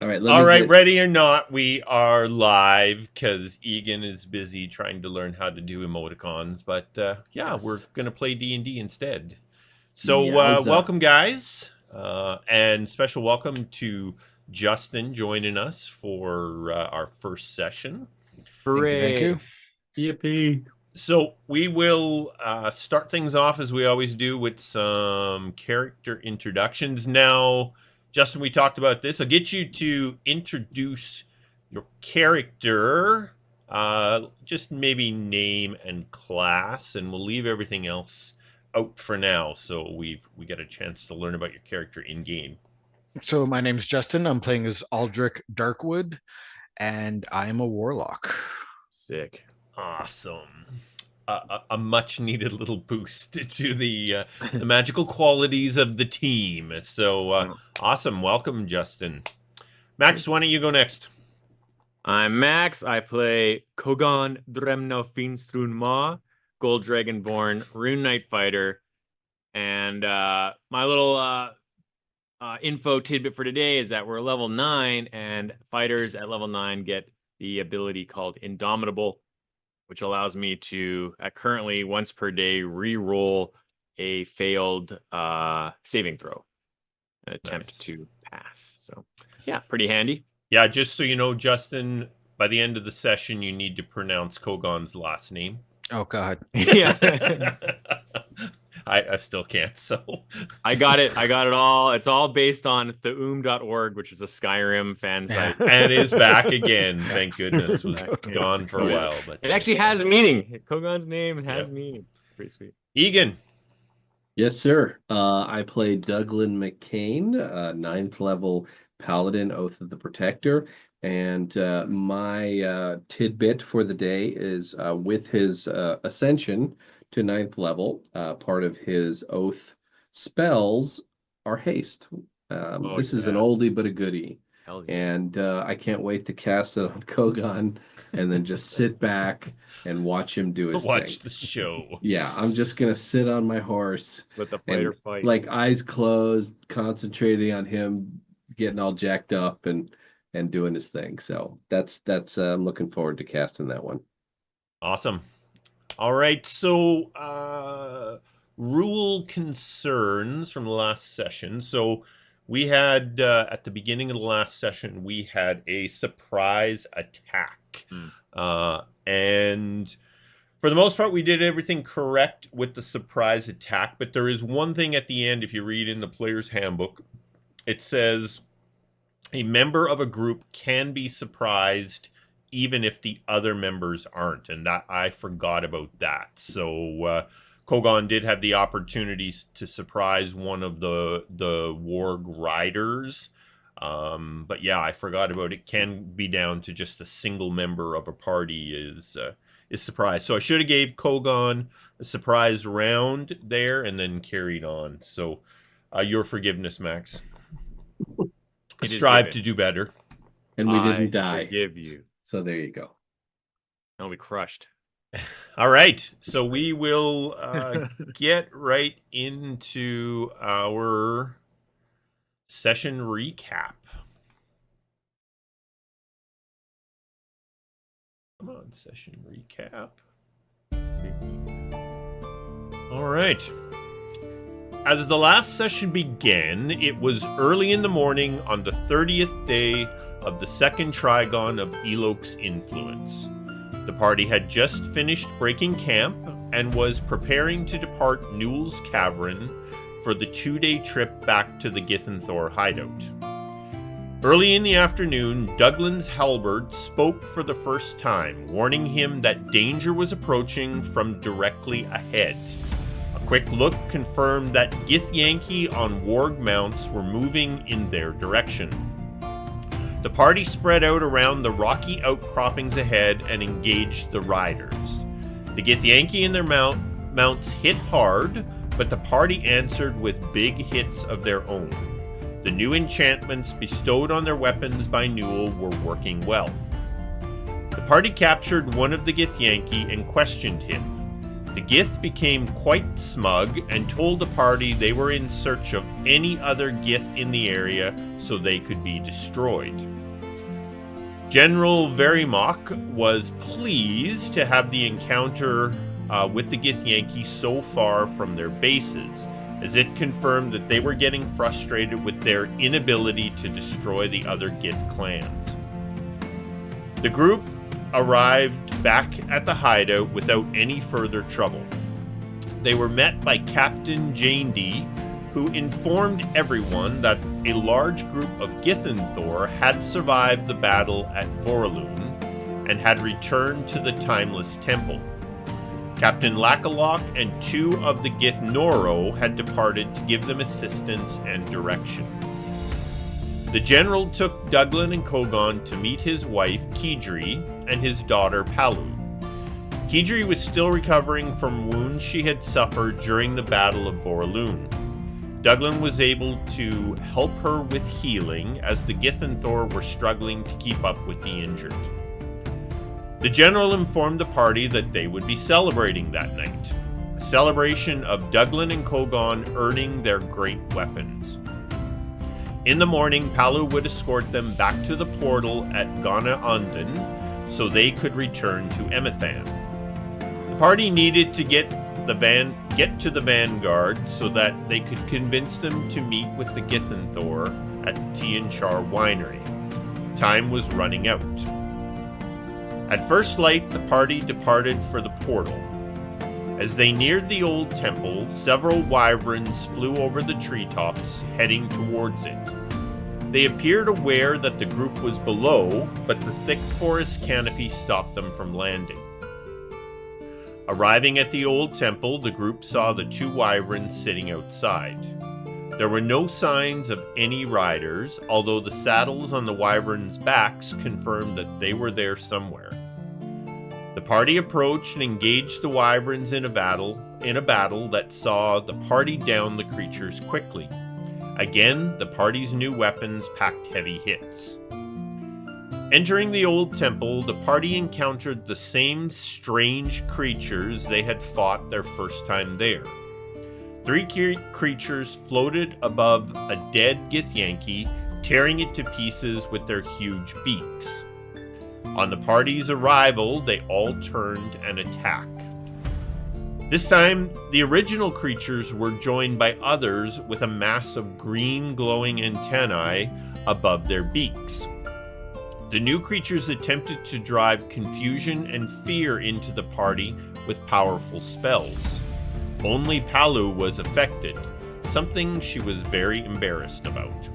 All right, ready or not, we are live because Egan is busy trying to learn how to do emoticons. But yes. We're going to play D&D instead. So welcome, guys. And special welcome to Justin joining us for our first session. Hooray. Thank you. Yippee. So we will start things off as we always do with some character introductions. Now, Justin, we talked about this. I'll get you to introduce your character, just maybe name and class, and we'll leave everything else out for now. So we get a chance to learn about your character in game. So my name's Justin. I'm playing as Aldric Darkwood, and I am a warlock. Sick. Awesome. A much needed little boost to the magical qualities of the team. So awesome. Welcome, Justin. Max, why don't you go next? I'm Max. I play Kogaan Dremnaufinstrunmah, Gold Dragonborn, Rune Knight Fighter. And my little info tidbit for today is that we're level 9, and fighters at level 9 get the ability called Indomitable, which allows me to, currently once per day, re-roll a failed saving throw, an attempt to pass. So, yeah, pretty handy. Yeah, just so you know, Justin, by the end of the session, you need to pronounce Kogan's last name. Oh, God. Yeah. I still can't, so. I got it all. It's all based on theum.org, which is a Skyrim fan site. And is back again. Thank goodness. Was gone for a while. But it actually has meaning. Kogan's name has meaning. Pretty sweet. Egan. Yes, sir. I play Douglan McKayne, 9th level Paladin, Oath of the Protector. And my tidbit for the day is with his ascension to 9th level, part of his oath spells are haste. This is an oldie but a goodie. Yeah. And I can't wait to cast it on Kogaan and then just sit back and watch him do his Watch thing. the show. Yeah, I'm just going to sit on my horse. Let the fighter fight. Like eyes closed, concentrating on him getting all jacked up and doing his thing. So that's I'm looking forward to casting that one. Awesome. All right, so rule concerns from the last session. So we had, at the beginning of the last session, we had a surprise attack. And for the most part, we did everything correct with the surprise attack. But there is one thing at the end, if you read in the player's handbook, it says a member of a group can be surprised even if the other members aren't, and that I forgot about that. So Kogaan did have the opportunities to surprise one of the warg riders, but yeah, I forgot about it. Can be down to just a single member of a party is surprised. So I should have gave Kogaan a surprise round there and then carried on. So your forgiveness, Max. Strive to do better, and we didn't die. Forgive you. So there you go. And we crushed. All right. So we will get right into our session recap. Come on, session recap. All right. As the last session began, it was early in the morning on the 30th day of the second Trigon of Elok's influence. The party had just finished breaking camp and was preparing to depart Newell's Cavern for the 2-day trip back to the Githenthor hideout. Early in the afternoon, Douglan's halberd spoke for the first time, warning him that danger was approaching from directly ahead. A quick look confirmed that Githyanki on warg mounts were moving in their direction. The party spread out around the rocky outcroppings ahead and engaged the riders. The Githyanki and their mounts hit hard, but the party answered with big hits of their own. The new enchantments bestowed on their weapons by Newell were working well. The party captured one of the Githyanki and questioned him. The Gith became quite smug and told the party they were in search of any other Gith in the area so they could be destroyed. General Verimok was pleased to have the encounter with the Githyanki so far from their bases, as it confirmed that they were getting frustrated with their inability to destroy the other Gith clans. The group arrived back at the hideout without any further trouble. They were met by Captain Jandy, who informed everyone that a large group of Githyanthor had survived the battle at Voraloon and had returned to the Timeless Temple. Captain Lakalok and 2 of the Githnoro had departed to give them assistance and direction. The general took Douglan and Kogaan to meet his wife, Keedri, and his daughter, Palu. Keedri was still recovering from wounds she had suffered during the Battle of Voraloon. Douglan was able to help her with healing as the Githyanthor were struggling to keep up with the injured. The general informed the party that they would be celebrating that night, a celebration of Douglan and Kogaan earning their great weapons. In the morning, Palu would escort them back to the portal at Ghana Anden so they could return to Emathan. The party needed to get to the vanguard so that they could convince them to meet with the Githyanthor at Tianchar Winery. Time was running out. At first light, the party departed for the portal. As they neared the old temple, several wyverns flew over the treetops, heading towards it. They appeared aware that the group was below, but the thick forest canopy stopped them from landing. Arriving at the old temple, the group saw the 2 wyverns sitting outside. There were no signs of any riders, although the saddles on the wyverns' backs confirmed that they were there somewhere. The party approached and engaged the wyverns in a battle that saw the party down the creatures quickly. Again, the party's new weapons packed heavy hits. Entering the old temple, the party encountered the same strange creatures they had fought their first time there. 3 creatures floated above a dead Githyanki, tearing it to pieces with their huge beaks. On the party's arrival, they all turned and attacked. This time, the original creatures were joined by others with a mass of green glowing antennae above their beaks. The new creatures attempted to drive confusion and fear into the party with powerful spells. Only Palu was affected, something she was very embarrassed about.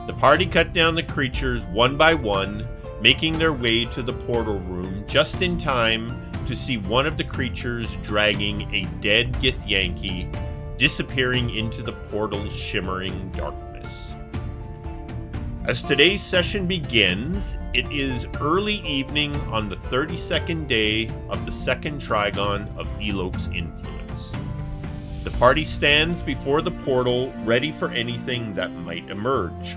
The party cut down the creatures one by one, making their way to the portal room just in time to see one of the creatures dragging a dead Githyanki, disappearing into the portal's shimmering darkness. As today's session begins, it is early evening on the 32nd day of the second Trigon of Elok's influence. The party stands before the portal, ready for anything that might emerge.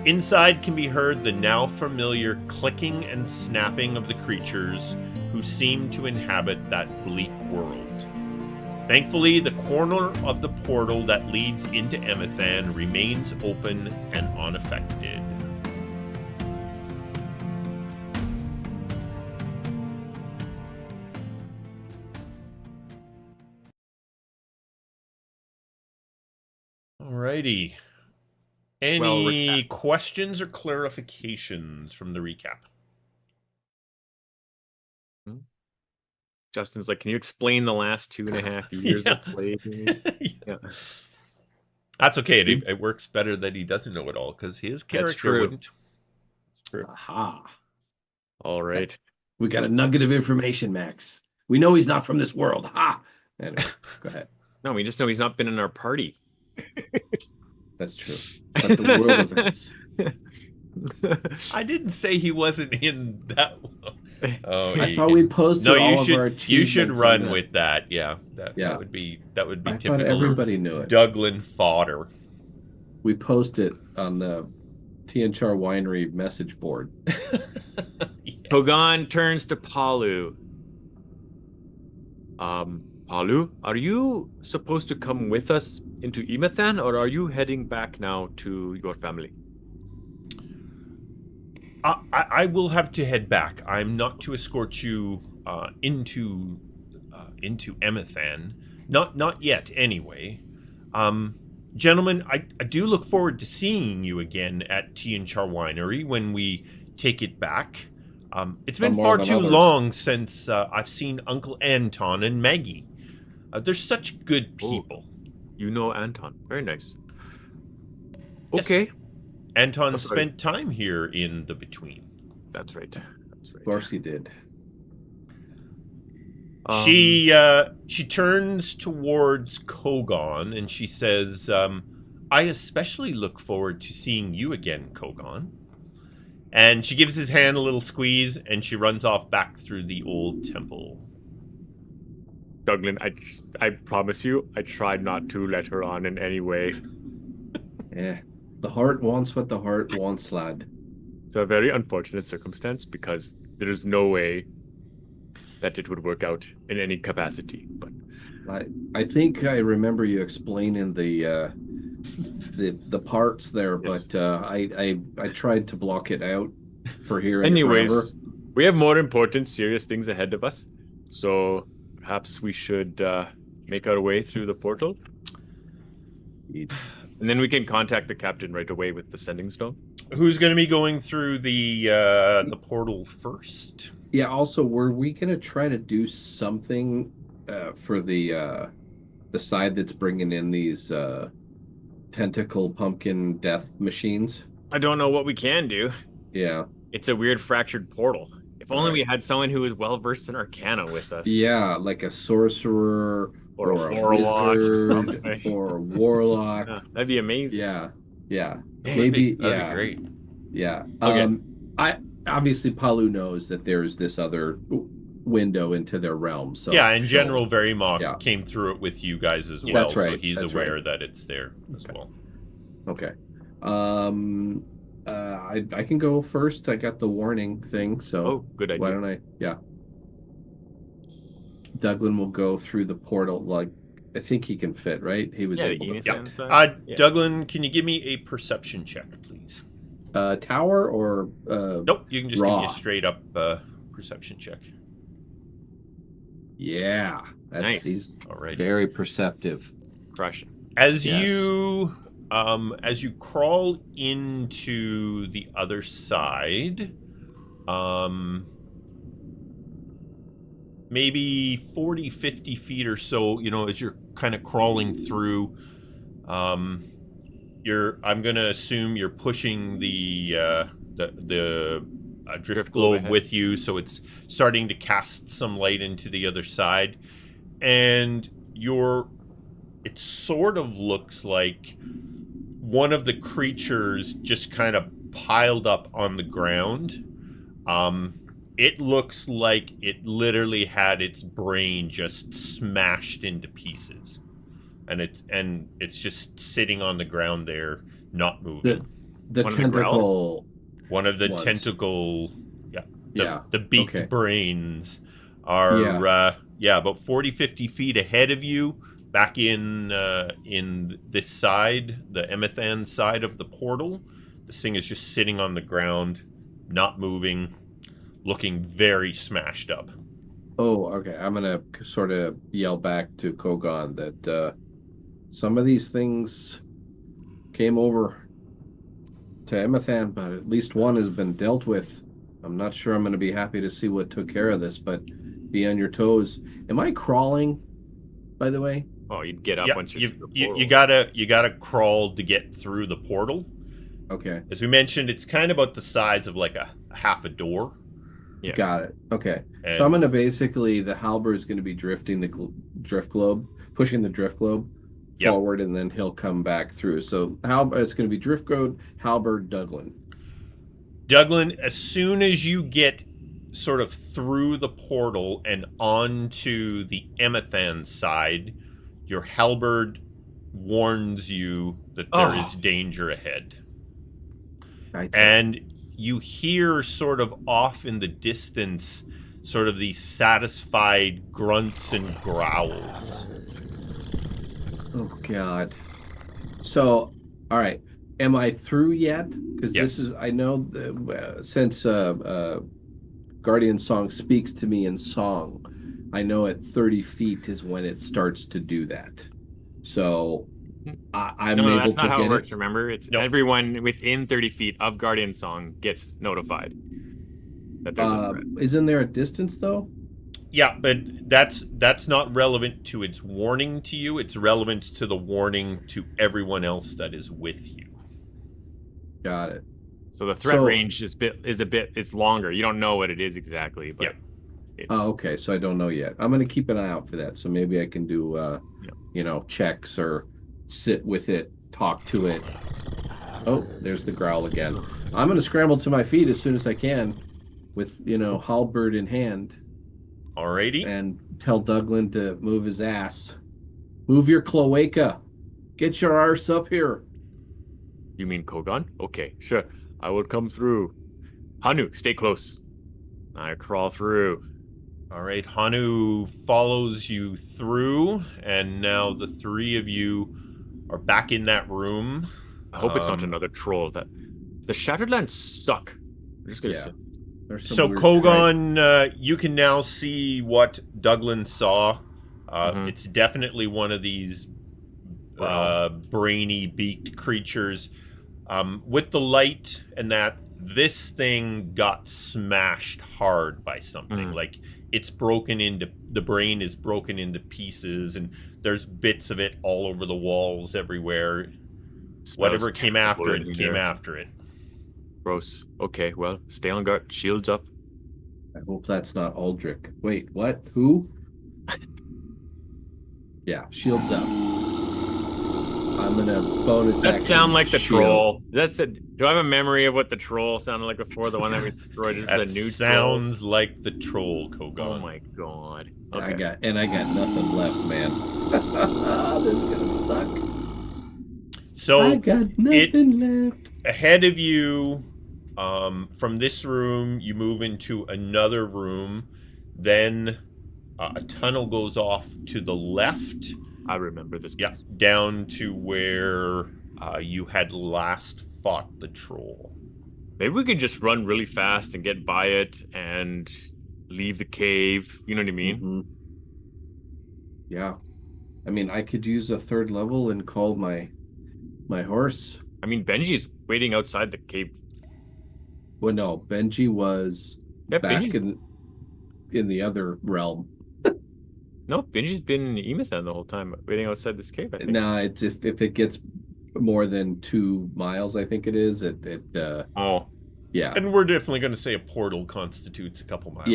Inside can be heard the now familiar clicking and snapping of the creatures who seem to inhabit that bleak world. Thankfully, the corner of the portal that leads into Emathan remains open and unaffected. Alrighty. Any questions or clarifications from the recap? Justin's like, can you explain the last 2.5 years of play? Yeah. That's okay. It works better that he doesn't know it all, because his character wouldn't. Aha. All right. We got a nugget of information, Max. We know he's not from this world. Ha! Anyway, go ahead. No, we just know he's not been in our party. That's true. But the world events. I didn't say he wasn't in that one. Oh, I thought we posted all of our achievements. You should run with that. Yeah, that would be I typical. thought everybody knew it. Douglan fodder. We post it on the Tianchar Winery message board. Yes. Kogaan turns to Palu. Palu, are you supposed to come with us into Emathan, or are you heading back now to your family? I will have to head back. I'm not to escort you into Emathan. Not yet, anyway. Gentlemen, I do look forward to seeing you again at Tianchar Winery when we take it back. It's been Some far more than too others. long since I've seen Uncle Anton and Maggie. They're such good people. You know Anton. Very nice. Yes. Okay. Anton I'm sorry. spent time here in the between. That's right. That's right. Of course he did. She turns towards Kogaan and she says, I especially look forward to seeing you again, Kogaan. And she gives his hand a little squeeze and she runs off back through the old temple. Douglan, I promise you, I tried not to let her on in any way. Yeah. The heart wants what the heart wants, lad. It's a very unfortunate circumstance because there is no way that it would work out in any capacity. But I think I remember you explaining the parts there, Yes. but I tried to block it out for hearing anyways, forever. we have more important, serious things ahead of us. So perhaps we should make our way through the portal. And then we can contact the captain right away with the sending stone. Who's going to be going through the portal first? Yeah, also, were we going to try to do something for the side that's bringing in these tentacle pumpkin death machines? I don't know what we can do. Yeah. It's a weird fractured portal. If only we Right. had someone who was well versed in Arcana with us. Yeah, like a sorcerer Or a a warlock or wizard something. or a warlock. Yeah, that'd be amazing. Yeah. Damn. Maybe, That'd yeah. be great. Yeah. Okay. I obviously Palu knows that there's this other window into their realm. So Yeah, and she'll- General Verymock Yeah. came through it with you guys as Yeah. well, That's right, so he's that's aware right. that it's there as Okay. well. Okay. I can go first. I got the warning thing, so Oh, good idea. why don't I? Yeah. Douglan will go through the portal. Like, I think he can fit, right? He was Yeah, able the to Egan fit. side. Yeah. Douglan, can you give me a perception check, please? Tower or Nope, you can just give me a raw? straight up perception check. Yeah, Nice. he's All right. very perceptive. Crushing. As Yes. you crawl into the other side, maybe 40, 50 feet or so, as you're kind of crawling through, I'm going to assume you're pushing the drift globe ahead. with you, so it's starting to cast some light into the other side, and it sort of looks like one of the creatures just kind of piled up on the ground. It looks like it literally had its brain just smashed into pieces, and it's just sitting on the ground there, not moving. The One of the tentacle. One of the ones. tentacle, Yeah. the beaked Okay. brains are about 40, 50 feet ahead of you, back in this side, the Emathan side of the portal. This thing is just sitting on the ground, not moving, looking very smashed up. Oh, okay. I'm gonna sort of yell back to Kogaan that some of these things came over to Emathan, but at least one has been dealt with. I'm not sure I'm going to be happy to see what took care of this, but be on your toes. Am I crawling, by the way? Oh, you'd get up Yeah, once you're through the you portal. gotta crawl to get through the portal. Okay. As we mentioned, it's kind of about the size of like a half a door. Yeah. Got it. Okay. And So I'm going to basically, the halberd is going to be drifting the drift globe, pushing the drift globe Yep. forward, and then he'll come back through. So it's going to be drift globe, halberd, Douglan. Douglan, as soon as you get sort of through the portal and onto the Emathan side, your halberd warns you that there is danger ahead. Right. And you hear sort of off in the distance sort of these satisfied grunts and growls. Oh, God. So, all right. Am I through yet? Because Yes. this is, I know, since Guardian Song speaks to me in song, I know at 30 feet is when it starts to do that. So I'm No, able that's to not how it get works. it. Remember, it's No. everyone within 30 feet of Guardian Song gets notified that there's a threat. Isn't there a distance though? Yeah, but that's not relevant to its warning to you. It's relevant to the warning to everyone else that is with you. Got it. So the threat So- range is a bit it's longer. You don't know what it is exactly, but Oh, okay. So I don't know yet. I'm going to keep an eye out for that. So maybe I can do, checks or sit with it, talk to it. Oh, there's the growl again. I'm going to scramble to my feet as soon as I can with, halberd in hand Alrighty. and tell Douglan to move his ass. Move your cloaca. Get your arse up here. you mean Kogaan? Okay, sure. I will come through. Hanu, stay close. I crawl through. All right, Hanu follows you through, and now the three of you are back in that room. I hope it's not another troll. That the Shattered Lands suck. I'm just gonna Yeah. say. There's some So weird Kogaan, you can now see what Douglan saw. Mhm. It's definitely one of these brainy beaked creatures. With the light and that, this thing got smashed hard by something. Mhm. Like it's broken into, the brain is broken into pieces, and there's bits of it all over the walls everywhere. Whatever Smells came terrible after in it here. came after it. Gross. Okay, well, stay on guard. Shields up. I hope that's not Aldric. Wait, what? Who? Yeah, shields up. I'm gonna bonus That action. sound like the shield. troll. That's it. Do I have a memory of what the troll sounded like before? The one that we destroyed is a That new sounds like the troll, troll. Kogaan. Oh my god. Okay. I got nothing left, man. This is gonna suck. So I got nothing left. ahead of you, from this room, you move into another room. Then a tunnel goes off to the left. I remember this. Yeah, place. down to where you had last fought the troll. Maybe we could just run really fast and get by it and leave the cave. You know what I mean? Mhm. Yeah. I mean, I could use a third level and call my horse. I mean, Benji's waiting outside the cave. Well, no, Benji was Yeah, back Benji. in the other realm. No, Benji's been in Emathan the whole time, waiting outside this cave. I think. No, it's if it gets more than 2 miles, I think it is. Oh, Yeah. And we're definitely going to say a portal constitutes a couple miles.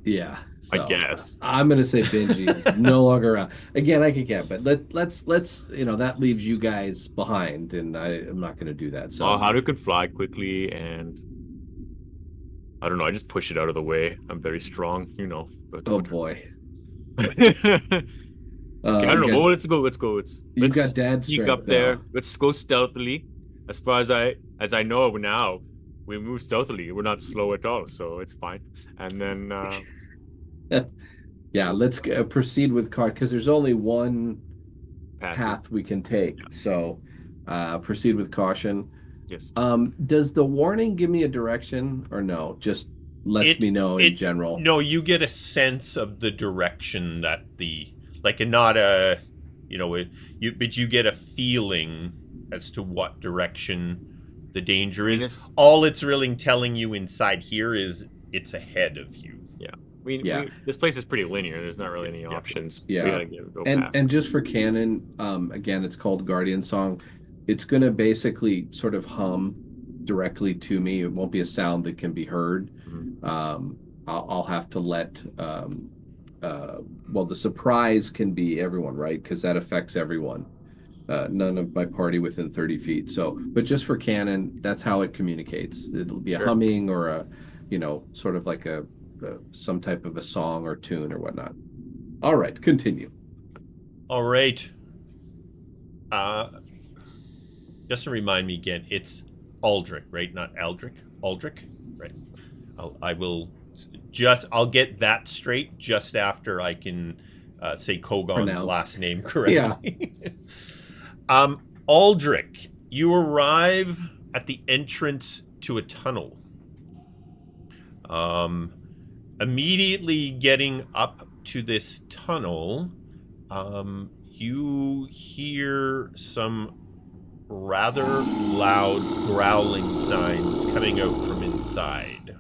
Yeah. So, I guess. I'm gonna say Benji is no longer around. Again, I could get, but let's that leaves you guys behind, and I'm not gonna do that. So Haru could fly quickly, and I don't know. I just push it out of the way. I'm very strong, But oh boy. Okay, I don't know. Well, let's go. Let's You got dad sneak strength up there. now. Let's go stealthily. As far as I know now, we move stealthily. We're not slow at all, so it's fine. And then Yeah, let's proceed with caution because there's only one pass. path we can take. So proceed with caution. Yes. Does the warning give me a direction or no? Just lets me know in general. No, you get a sense of the direction that not a, but you get a feeling as to what direction the danger is. All it's really telling you inside here is it's ahead of you. This place is pretty linear. There's not really any options. Yeah. We gotta go past. And just for canon, again, it's called Guardian Song. It's gonna basically sort of hum directly to me. It won't be a sound that can be heard. Mhm. I'll have to let the surprise can be everyone, right? Because that affects everyone. None of my party within 30 feet. So, but just for canon, that's how it communicates. It'll be a humming or a, sort of like some type of a song or tune or whatnot. All right, continue. All right. Just to remind me again, it's Aldric, right? Not Aldric. Aldric, right? I'll get that straight just after I can say Kogan's last name correctly. Yeah. Aldric, You arrive at the entrance to a tunnel. Immediately getting up to this tunnel, you hear some rather loud growling signs coming out from inside.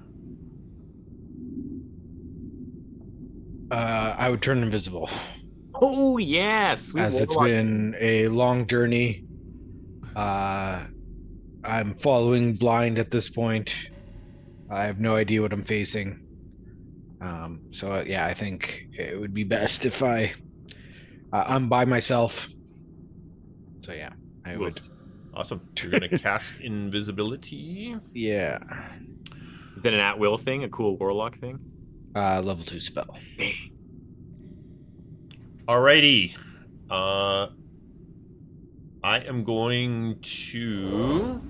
I would turn invisible. Oh yes, sweet As it's Warlock. been a long journey. I'm following blind at this point. I have no idea what I'm facing. So yeah, I think it would be best if I'm by myself. So yeah, I would. Awesome. You're going to cast invisibility. Yeah. Is it an at-will thing? A cool Warlock thing? Level 2 spell. Alrighty. I am going to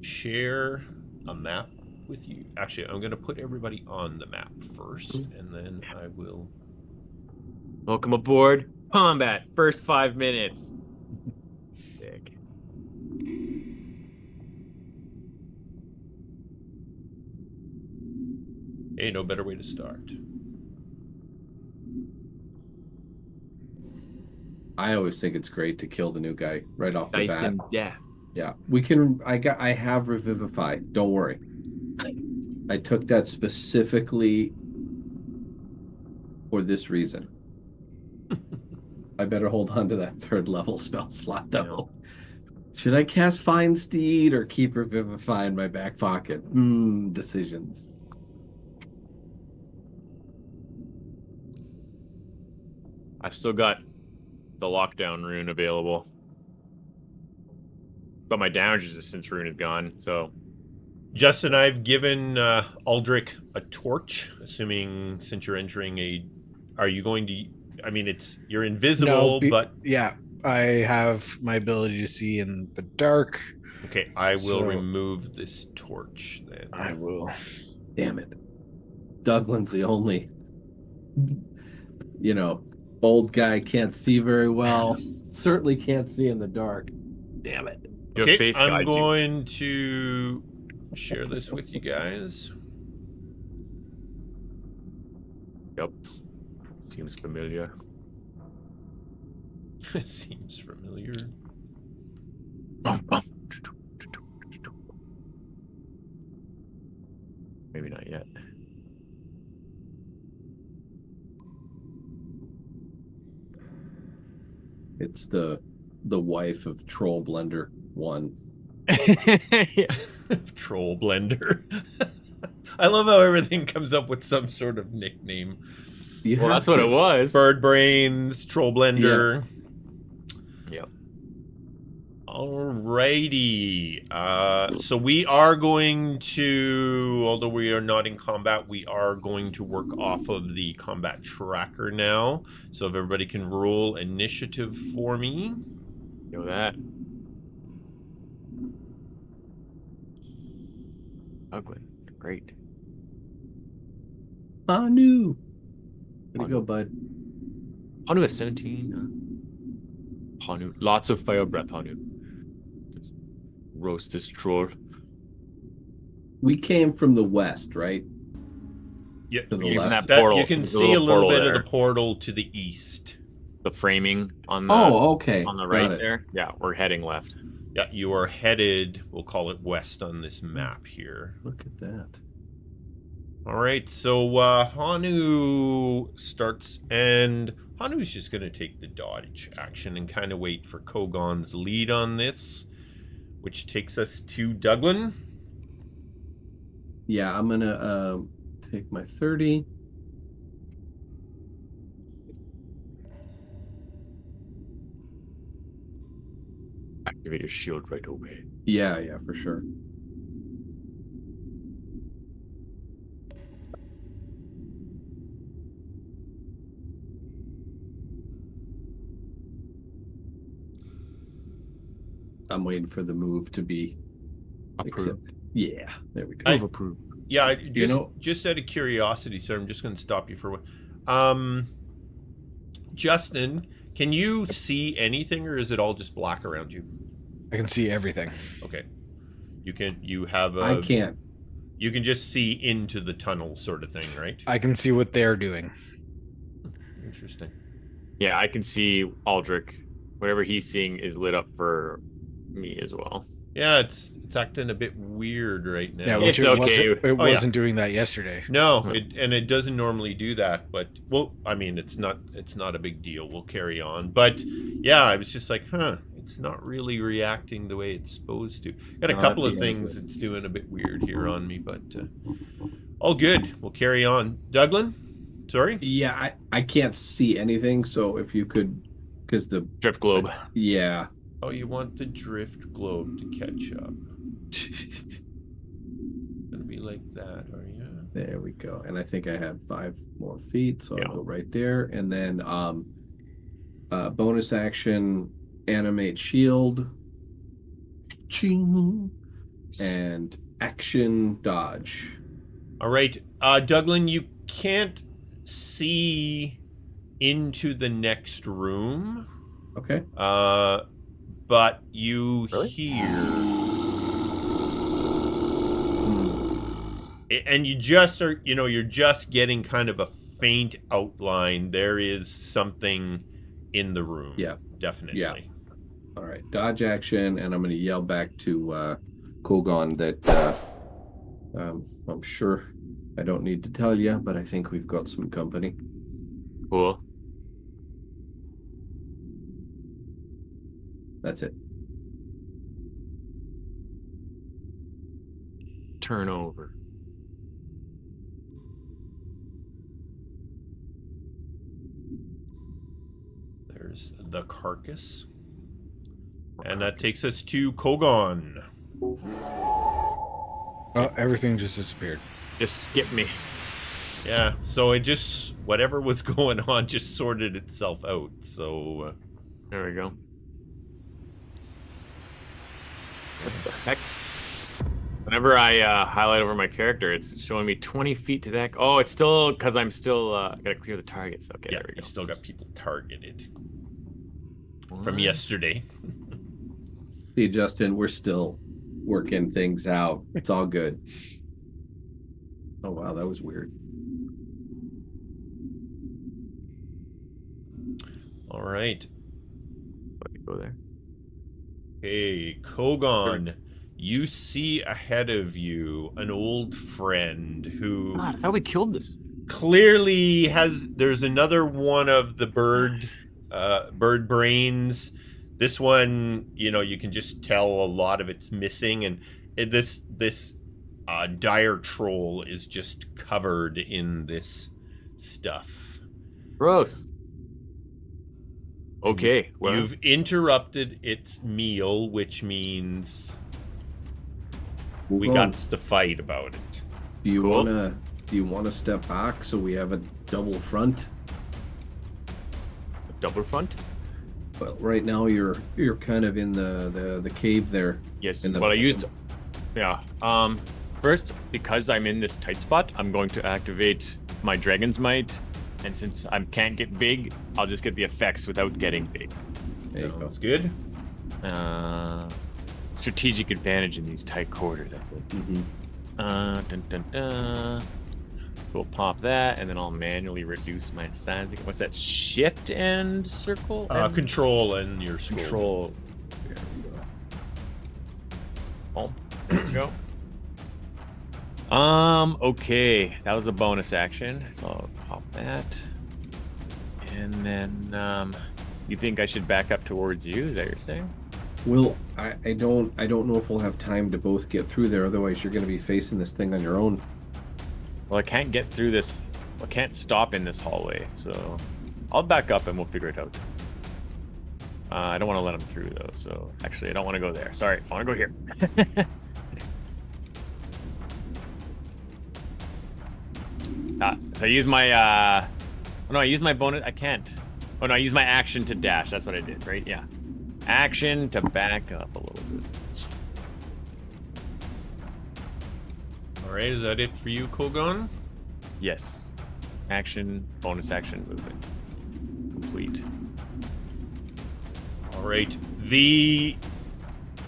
share a map with you. Actually, I'm going to put everybody on the map first, and then I will... Welcome aboard. Combat. First 5 minutes. Sick. Hey, no better way to start. I always think it's great to kill the new guy right off the bat. Dyson death. Yeah, we can. I have Revivify. Don't worry. I took that specifically for this reason. I better hold on to that 3rd level spell slot though. Should I cast Find Steed or keep Revivify in my back pocket? Decisions. I've still got the lockdown rune available. But my damage resistance rune is gone, so... Justin, I've given Aldric a torch, assuming since you're entering a... Are you going to... I mean, you're invisible, but... Yeah, I have my ability to see in the dark. Okay, I will remove this torch then. I will. Damn it. Douglan's the only, old guy, can't see very well. Certainly can't see in the dark. Damn it. Okay, I'm going to share this with you guys. Yep. Seems familiar. It seems familiar. Maybe not yet. It's the wife of Troll Blender 1. Troll Blender. I love how everything comes up with some sort of nickname. Well, that's what it was. Bird Brains, Troll Blender. Yep. Alrighty. So we are going to, although we are not in combat, we are going to work off of the combat tracker now. So if everybody can roll initiative for me. Know that. Douglan, great. Hanu. Way to go, bud. Hanu is 17. Hanu, lots of fire breath, Hanu. Just roast this troll. We came from the west, right? Yeah, To the you, left. you can see a little bit of the portal to the east. The framing on the okay. on the Got right it. there. Yeah, we're heading left. Yeah, you are headed, we'll call it west on this map here. Look at that. All right, so Hanu starts, and Hanu's just going to take the dodge action and kind of wait for Kogan's lead on this, which takes us to Douglan. Yeah, I'm gonna take my 30. Activate your shield right away. Yeah, for sure. I'm waiting for the move to be Approved. Yeah, there we go. I- Approved. Yeah, just out of curiosity, sir, I'm just going to stop you for a while. Justin, can you see anything, or is it all just black around you? I can see everything. Okay. You have a... I can't. You can just see into the tunnel sort of thing, right? I can see what they're doing. Interesting. Yeah, I can see Aldric. Whatever he's seeing is lit up for me as well. Yeah, it's acting a bit weird right now. Yeah, It's which okay. It wasn't doing that yesterday. No, it doesn't normally do that, but well, I mean, it's not a big deal. We'll carry on. But yeah, I was just like, it's not really reacting the way it's supposed to. Got a couple of things it's doing a bit weird here on me, but all good. We'll carry on. Douglan, sorry. Yeah, I can't see anything. So if you could, because the Drift globe. Yeah. Oh, you want the drift globe to catch up? Gonna be like that, are you? There we go. And I think I have 5 more feet, so I'll go right there. And then bonus action, animate shield, ching, and action dodge. All right, Douglan, you can't see into the next room. Okay. But you hear, and you just are, you're just getting kind of a faint outline. There is something in the room. Yeah. Definitely. Yeah. All right. Dodge action, and I'm going to yell back to Kogaan that I'm sure I don't need to tell you, but I think we've got some company. Cool. That's it. Turnover. There's the carcass. And that takes us to Kogaan. Oh, everything just disappeared. Just skip me. Yeah, so it just, whatever was going on just sorted itself out, so... There we go. What the heck? Whenever I highlight over my character, it's showing me 20 feet to that. Oh, it's still, because I'm still, gotta clear the targets. Okay, yeah, there we go. You still got people targeted. What? From yesterday. See, Justin, we're still working things out. It's all good. Oh, wow, that was weird. All right. Let me go there. Hey, Kogaan, you see ahead of you an old friend who God, I thought we killed this. clearly has... There's another one of the bird brains. This one, you can just tell a lot of it's missing, and this dire troll is just covered in this stuff. Gross. Okay, well, You've interrupted its meal, which means we got to fight about it. Do you Cool. wanna step back so we have a double front? double front. Well, right now you're kind of in the cave there. Yes. In the- Well, I used. Yeah. First, because I'm in this tight spot, I'm going to activate my Dragon's Might, and since I can't get big, I'll just get the effects without getting big. There you go. Sounds good. Strategic advantage in these tight quarters, I think. Mm-hmm. Dun, dun, dun. So we'll pop that, and then I'll manually reduce my size again. What's that? Shift and circle? Control and your scroll. Control. There we go. Oh, there we go. Okay. That was a bonus action. So I'll pop that. And then, you think I should back up towards you? Is that what you're saying? Well, I don't know if we'll have time to both get through there. Otherwise, you're going to be facing this thing on your own. Well, I can't get through this. I can't stop in this hallway, so I'll back up and we'll figure it out. I don't want to let him through though, so actually I don't want to go there. Sorry, I want to go here. So I use my oh no, I use my bonus. I can't. Oh no, I use my action to dash. That's what I did, right? Yeah. Action to back up a little bit. All right, is that it for you, Kogaan? Yes. Action, bonus action, movement. Oops. complete. All right.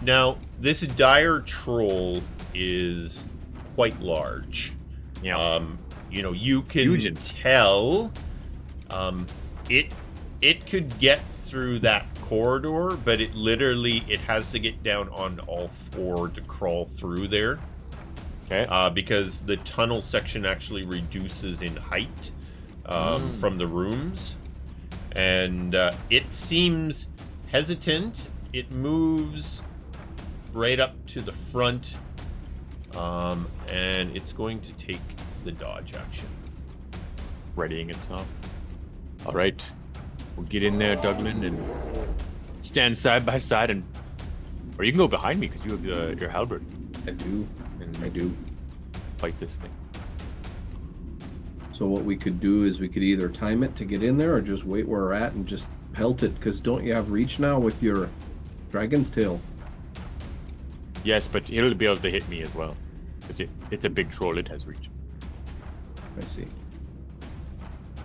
Now, this dire troll is quite large. Yeah. You can Huge. tell it could get through that corridor, but it has to get down on all four to crawl through there. Okay. Because the tunnel section actually reduces in height from the rooms. And it seems hesitant. It moves right up to the front. And it's going to take the dodge action. Readying itself. All right. We'll get in there, Douglan, and stand side by side, or you can go behind me because you have your halberd. I do. And I do. fight this thing. So what we could do is we could either time it to get in there or just wait where we're at and just pelt it, because don't you have reach now with your dragon's tail? Yes, but he'll be able to hit me as well. Because it's a big troll, it has reach. I see.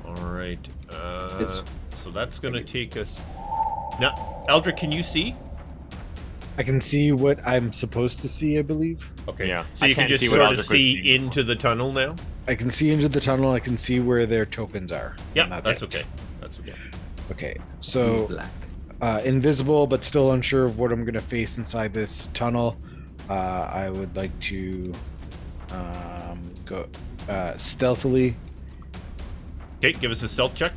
All right. It's- So that's going to take us... Now, Aldric, can you see? I can see what I'm supposed to see, I believe. Okay. Yeah, So I you can can't just see what sort of Aldric was see seeing. into the tunnel now? I can see into the tunnel. I can see where their tokens are. Yeah, and that's it. okay. That's okay. Okay, See so black. invisible, but still unsure of what I'm going to face inside this tunnel. I would like to go stealthily. Okay, give us a stealth check.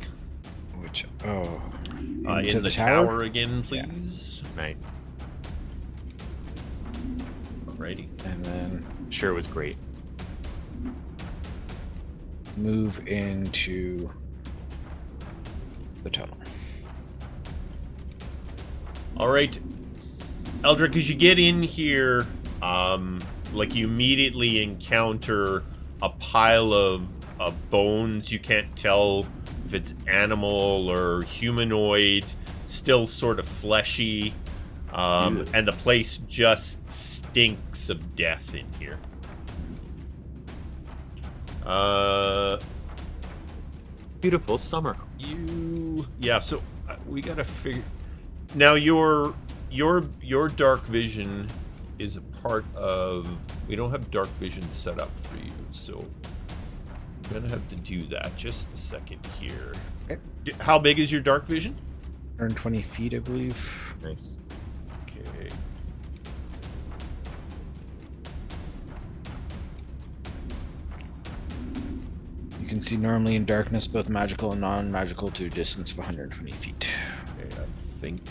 Which In the tower again, please. Nice. Alrighty. and then Sure was great. move into the tunnel. All right, Eldrick, as you get in here, you immediately encounter a pile of bones. You can't tell if it's animal or humanoid, still sort of fleshy, and the place just stinks of death in here. Beautiful summer. So we gotta figure. Now your dark vision is a part of. We don't have dark vision set up for you, so I'm gonna have to do that. Just a second here. Okay. How big is your dark vision? 120 feet, I believe. Nice. Okay. You can see normally in darkness both magical and non-magical to a distance of 120 feet. Okay, I think.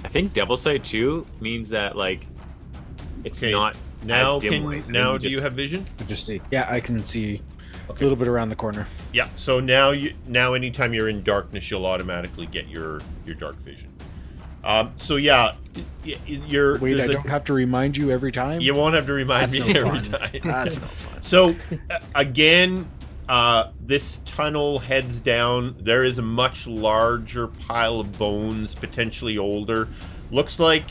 I think Devil Sight 2 means that, it's Okay, not Now as dim light. I think do you have vision? I just see. Yeah, I can see Okay. a little bit around the corner. Yeah. So now anytime you're in darkness, you'll automatically get your dark vision. So yeah, you're. Wait, I there's a- don't have to remind you every time? You won't have to remind That's me no every fun. time. That's no fun. So again, this tunnel heads down. There is a much larger pile of bones, potentially older. Looks like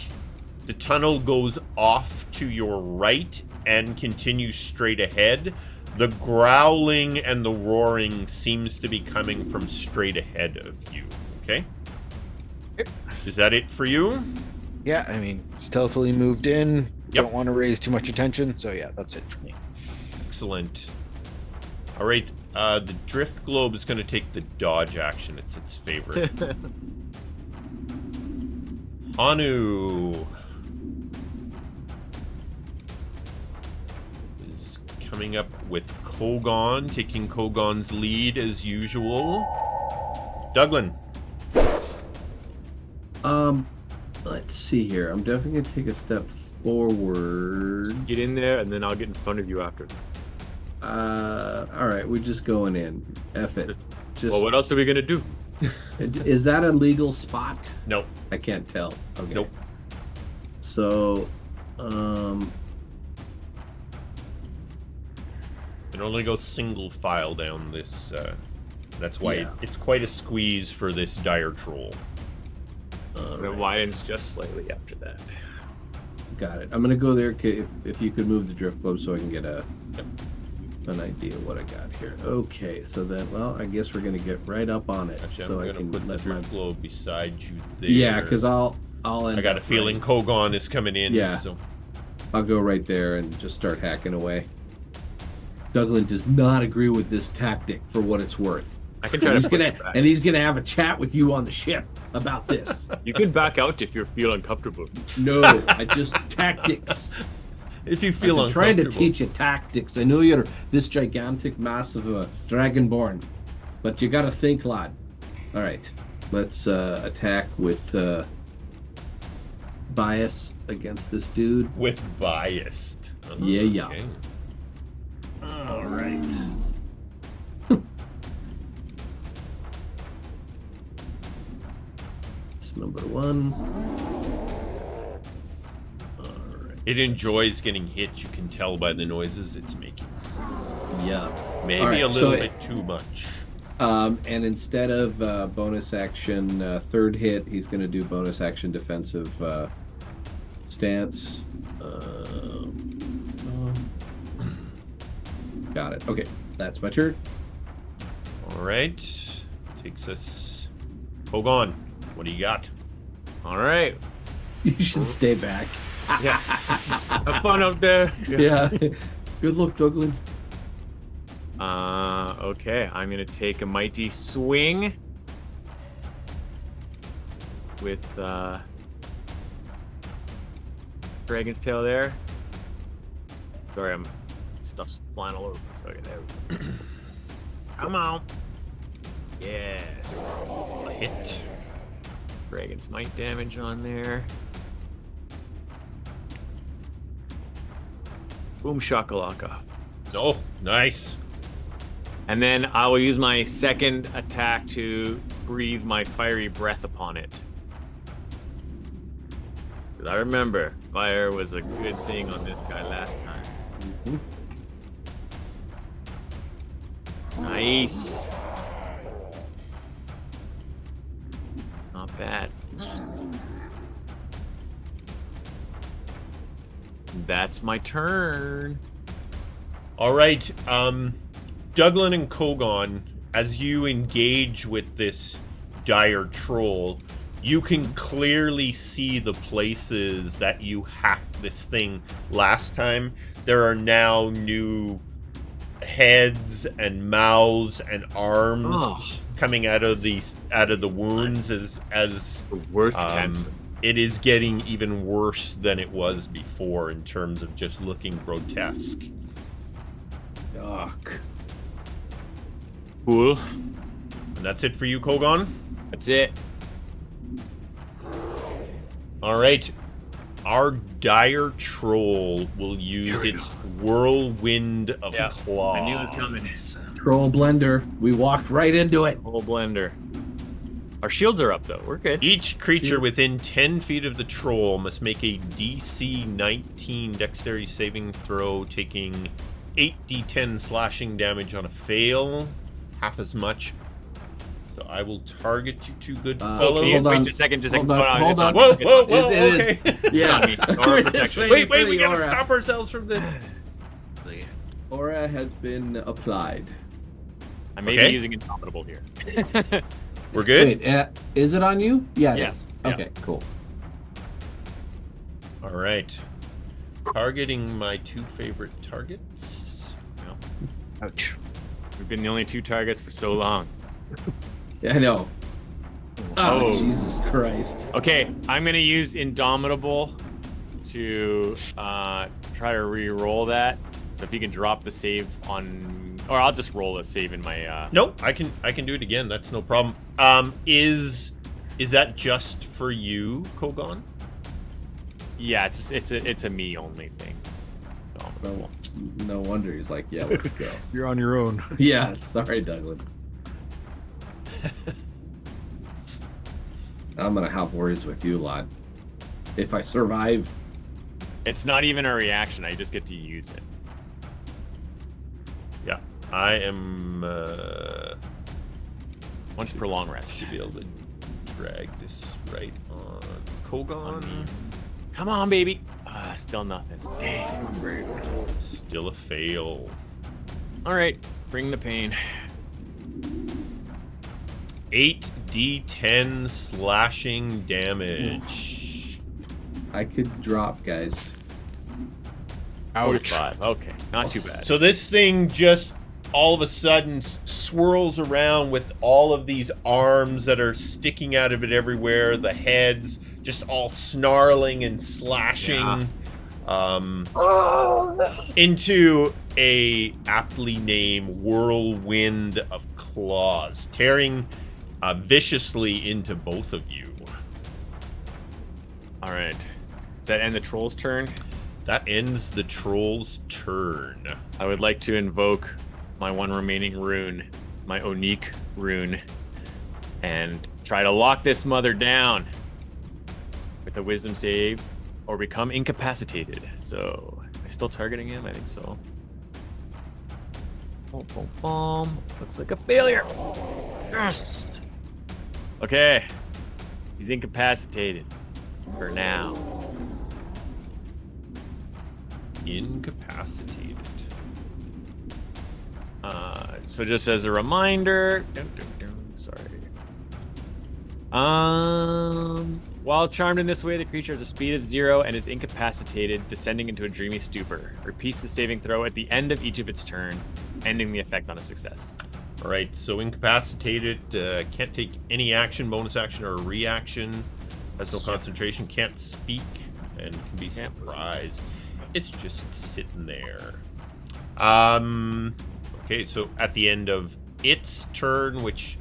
the tunnel goes off to your right and continues straight ahead. The growling and the roaring seems to be coming from straight ahead of you. Okay? Yep. Is that it for you? Yeah, I mean, stealthily moved in. Yep. Don't want to raise too much attention, so yeah, that's it for me. Excellent. All right, the drift globe is going to take the dodge action. It's its favorite. Hanu is coming up with Kogaan, taking Kogaan's lead as usual. Douglan. Let's see here. I'm definitely gonna take a step forward. Get in there, and then I'll get in front of you after. All right, we're just going in. F it. Just Well, what else are we gonna do? is that a legal spot? Nope. I can't tell. Okay. Nope. So, It only goes single file down this. That's why Yeah. it's quite a squeeze for this dire troll. And it widens just slightly after that. Got it. I'm gonna go there. If you could move the drift globe so I can get an idea of what I got here. Okay, so then, well, I guess we're gonna get right up on it. Actually, so I'm I gonna can put the let drift globe beside you there. Yeah, because I'll end I got a up feeling right- Kogaan is coming in. Yeah. So I'll go right there and just start hacking away. Douglan does not agree with this tactic for what it's worth. I can try to push it back. And he's gonna have a chat with you on the ship about this. You can back out if you feel uncomfortable. No, I just tactics. if you feel I'm trying to uncomfortable. teach you tactics. I know you're this gigantic mass of a Dragonborn, but you gotta think, lad. All right, let's attack with bias against this dude. With biased. Yeah. Okay. All right. It's number one. All right. It enjoys getting hit. You can tell by the noises it's making. Yeah. Maybe All right, a little so bit too much. And instead of bonus action third hit, he's going to do bonus action defensive stance. Got it. Okay, that's my turn. All right. Takes us. Kogaan, what do you got? All right. You should stay back. Yeah. Have fun out there. Yeah. Good luck, Douglan. Okay. I'm gonna take a mighty swing with Dragon's Tail there. Sorry, stuff's flying all over. Okay, there we go. Come on. Yes. A hit. Dragon's Might damage on there. Boom shakalaka. Oh, nice. And then I will use my second attack to breathe my fiery breath upon it. 'Cause I remember fire was a good thing on this guy last time. Nice. Not bad. That's my turn. All right. Douglan and Kogaan, as you engage with this dire troll, you can clearly see the places that you hacked this thing last time. There are now new heads and mouths and arms coming out of the wounds as The worst cancer. it is getting even worse than it was before in terms of just looking grotesque. Yuck. Cool. And that's it for you, Kogaan? That's it. All right. Our dire troll will use its whirlwind of claws. I knew it was coming. Troll blender. We walked right into it. Whole blender. Our shields are up though. We're good. Each creature within 10 feet of the troll must make a DC 19 dexterity saving throw, taking 8d10 slashing damage on a fail, half as much. So I will target you two good fellows. hold on. Wait just a second. Hold on. Whoa, whoa, It's whoa, It okay. Yeah. It's on me. Aura protection. Wait, we the gotta aura. stop ourselves from this. The- Aura has been applied. I may Okay. be using Indomitable here. We're good? Wait, is it on you? Yeah, it Yeah, is. yeah. Okay, cool. All right. Targeting my two favorite targets. Ouch. We've been the only two targets for so long. Yeah, I know. Oh, Oh. Jesus Christ. Okay, I'm gonna use Indomitable to try to re-roll that. So if you can drop the save on, or I'll just roll a save in my. Nope, I can do it again. That's no problem. Is that just for you, Kogaan? Yeah, it's a me only thing. No, no wonder he's like, yeah, let's go. You're on your own. Yeah, sorry, Douglan. I'm gonna have words with you, lad. If I survive. It's not even a reaction. I just get to use it. Yeah, I am Once per long rest. to be able to drag this right on Kogaan. On me. Come on, baby. Still nothing. Dang. Great. Still a fail. All right, bring the pain. 8d10 slashing damage. I could drop, guys. Ouch. 45. Okay, not too bad. So this thing just all of a sudden swirls around with all of these arms that are sticking out of it everywhere, the heads just all snarling and slashing into a aptly named whirlwind of claws, tearing viciously into both of you. All right. Does that end the troll's turn? That ends the troll's turn. I would like to invoke my one remaining rune, my Onique rune, and try to lock this mother down with a wisdom save or become incapacitated. So, am I still targeting him? I think so. Boom, boom, boom. Looks like a failure. Yes. Okay. He's incapacitated for now. Incapacitated. So just as a reminder, sorry. While charmed in this way, the creature has a speed of 0 and is incapacitated, descending into a dreamy stupor. Repeats the saving throw at the end of each of its turn, ending the effect on a success. All right, so incapacitated, can't take any action, bonus action, or reaction. Has no concentration, can't speak, and can be surprised. It's just sitting there. Okay, so at the end of its turn, which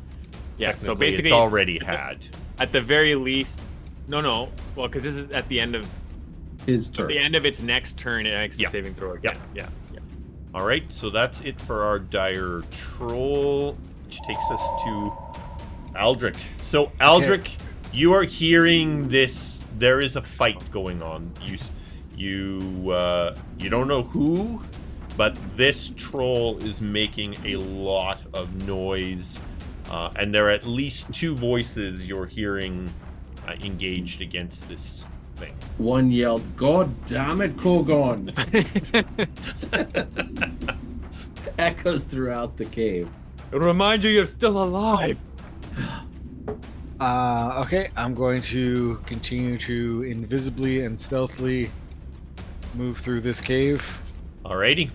so basically it's already had. At the very least, well, because this is at the end of His turn. At the end of its next turn, it makes the saving throw again. Yeah. All right, so that's it for our dire troll, which takes us to Aldric. So Aldric, you are hearing this. There is a fight going on. You don't know who, but this troll is making a lot of noise, and there are at least 2 voices you're hearing engaged against this thing. One yelled, "God damn it, Kogaan!" Echoes throughout the cave. Remind you, you're still alive. Okay, I'm going to continue to invisibly and stealthily move through this cave. Alrighty.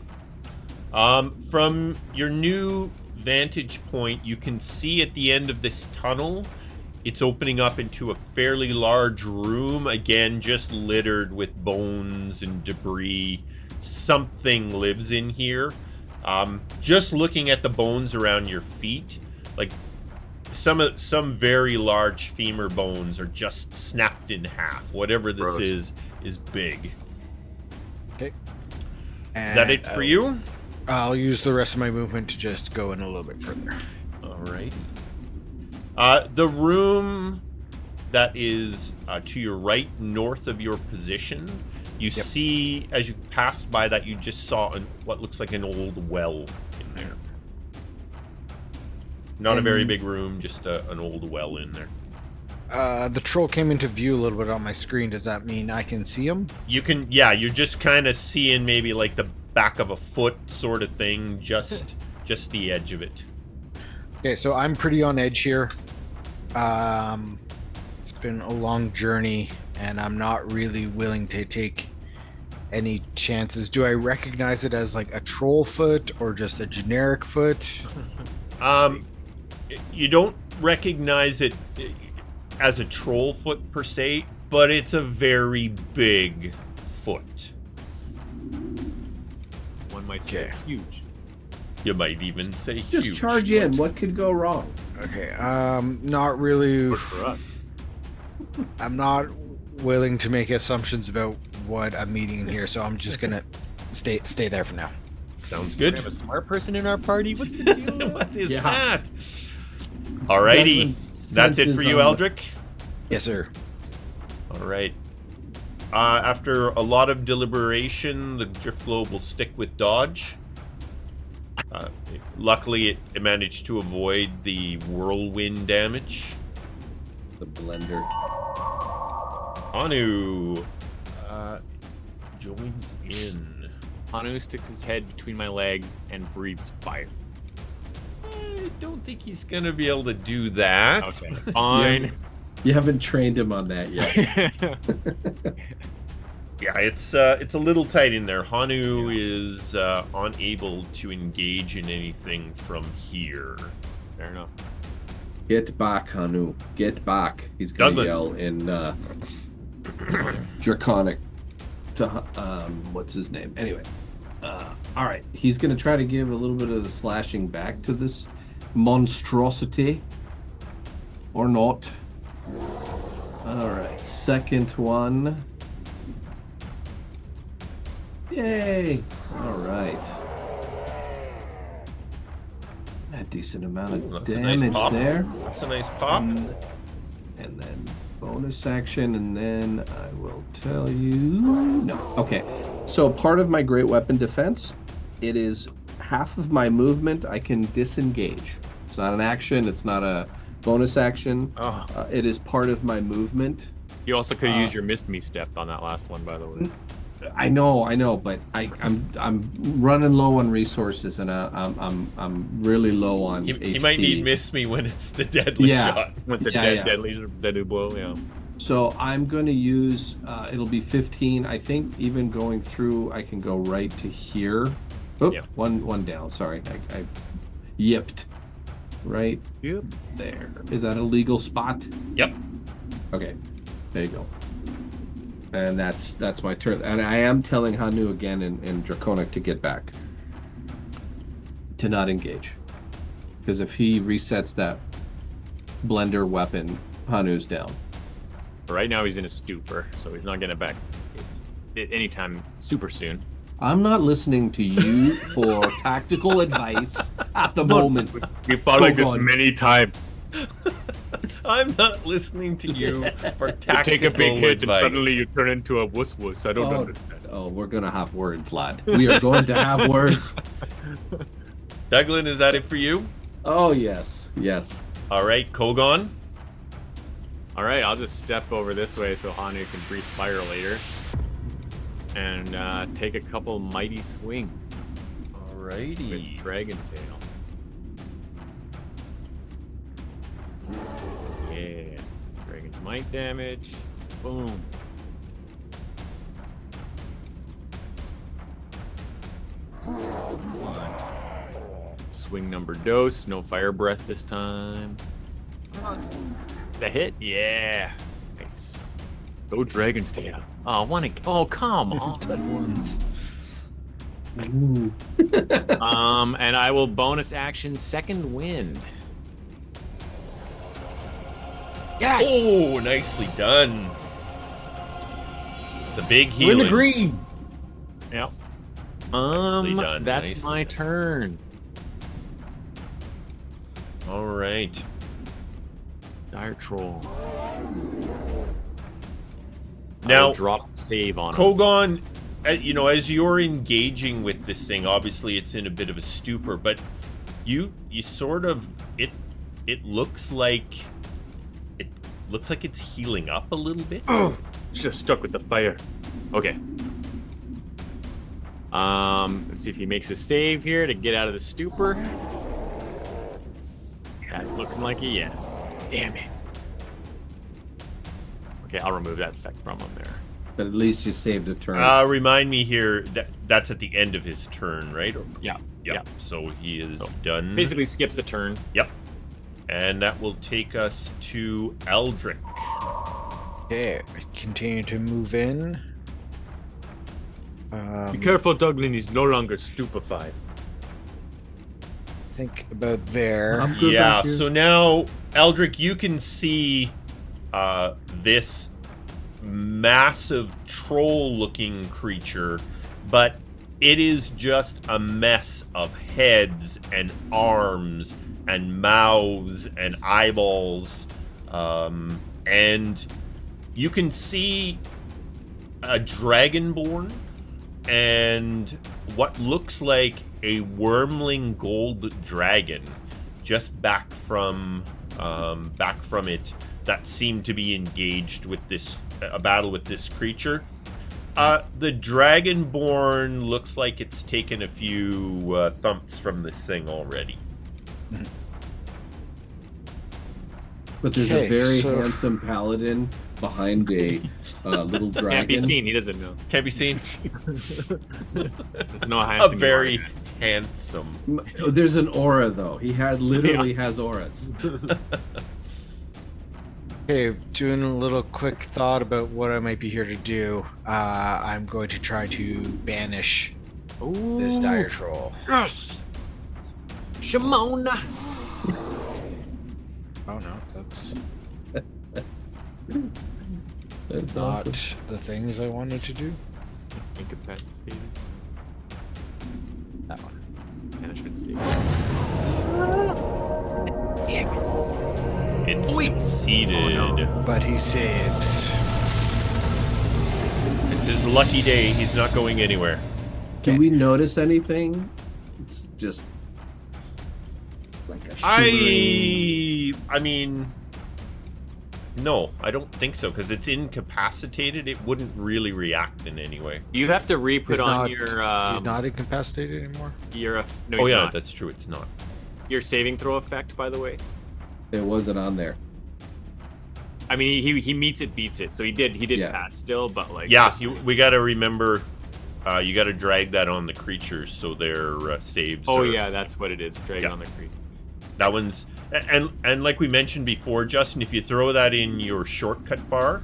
From your new vantage point, you can see at the end of this tunnel, it's opening up into a fairly large room, again, just littered with bones and debris. Something lives in here. Just looking at the bones around your feet, like some very large femur bones are just snapped in half. Whatever this is big. Okay. Is that it for you? I'll use the rest of my movement to just go in a little bit further. Alrighty. The room that is to your right, north of your position, you see, as you passed by that, you just saw what looks like an old well in there. Not a very big room, just an old well in there. The troll came into view a little bit on my screen. Does that mean I can see him? You can, you're just kind of seeing maybe like the back of a foot sort of thing, just the edge of it. Okay, so I'm pretty on edge here. It's been a long journey, and I'm not really willing to take any chances. Do I recognize it as like a troll foot or just a generic foot? You don't recognize it as a troll foot per se, but it's a very big foot. One might say huge. You might even say Just huge. charge in. What could go wrong? Okay, not really. Good for us. I'm not willing to make assumptions about what I'm meeting in here, so I'm just gonna stay there for now. Sounds We good. have a smart person in our party. What's the deal? What is Yeah. that? Alrighty. Douglan That's it senses for you, on- Aldric? Yes, sir. Alright. After a lot of deliberation, the Drift Globe will stick with dodge. Luckily, it managed to avoid the whirlwind damage. The blender. Anu. joins in. Hanu sticks his head between my legs and breathes fire. I don't think he's gonna be able to do that. Okay, fine. You haven't trained him on that yet. Yeah, it's a little tight in there. Hanu is unable to engage in anything from here. Fair enough. Get back, Hanu. Get back. He's going to yell in Draconic to, what's his name? Anyway. All right. He's going to try to give a little bit of the slashing back to this monstrosity. Or not. All right. Second one. Yay. All right. A decent amount of damage there. That's a nice pop. And then bonus action, and then I will tell you. No. Okay. So part of my great weapon defense, it is half of my movement I can disengage. It's not an action. It's not a bonus action. Oh. It is part of my movement. You also could use your missed me step on that last one, by the way. I know, but I'm running low on resources, and I'm really low on HP. He might need miss me when it's the deadly shot. When it's a deadly blow, yeah. So I'm going to use, it'll be 15. I think even going through, I can go right to here. Oh, Yep. one down. Sorry, I yipped. Right there. Is that a legal spot? Yep. Okay, there you go. And that's my turn. And I am telling Hanu again in Draconic to get back. To not engage. Because if he resets that blender weapon, Hanu's down. Right now he's in a stupor, so he's not getting back anytime super soon. I'm not listening to you for tactical advice at the moment. We fought like this many times. I'm not listening to you for tactical You take a big hit advice. and suddenly you turn into a wuss-wuss. I don't understand. Oh, we're going to have words, lad. We are going to have words. Douglan, is that it for you? Oh, yes. Yes. All right, Kogaan. All right, I'll just step over this way so Hanu can breathe fire later. And take a couple mighty swings Alrighty. with Dragon Tail. Yeah. Dragon's might damage. Boom. Swing number dose. No fire breath this time. The hit? Yeah. Nice. Go Dragon's Tail. Oh, I want to. Oh, come on. And I will bonus action second wind. Yes. Oh, nicely done. The big We're in healing. the green. Yep. Nicely done, That's nicely my done. turn. All right. Dire Troll. Now, I'll drop save on him. Kogaan, as you're engaging with this thing, obviously it's in a bit of a stupor, but you sort of it looks like it's healing up a little bit. Oh, just stuck with the fire. Okay. Let's see if he makes a save here to get out of the stupor. That's looking like a yes. Damn it. Okay, I'll remove that effect from him there. But at least you saved a turn. Remind me here that's at the end of his turn, right? Yeah. Yep. Yeah. So he is done. Basically skips a turn. Yep. And that will take us to Aldric. Okay, continue to move in. Be careful, Douglan. He's no longer stupefied. Think about there. I'm good Yeah, back here. so now, Aldric, you can see this massive troll-looking creature, but it is just a mess of heads and arms and mouths and eyeballs, and you can see a Dragonborn and what looks like a wormling gold dragon just back from it that seemed to be engaged with a battle with this creature. The Dragonborn looks like it's taken a few thumps from this thing already. But there's a very handsome paladin behind a little dragon. Can't be seen. He doesn't know. Can't be seen. There's no A handsome. very handsome. There's an aura though. He literally has auras. Okay, doing a little quick thought about what I might be here to do. I'm going to try to banish this dire troll. Yes. Shimona. Oh no, that's That's not awesome. the things I wanted to do. Incapacitated. That one. Management save. It's Wait. succeeded. Oh, no. But he saves. It's his lucky day. He's not going anywhere. Do we notice anything? It's just like a shimmering... I mean, no, I don't think so, because it's incapacitated. It wouldn't really react in any way. You have to re-put on your. He's not incapacitated anymore. Your. No, Oh he's yeah, not. that's true. It's not. Your saving throw effect, by the way. It wasn't on there. I mean, he meets it, beats it. So he did Yeah. pass still, but like. Yeah, just- we got to remember. You got to drag that on the creatures so their saves. Oh are- yeah, that's what it is. Dragon Yeah. on the creek. That one's and like we mentioned before, Justin, if you throw that in your shortcut bar,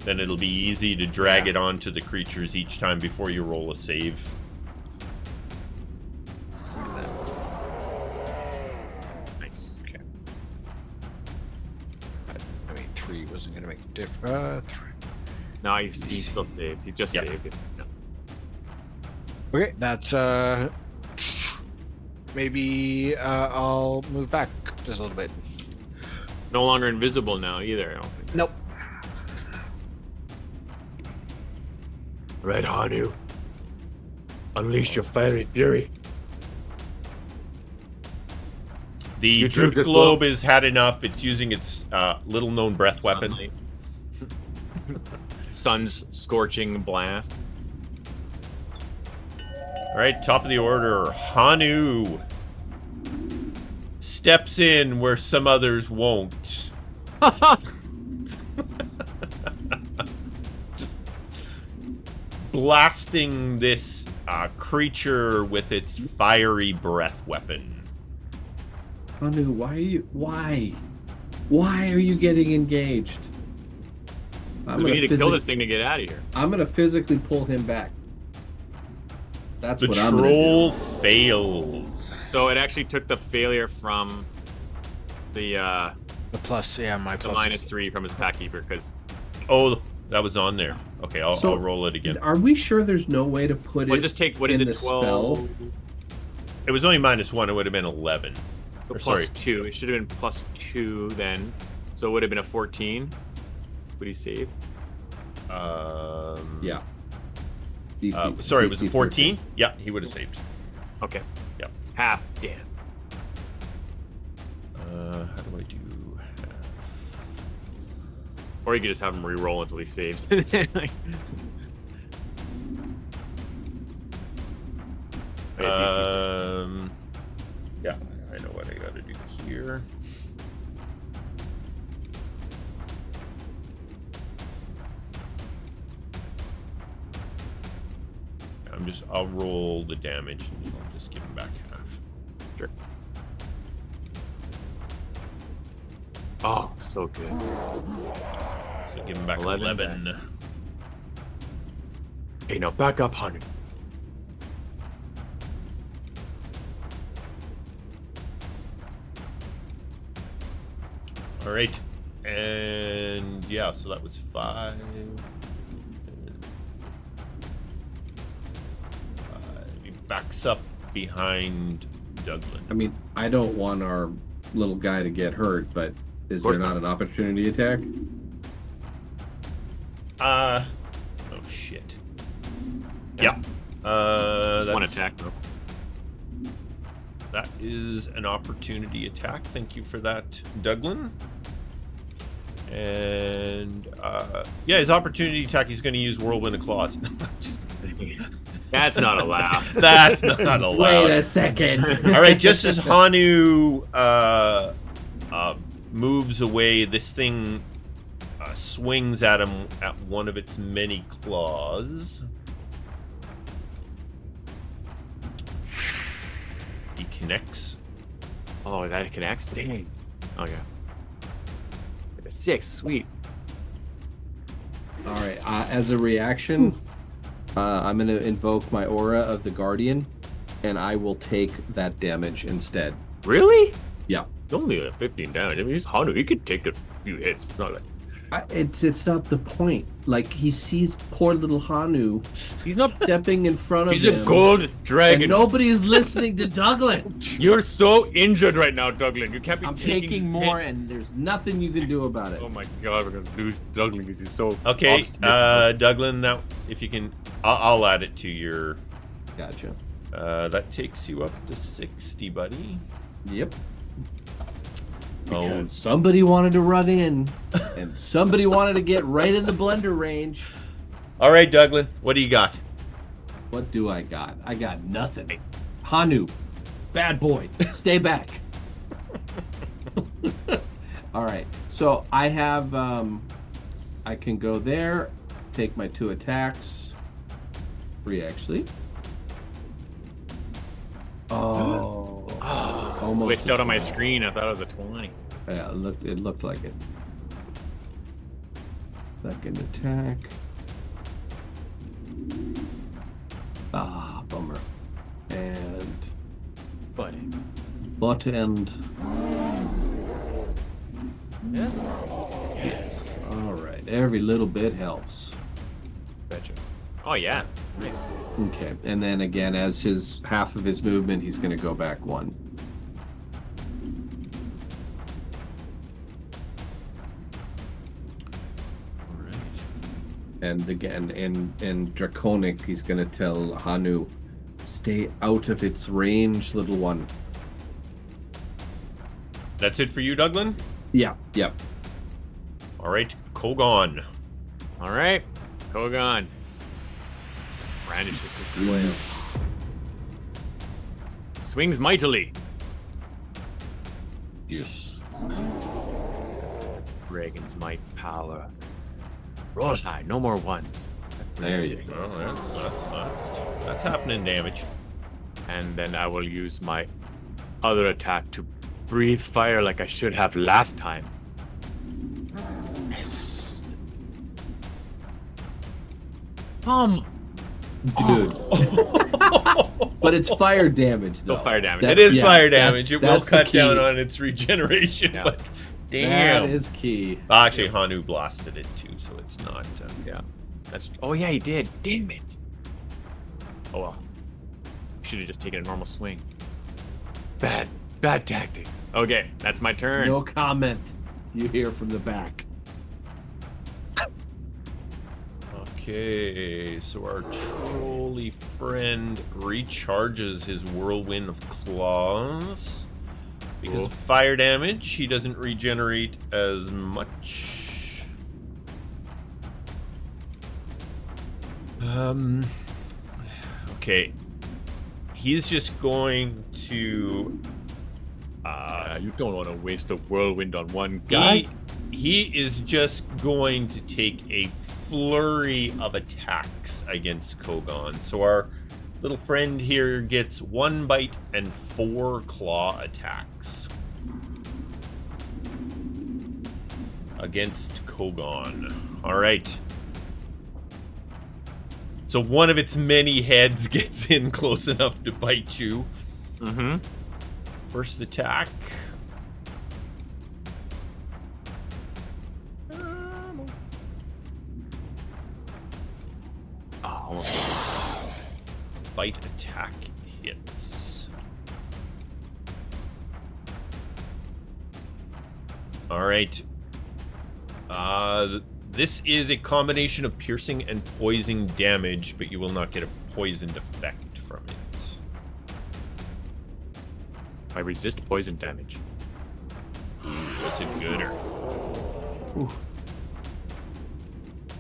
then it'll be easy to drag it onto the creatures each time before you roll a save. Nice. Okay. I mean, 3 wasn't going to make a difference. 3. No, he still saves. He just Yeah. saved it. No. Okay, that's maybe I'll move back just a little bit. No longer invisible now either. I don't think. Nope. Red Hanu, unleash your fiery fury. The You drift drift globe has had enough. It's using its little-known breath weapon. Sunlight. Sun's scorching blast. All right, top of the order, Hanu steps in where some others won't. Blasting this creature with its fiery breath weapon. Anu, why are you getting engaged? I'm We gonna, need to kill this thing to get out of here. I'm gonna physically pull him back. That's The what I'm gonna troll do. fails. So it actually took the failure from the The plus, yeah, my plus. -3 from his pack keeper because Oh, that was on there. Okay, I'll roll it again. Are we sure there's no way to put what it just take what is in it the 12 spell? It was only -1. It would have been 11. the Or, plus sorry. 2. It should have been +2 then. So it would have been a 14. Would he save? Yeah. Sorry, was it DC 14? Yeah, he would have saved. Okay. Yep. Half. Damn. How do I do half? Or you could just have him re-roll until he saves. Yeah, I know what I gotta do here. I'll roll the damage and then I'll just give him back half. Sure. Oh, so good. So give him back 11 11. Okay, now back up, honey. All right, and yeah, so that was 5. He backs up behind Douglan. I mean, I don't want our little guy to get hurt, but is course there not an opportunity attack? Oh shit. Yeah. Just one That's- attack, though. That is an opportunity attack. Thank you for that, Douglan. And yeah, his opportunity attack, he's going to use Whirlwind of Claws. Just kidding. That's not allowed. That's not allowed. Wait a second. All right, just as Hanu moves away, this thing swings at him at one of its many claws. He connects. Oh, that connects? Dang. Okay. Like a 6, sweet. All right. As a reaction, I'm going to invoke my aura of the Guardian, and I will take that damage instead. Really? Yeah. Only a 15 damage. I mean, he's Hanu. He could take a few hits. It's not like It's not the point. Like, he sees poor little Hanu he's not. stepping in front of He's him. a gold And dragon. nobody's listening to Douglan. You're so injured right now, Douglan. You can't be I'm taking taking these more, hits. and there's nothing you can do about it. Oh my god, we're gonna lose Douglan because he's so Okay, obstinate. Douglan, now if you can, I'll add it to your. Gotcha. That takes you up to 60, buddy. Yep. Oh. Because somebody wanted to run in, and somebody wanted to get right in the blender range. All right, Douglan, what do you got? What do I got? I got nothing. Hanu, bad boy, stay back. All right, so I have, I can go there, take my 2 attacks. 3 actually. Oh, almost. Glitched out on my screen. I thought it was a 20. Yeah, it looked like it. Second attack. Ah, bummer. And But butt end. yes, Yes. All right. Every little bit helps. betcha. Oh yeah, nice. Okay. And then again, as his half of his movement, he's going to go back 1. All right. And again, in Draconic, he's going to tell Hanu, stay out of its range, little one. That's it for you, Douglan? Yeah. Yep. All right, Kogaan. All right, Kogaan brandishes his flail. Swings mightily. Yes. Dragon's might power. Roll high, no more ones. There you go. Well, that's happening damage. And then I will use my other attack to breathe fire like I should have last time. Yes. Dude. But it's fire damage, though. Still fire damage. It is Yeah, fire that's- damage. It that's will the cut down key. on its regeneration, Yeah. but damn. That is key. Actually, Hanu blasted it too, so it's not. Yeah. That's. Oh yeah, he did. Damn it. Oh well. Should have just taken a normal swing. Bad tactics. Okay, that's my turn. No comment. You hear from the back. Okay, so our trolley friend recharges his whirlwind of claws. Because Cool. of fire damage, he doesn't regenerate as much. Okay. He's just going to You don't want to waste a whirlwind on one guy. he is just going to take a flurry of attacks against Kogaan. So our little friend here gets 1 bite and 4 claw attacks against Kogaan. All right. So one of its many heads gets in close enough to bite you. Mm-hmm. First attack. Oh, almost. Bite attack hits. All right. This is a combination of piercing and poison damage, but you will not get a poisoned effect from it. I resist poison damage. That's a gooder. Oof.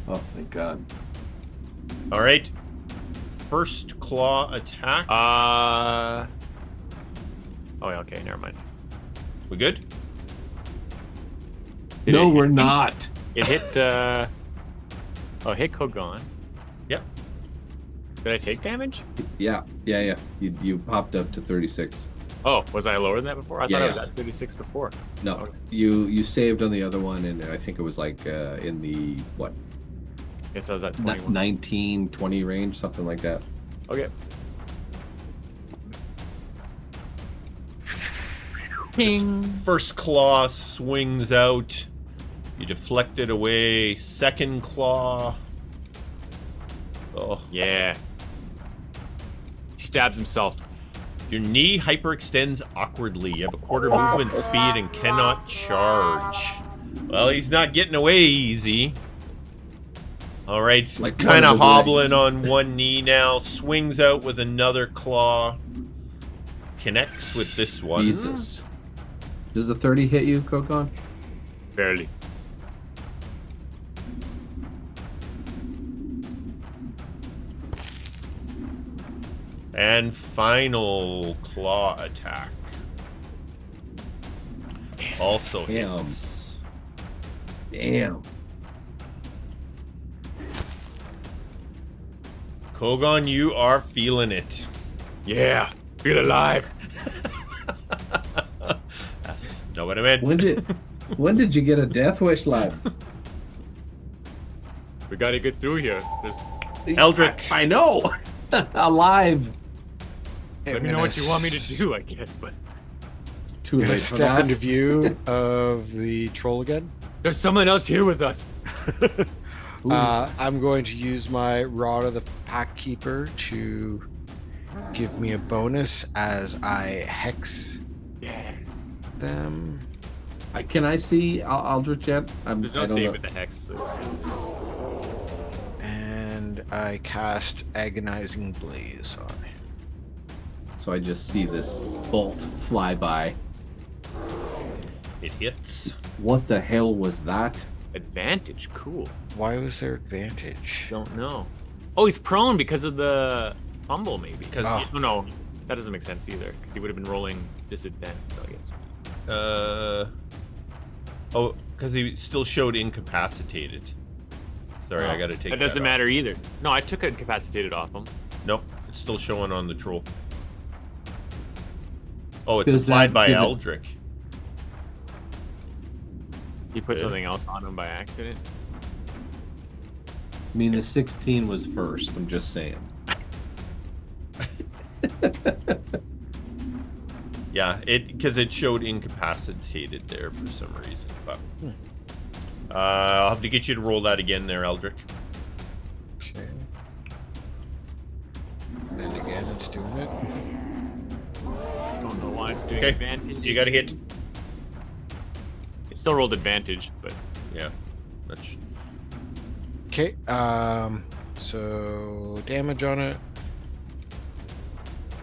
Oh, thank God. All right. First claw attack. Oh, yeah, okay, never mind. We good? Did No, it we're hit- not. It hit, hit Kogaan. Yep. Did I take damage? Yeah. You popped up to 36. Oh, was I lower than that before? I Yeah, thought I was yeah. at 36 before. No, Okay. you saved on the other one, and I think it was like in the what Guess I was at 21. 19, 20 range, something like that. Okay. First claw swings out. You deflect it away. Second claw. Oh. Yeah. He stabs himself. Your knee hyperextends awkwardly. You have a quarter movement speed and cannot charge. Well, he's not getting away easy. All right, he's Like kind one of of the hobbling legs. on one knee now. Swings out with another claw. Connects with this one. Jesus. Does the 30 hit you, Kogaan? Barely. And final claw attack. Also Damn. hits. Damn. Kogaan, you are feeling it. Yeah. Feel alive. That's not what I meant. When did you get a death wish, lad? We gotta get through here. Eldric. I know. Alive. Okay, Let I'm me know gonna what you want me to do, I guess, but Too Gonna late for step that. into view of the troll again. there's someone else here with us. Ooh. I'm going to use my Rod of the Pack Keeper to give me a bonus as I hex Yes. them. Can I see Aldric yet? There's no I don't save know. with the hex. And I cast Agonizing Blaze on it. So I just see this bolt fly by. It hits. What the hell was that? Advantage, cool. Why was there advantage? Don't know. Oh, he's prone because of the fumble, maybe. Because Oh, no, that doesn't make sense either, because he would have been rolling disadvantage, I guess. oh, because he still showed incapacitated. Sorry, I gotta take That doesn't off. matter either. No, I took incapacitated off him. Nope, it's still showing on the troll. Oh, it's Does applied that by give it- Aldric. He put Okay. something else on him by accident. I mean, the 16 was first. I'm just saying. Yeah, because it showed incapacitated there for some reason. But I'll have to get you to roll that again there, Aldric. Okay. And then again, it's doing it. Don't know why it's doing Okay, advantage. you gotta hit. It still rolled advantage, but Yeah, that's Okay, so damage on it.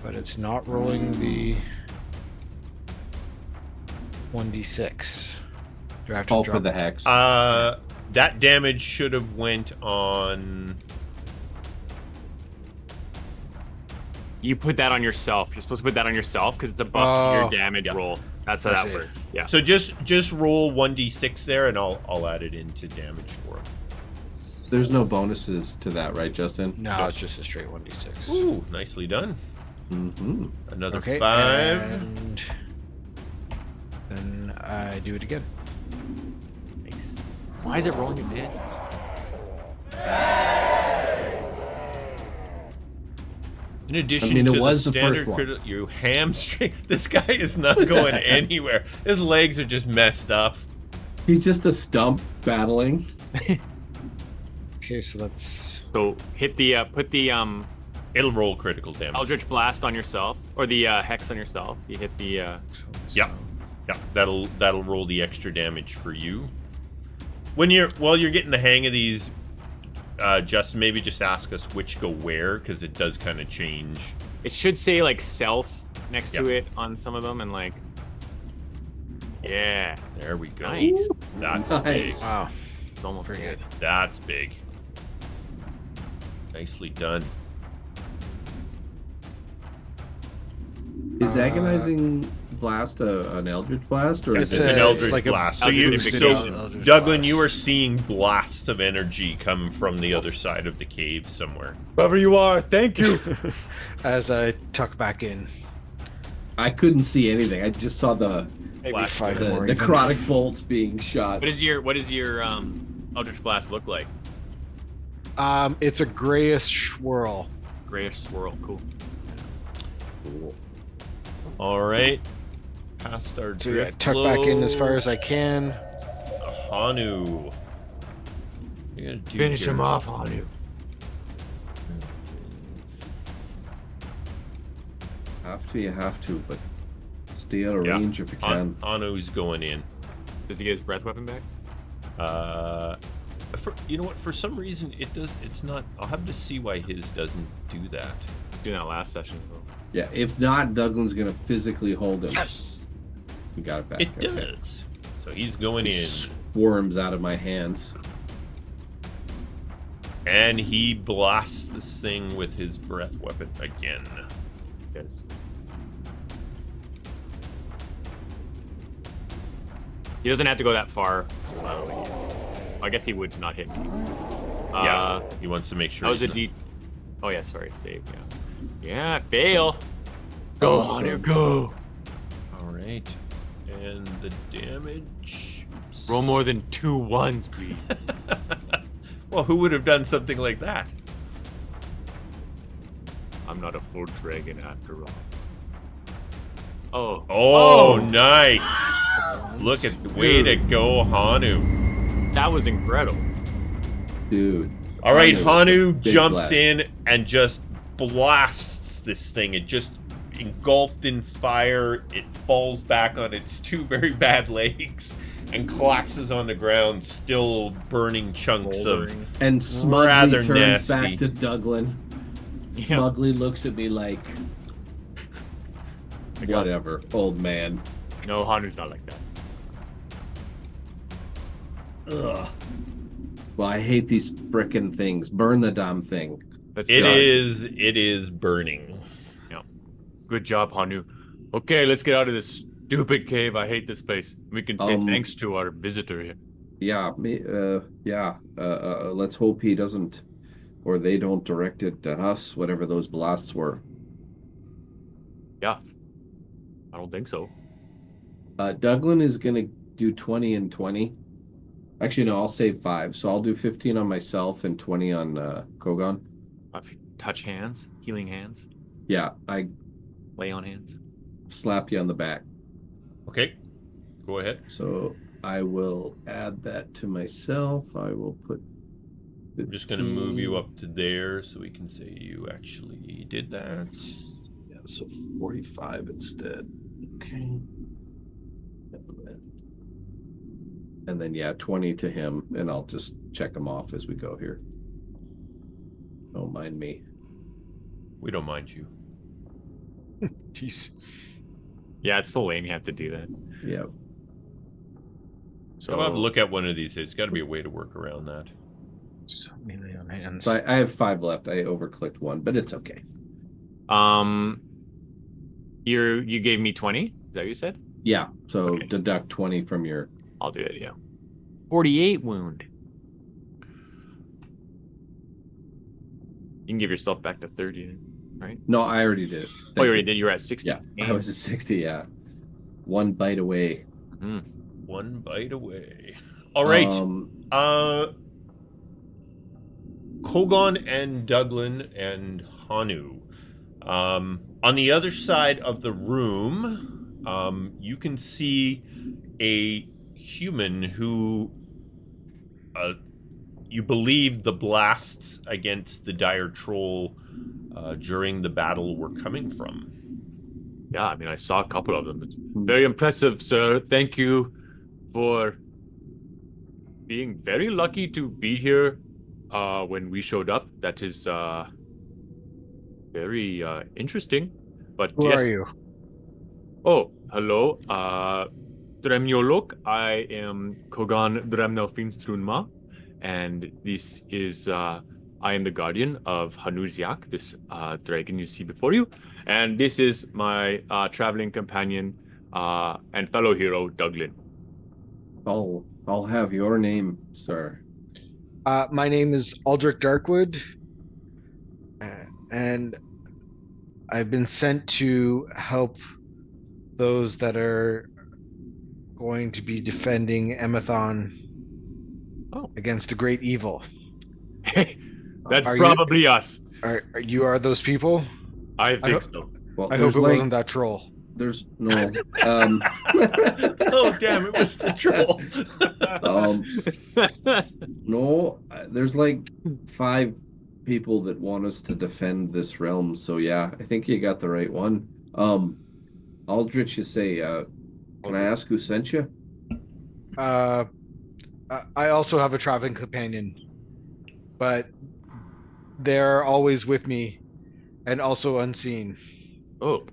But it's not rolling the 1d6. Do I have to Oh, drop for the hex. that damage should have went on. you put that on yourself. You're supposed to put that on yourself because it's a buff to Oh, your damage yeah. roll. That's how I that see. works. Yeah. So just roll 1d6 there, and I'll add it into damage for him. There's no bonuses to that, right, Justin? No, it's just a straight 1d6. Ooh, nicely done. Mm-hmm. Another Okay, 5. and then I do it again. Nice. Why is it rolling advantage? In addition I mean, it to was the the first standard one. critical, you hamstring. This guy is not going anywhere. His legs are just messed up. He's just a stump battling. Okay, so that's So hit the put the It'll roll critical damage. Eldritch Blast on yourself, or the Hex on yourself. You hit the Yep. Yeah, that'll roll the extra damage for you. While you're getting the hang of these, Justin, maybe just ask us which go where, because it does kind of change. It should say like self next to Yep. it on some of them, and like Yeah. There we go. Nice. That's Nice. big. Wow. It's almost Very dead. good. That's big. Nicely done. Is agonizing blast an eldritch blast, or It's is an it Eldritch like a blast. So Eldritch you, boosted so Eldritch Douglan, blast. you are seeing blasts of energy come from the other side of the cave somewhere. Whoever you are, thank you. As I tuck back in, I couldn't see anything. I just saw the maybe Black 5 the more. even. necrotic bolts being shot. What does your Eldritch Blast look like? It's a grayish swirl. Grayish swirl. Cool. All right. Past our So yeah, drift tuck back in as blow. far as I can. Hanu. You gotta do Finish here. him off, Hanu. You have to, but stay out of Yeah. range if you can. Hanu's going in. Does he get his breath weapon back? You know what? For some reason, it does. It's not. I'll have to see why his doesn't do that. Doing that last session. Yeah, if not, Douglan's gonna physically hold him. Yes. You got it back. It okay. does. So he's going He in, squirms out of my hands. and he blasts this thing with his breath weapon again. Yes. He doesn't have to go that far. I guess he would not hit me. Yeah, he wants to make sure. That was a he's D. Oh yeah, sorry, save. Yeah. Yeah, fail. Go Hanu, go. All right, and the damage. Oops. Roll more than 2 1s, please. Well, who would have done something like that? I'm not a full dragon after all. Oh. Oh, nice! Look at the way to go, Hanu. That was incredible. Dude. All right, Hanu, Hanu big jumps blast. in and just blasts this thing. It just engulfed in fire. It falls back on its 2 very bad legs and collapses on the ground, still burning chunks Bouldering. And smugly Rather turns nasty. back to Douglan. Yeah. Smugly looks at me like, whatever, old man. No, Hanu's not like that. Ugh. Well, I hate these frickin' things. Burn the damn thing. That's It good. is burning. Good job, Hanu. Okay, let's get out of this stupid cave. I hate this place. We can say thanks to our visitor here. Yeah, let's hope he doesn't, or they don't direct it at us, whatever those blasts were. Yeah. I don't think so. Douglan is going to do 20 and 20. Actually, no, I'll save 5. So I'll do 15 on myself and 20 on Kogaan. Touch hands, healing hands, Yeah, I lay on hands. slap you on the back. Okay, go ahead. So I will add that to myself. I will put. I'm just going to move you up to there so we can say you actually did that. Yeah, so 45 instead. Okay. And then, yeah, 20 to him, and I'll just check him off as we go here. Don't mind me. We don't mind you. Jeez. Yeah, it's so lame you have to do that. Yeah. So I'll have to look at one of these. There's got to be a way to work around that. So melee on hands. So I have 5 left. I overclicked 1, but it's okay. You gave me 20? Is that what you said? Yeah, so Okay. deduct 20 from your... I'll do it, yeah. 48 wound. You can give yourself back to 30, right? No, I already did it. Oh, you already did. You were at 60. Yeah, I was at 60, yeah. 1 bite away. One bite away. All right. Kogaan and Douglan and Hanu. On the other side of the room, you can see a human who you believe the blasts against the dire troll during the battle were coming from. Yeah, I mean, I saw a couple of them. It's very impressive, sir. Thank you for being very lucky to be here when we showed up. That is very interesting. But Who yes. are you? Oh, hello. Elok. I am Kogaan Dremnaufinstrunmah, and this is I am the guardian of Hanuziak, this dragon you see before you, and this is my traveling companion and fellow hero, Douglan. I'll have your name, sir. My name is Aldric Darkwood, and I've been sent to help those that are going to be defending Emathan against a great evil. Hey, that's Are probably us. You are those people? I think so. Well, I hope it wasn't that troll. There's no. Oh, damn, it was the troll. No, there's like 5 people that want us to defend this realm. So yeah, I think you got the right one. Aldrich, you say, can I ask who sent you? I also have a traveling companion, but they're always with me and also unseen. Oh.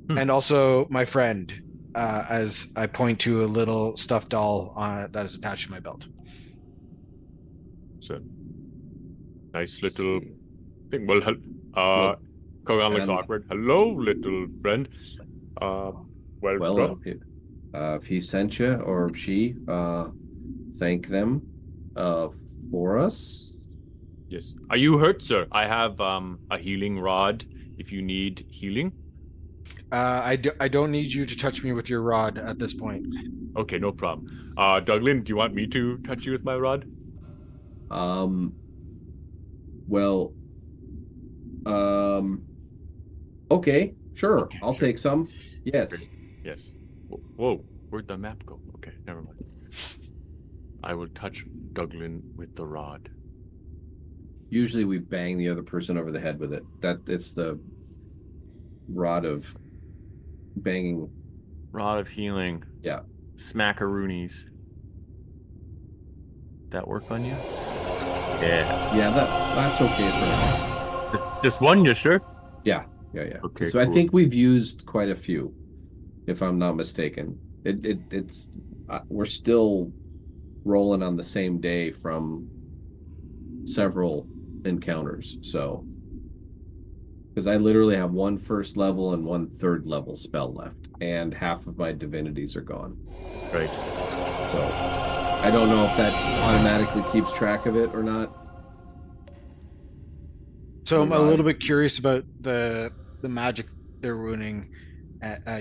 And also my friend, as I point to a little stuffed doll that is attached to my belt. So, nice little thing. Well, Kogan looks awkward. Hello, little friend. Well, if he sent you or she, thank them for us. Yes. Are you hurt, sir? I have a healing rod if you need healing. I don't need you to touch me with your rod at this point. Okay, no problem. Douglan, do you want me to touch you with my rod? Well, okay, sure. Okay, I'll sure. take some. Yes. Okay. Yes. Whoa, where'd the map go? Okay, never mind. I will touch Douglan with the rod. Usually we bang the other person over the head with it. It's the rod of banging. Rod of healing. Yeah. Smackaroonies. That work on you? Yeah. Yeah, that's okay for now. Just one, you sure? Yeah. Okay, so cool. I think we've used quite a few, if I'm not mistaken. It's we're still rolling on the same day from several encounters, so because I literally have 1 first level and 1 third level spell left, and half of my divinities are gone. Right. So I don't know if that automatically keeps track of it or not. So I'm a little bit curious about the magic they're ruining,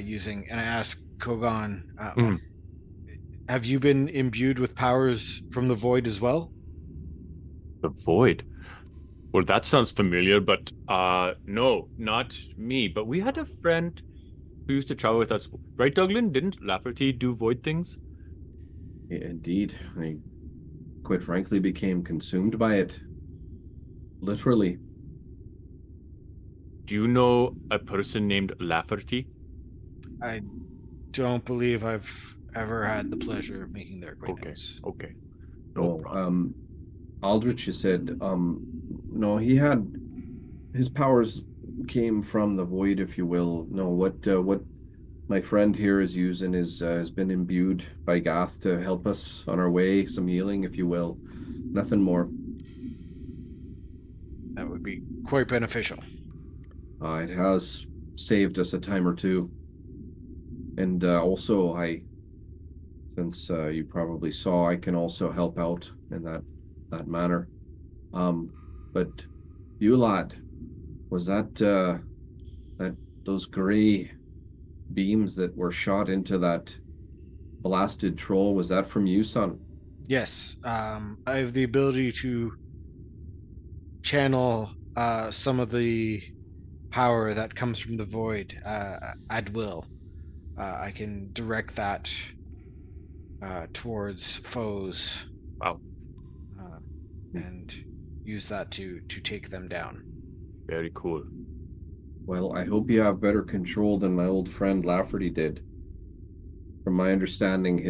using, and I asked Kogan, have you been imbued with powers from the void as well? The void. Well, that sounds familiar, but no, not me. But we had a friend who used to travel with us, right, Douglan? Didn't Lafferty do void things? Yeah, indeed, I quite frankly became consumed by it. Literally. Do you know a person named Lafferty? I don't believe I've ever had the pleasure of making their acquaintance. Okay. No problem. Aldrich, you said, no, he had his powers came from the void, if you will. No, what my friend here is using is has been imbued by Goth to help us on our way, some healing, if you will. Nothing more. That would be quite beneficial. It has saved us a time or two. And also, since you probably saw, I can also help out in that manner. But you lad, was that those gray beams that were shot into that blasted troll? Was that from you, son? Yes, I have the ability to channel some of the power that comes from the void at will. I can direct that towards foes. Wow. And use that to take them down. Very cool. Well, I hope you have better control than my old friend Lafferty did. From my understanding,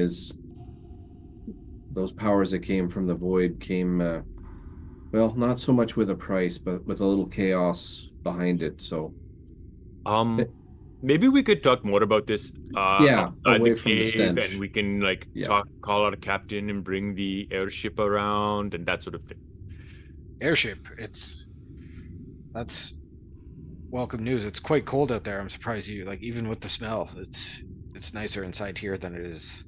those powers that came from the void came, well, not so much with a price, but with a little chaos behind it. So, Maybe we could talk more about this Yeah, outside away the from the cave, stench. and we can like Yeah. call out a captain and bring the airship around and that sort of thing. Airship. That's welcome news. It's quite cold out there. I'm surprised you like even with the smell. It's nicer inside here than it is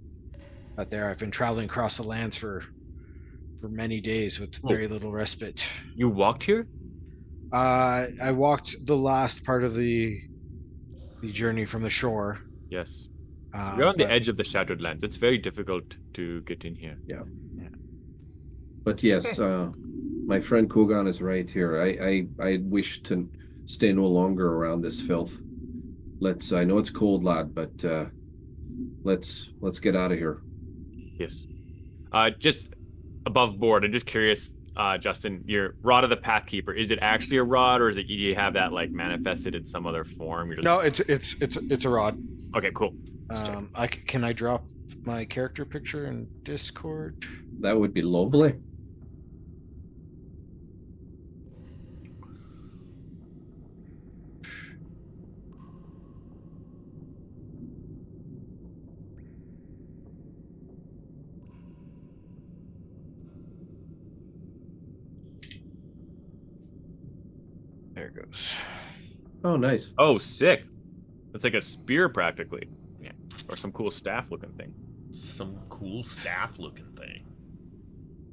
out there. I've been traveling across the lands for many days with Oh. very little respite. You walked here? I walked the last part of the journey from the shore. Yes. So we're on the But edge of the Shattered Lands. It's very difficult to get in here. Yeah. But yes, my friend Kogaan is right here. I wish to stay no longer around this filth. I know it's cold, lad, but let's get out of here. Yes. Just above board, I'm just curious, Justin, your Rod of the Pathkeeper, is it actually a rod, or is it you have that like manifested in some other form? You're just... no, it's a rod. Okay, cool. Can I drop my character picture in Discord? That would be lovely. There it goes. Oh, nice. Oh, sick. It's like a spear practically. Yeah. Or some cool staff looking thing. Some cool staff looking thing.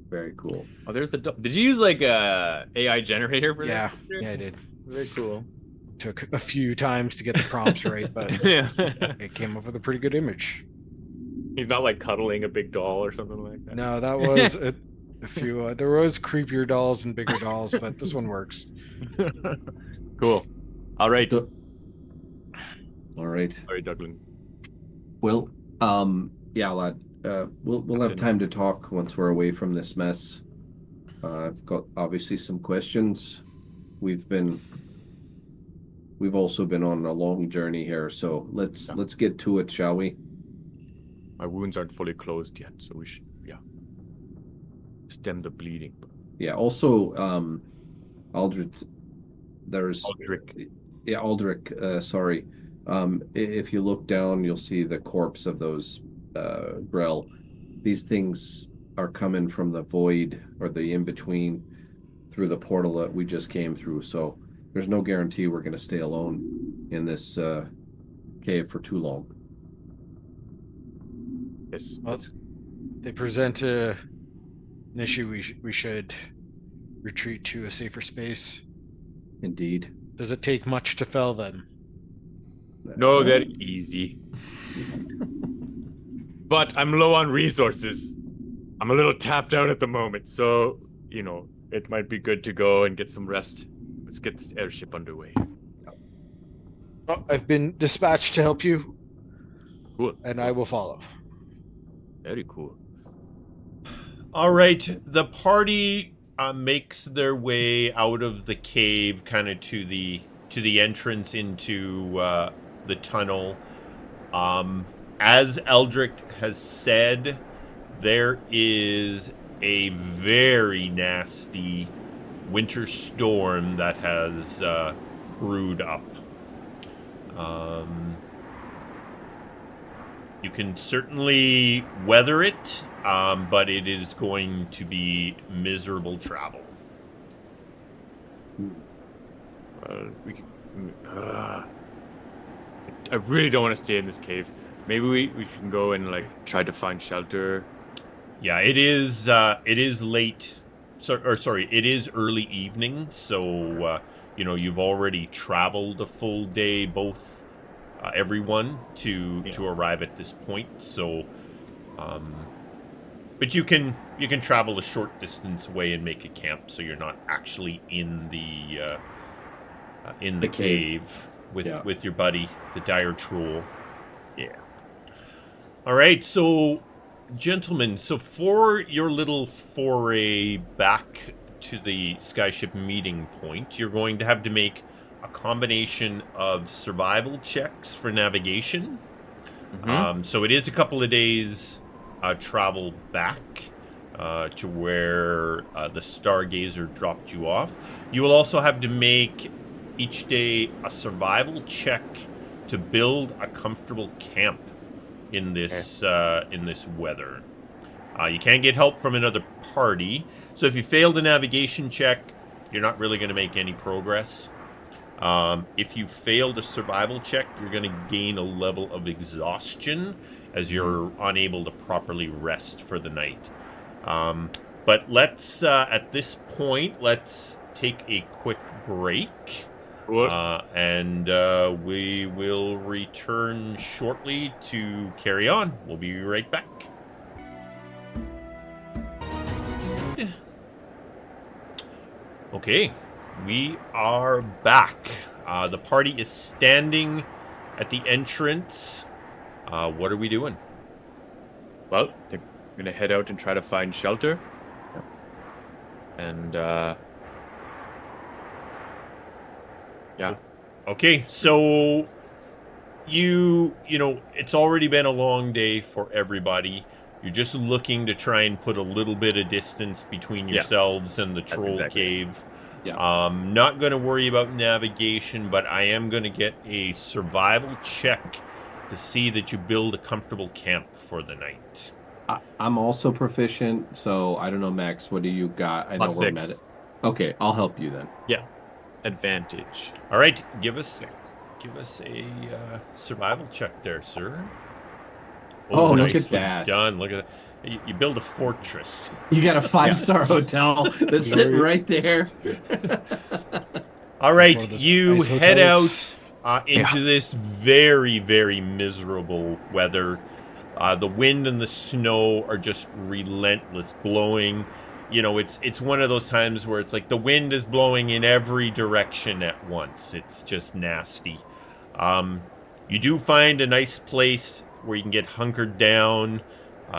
Very cool. Oh, there's the... Did you use like a AI generator for Yeah, this? yeah, I did. Very cool. Took a few times to get the prompts right, but Yeah. it came up with a pretty good image. He's not like cuddling a big doll or something like that. No, that was a few. There was creepier dolls and bigger dolls, but this one works. Cool. All right. So- All right. Sorry, Douglan. Well, yeah, lad. We'll have time to talk once we're away from this mess. I've got obviously some questions. We've also been on a long journey here, so let's get to it, shall we? My wounds aren't fully closed yet, so we should, stem the bleeding. Yeah. Also, Aldric. Aldric. Yeah, Aldric. Sorry. If you look down, you'll see the corpse of those Grell. These things are coming from the void or the in-between through the portal that we just came through. So there's no guarantee we're going to stay alone in this cave for too long. Yes. Well, they present an issue. We should retreat to a safer space. Indeed. Does it take much to fell them? No, they're easy. But I'm low on resources. I'm a little tapped out at the moment, so, it might be good to go and get some rest. Let's get this airship underway. Oh, I've been dispatched to help you, Cool. and I will follow. Very cool. All right, the party makes their way out of the cave, kind of to the entrance into the tunnel. As Aldric has said, there is a very nasty winter storm that has brewed up. You can certainly weather it, but it is going to be miserable travel. I really don't want to stay in this cave. Maybe we can go and try to find shelter. Yeah, it is late. It is early evening, so you've already traveled a full day, both everyone to arrive at this point. So, but you can travel a short distance away and make a camp, so you're not actually in the cave with your buddy, the dire troll. Yeah. All right, so gentlemen, so for your little foray back to the skyship meeting point, you're going to have to make a combination of survival checks for navigation. Mm-hmm. So it is a couple of days travel back to where the Stargazer dropped you off. You will also have to make each day a survival check to build a comfortable camp in this weather. You can't get help from another party, so if you fail the navigation check, you're not really going to make any progress. If you fail the survival check, you're going to gain a level of exhaustion as you're unable to properly rest for the night. But let's, at this point, let's take a quick break. And we will return shortly to carry on. We'll be right back. Okay, we are back. The party is standing at the entrance. What are we doing? Well, they're going to head out and try to find shelter. And, yeah. Okay, so you know, it's already been a long day for everybody. You're just looking to try and put a little bit of distance between yourselves and the troll cave. Yeah. Not going to worry about navigation, but I am going to get a survival check to see that you build a comfortable camp for the night. I'm also proficient, so I don't know, Max, what do you got? I know Plus we're 6. met it. Okay, I'll help you then. Yeah. Advantage. All right, give us a survival check there, sir. Oh, look at nicely that. done. Look at that. You build a fortress. You got a 5-star hotel that's sitting right there. All right, you nice head hotels. out into this very, very miserable weather. The wind and the snow are just relentless, blowing. You know, it's one of those times where it's like the wind is blowing in every direction at once. It's just nasty. You do find a nice place where you can get hunkered down.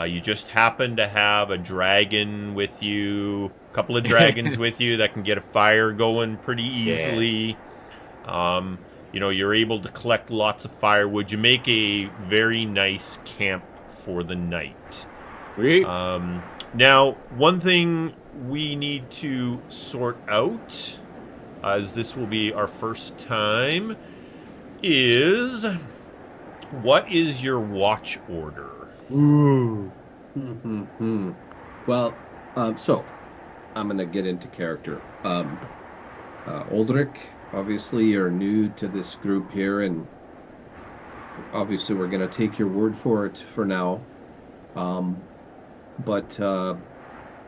You just happen to have a dragon with you, a couple of dragons with you that can get a fire going pretty easily. You know, you're able to collect lots of firewood. You make a very nice camp for the night. Sweet. Now, one thing we need to sort out, as this will be our first time, is what is your watch order? Ooh. Well, so I'm gonna get into character. Aldric, obviously you're new to this group here, and obviously we're gonna take your word for it for now. But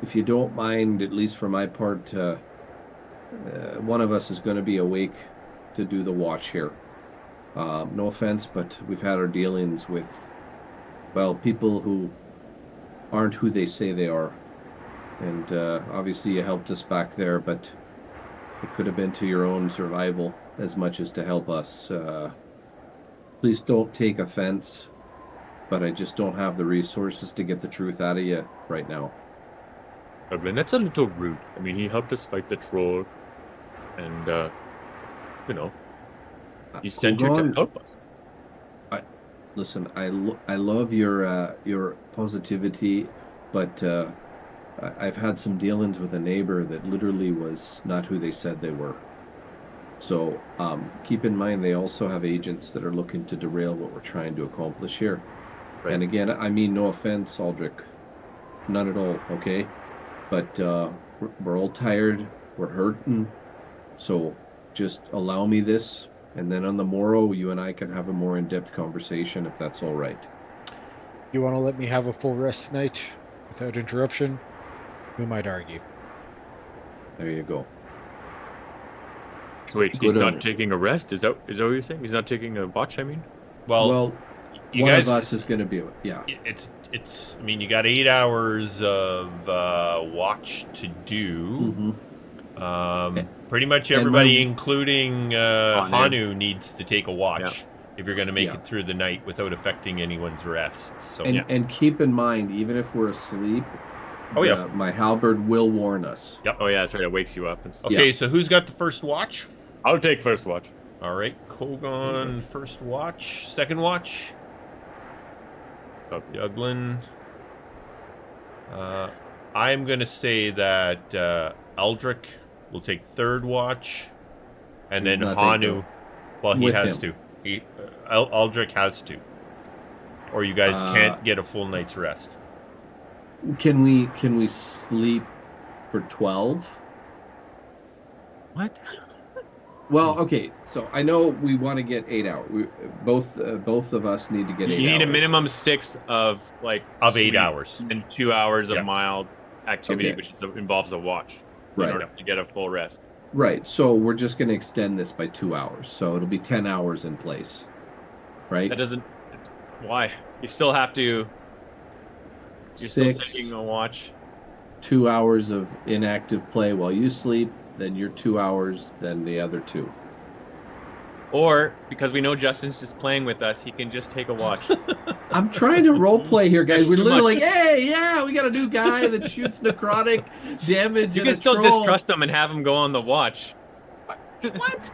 if you don't mind, at least for my part, one of us is going to be awake to do the watch here. No offense, but we've had our dealings with, well, people who aren't who they say they are. And obviously you helped us back there, but it could have been to your own survival as much as to help us. Please don't take offense, but I just don't have the resources to get the truth out of you right now. Douglan, that's a little rude. I mean, he helped us fight the troll, and, you know, he sent you to Kogaan, help us. listen, I love your positivity, but I've had some dealings with a neighbor that literally was not who they said they were. So keep in mind they also have agents that are looking to derail what we're trying to accomplish here. Right. And again, I mean no offense, Aldric, none at all, okay? But we're all tired, we're hurting, so just allow me this. And then on the morrow, you and I can have a more in-depth conversation, if that's all right. You want to let me have a full rest tonight without interruption? We might argue. There you go. Wait, he's Good not on taking a rest? Is that what you're saying? He's not taking a watch, I mean? Well, you one guys of us is going to be, yeah. It's. I mean, you got 8 hours of watch to do. Pretty much everybody, including Hanu, needs to take a watch if you're going to make it through the night without affecting anyone's rest. So, and keep in mind, even if we're asleep, my halberd will warn us. Yep. Oh yeah, that's right. It wakes you up. And stuff. Okay, so who's got the first watch? I'll take first watch. All right, Kogaan, first watch. Second watch. Douglan. I'm going to say that Aldric will take third watch, and then Hanu, well, he has to. Aldric has to, or you guys can't get a full night's rest. Can we sleep for 12? What? Well, okay. So I know we want to get 8 hours. Both of us need to get 8 hours. You need a minimum 6 of like Of 8 sleep hours. and 2 hours of Yeah. mild activity, Okay. which involves a watch in Right. order to get a full rest. Right. So we're just going to extend this by 2 hours. So it'll be 10 hours in place. Right? That doesn't. Why? You still have to. You're still 6, taking a watch. 2 hours of inactive play while you sleep, then your 2 hours, then the other 2. Or because we know Justin's just playing with us, he can just take a watch. I'm trying to role play here, guys. It's We're too literally much. like, hey, yeah, we got a new guy that shoots necrotic damage You and can a still troll. distrust him and have him go on the watch. What?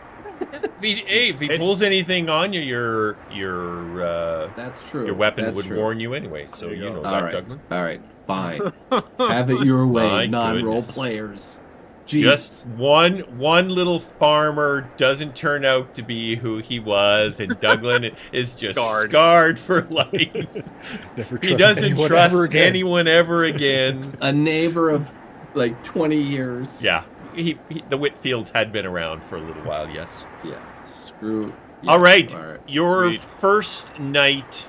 If he pulls anything on you, your That's true. your weapon That's would true. warn you anyway. So There you you go. know All that, right. Douglan. All right. Fine. Have it your way, My non-role goodness. players. Jeez. Just one little farmer doesn't turn out to be who he was, and Douglan is just scarred for life. Never He trust doesn't anyone trust ever again. anyone ever again. A neighbor of like 20 years. Yeah, the Whitfields had been around for a little while, yes. Yeah. Screw. Yeah. All right, All right. your Sweet. first night,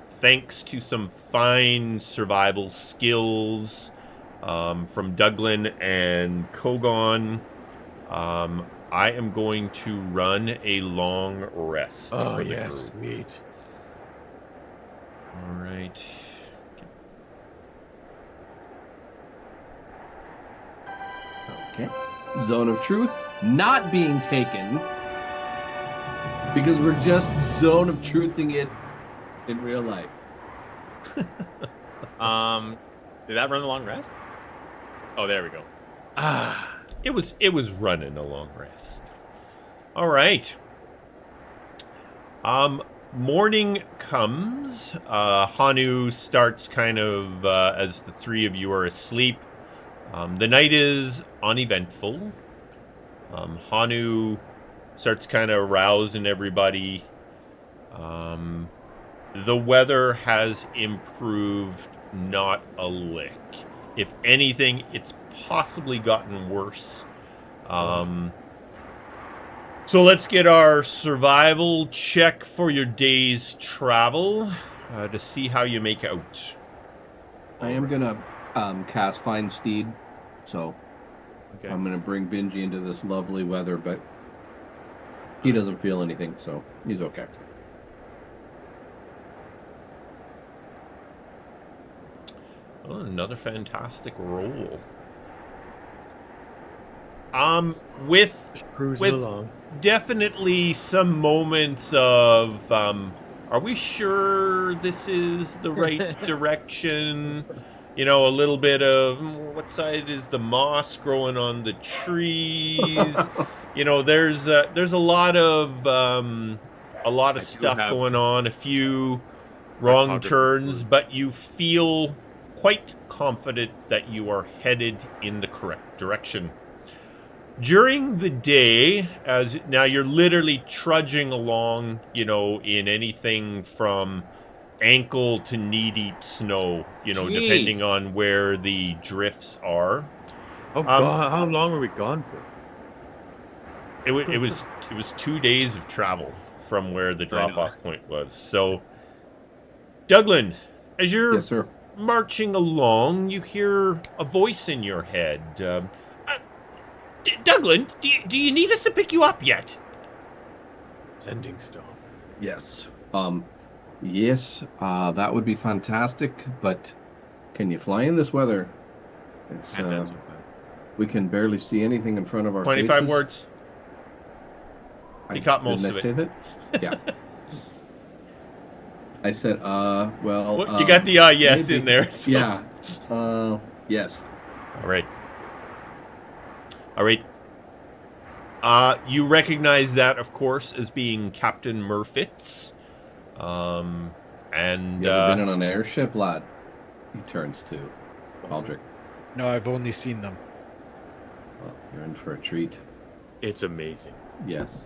thanks to some fine survival skills from Douglan and Kogaan, I am going to run a long rest. Oh, for the yes, group. sweet. All right. Okay. Zone of truth not being taken because we're just zone of truthing it in real life. Did that run a long rest? Oh, there we go. Ah, It was running a long rest. All right. Morning comes. Hanu starts kind of as the three of you are asleep. The night is uneventful. Hanu starts kind of rousing everybody. The weather has improved not a lick. If anything, it's possibly gotten worse. So let's get our survival check for your day's travel to see how you make out. I am gonna cast Find Steed, so okay. I'm gonna bring Benji into this lovely weather, but he doesn't feel anything, so he's okay. Oh, another fantastic roll. With Cruising along. definitely some moments of are we sure this is the right direction? You know, a little bit of what side is the moss growing on the trees? You know, there's a lot of stuff have going on, a few wrong cartography turns, clues. but you feel quite confident that you are headed in the correct direction. During the day, as now you're literally trudging along, you know, in anything from ankle to knee-deep snow, you know, Jeez. depending on where the drifts are. How long were we gone for? It was 2 days of travel from where the drop-off point was. So, Douglan, as you're Yes, sir. marching along, you hear a voice in your head. Douglan, do you need us to pick you up yet? Sending stone. Yes. Yes, that would be fantastic, but can you fly in this weather? It's we can barely see anything in front of our 25 faces. words. You caught most of it. Save it? Yeah. I said, well, you got the yes maybe. in there. So. Yeah. Yes. All right. You recognize that, of course, as being Captain Murfitz. And You ever been on an airship, lad? He turns to Aldric. No, I've only seen them. Well, you're in for a treat. It's amazing. Yes.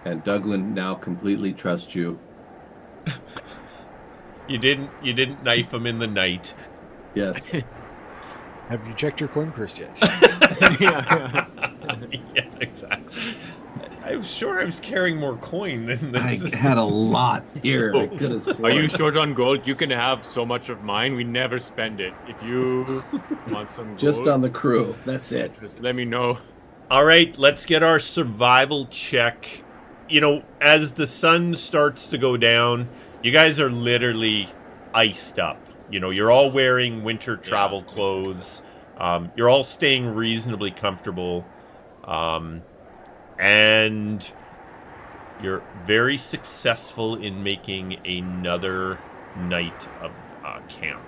And Douglan now completely trusts you. You didn't knife him in the night. Yes. Have you checked your coin purse yet? Yeah. Yeah, exactly. I was sure I was carrying more coin than I this. had a lot here. I could have Are sworn. you short on gold? You can have so much of mine. We never spend it. If you want some gold, Just on the crew. That's it. just let me know. All right, let's get our survival check. You know, as the sun starts to go down, you guys are literally iced up. You know, you're all wearing winter travel clothes. You're all staying reasonably comfortable. And you're very successful in making another night of camp.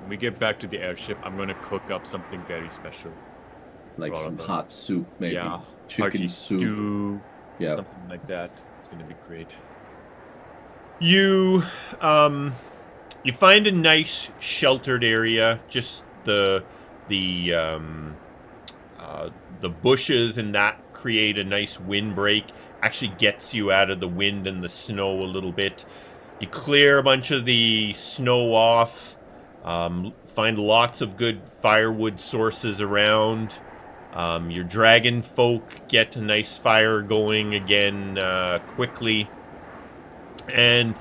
When we get back to the airship, I'm going to cook up something very special. Like for all some of us. hot soup, maybe. Yeah, Chicken hearty soup. stew, Yeah. something like that. It's going to be great. You find a nice sheltered area, just the bushes and that create a nice windbreak. Actually gets you out of the wind and the snow a little bit. You clear a bunch of the snow off. Find lots of good firewood sources around. Your dragon folk get a nice fire going again quickly. And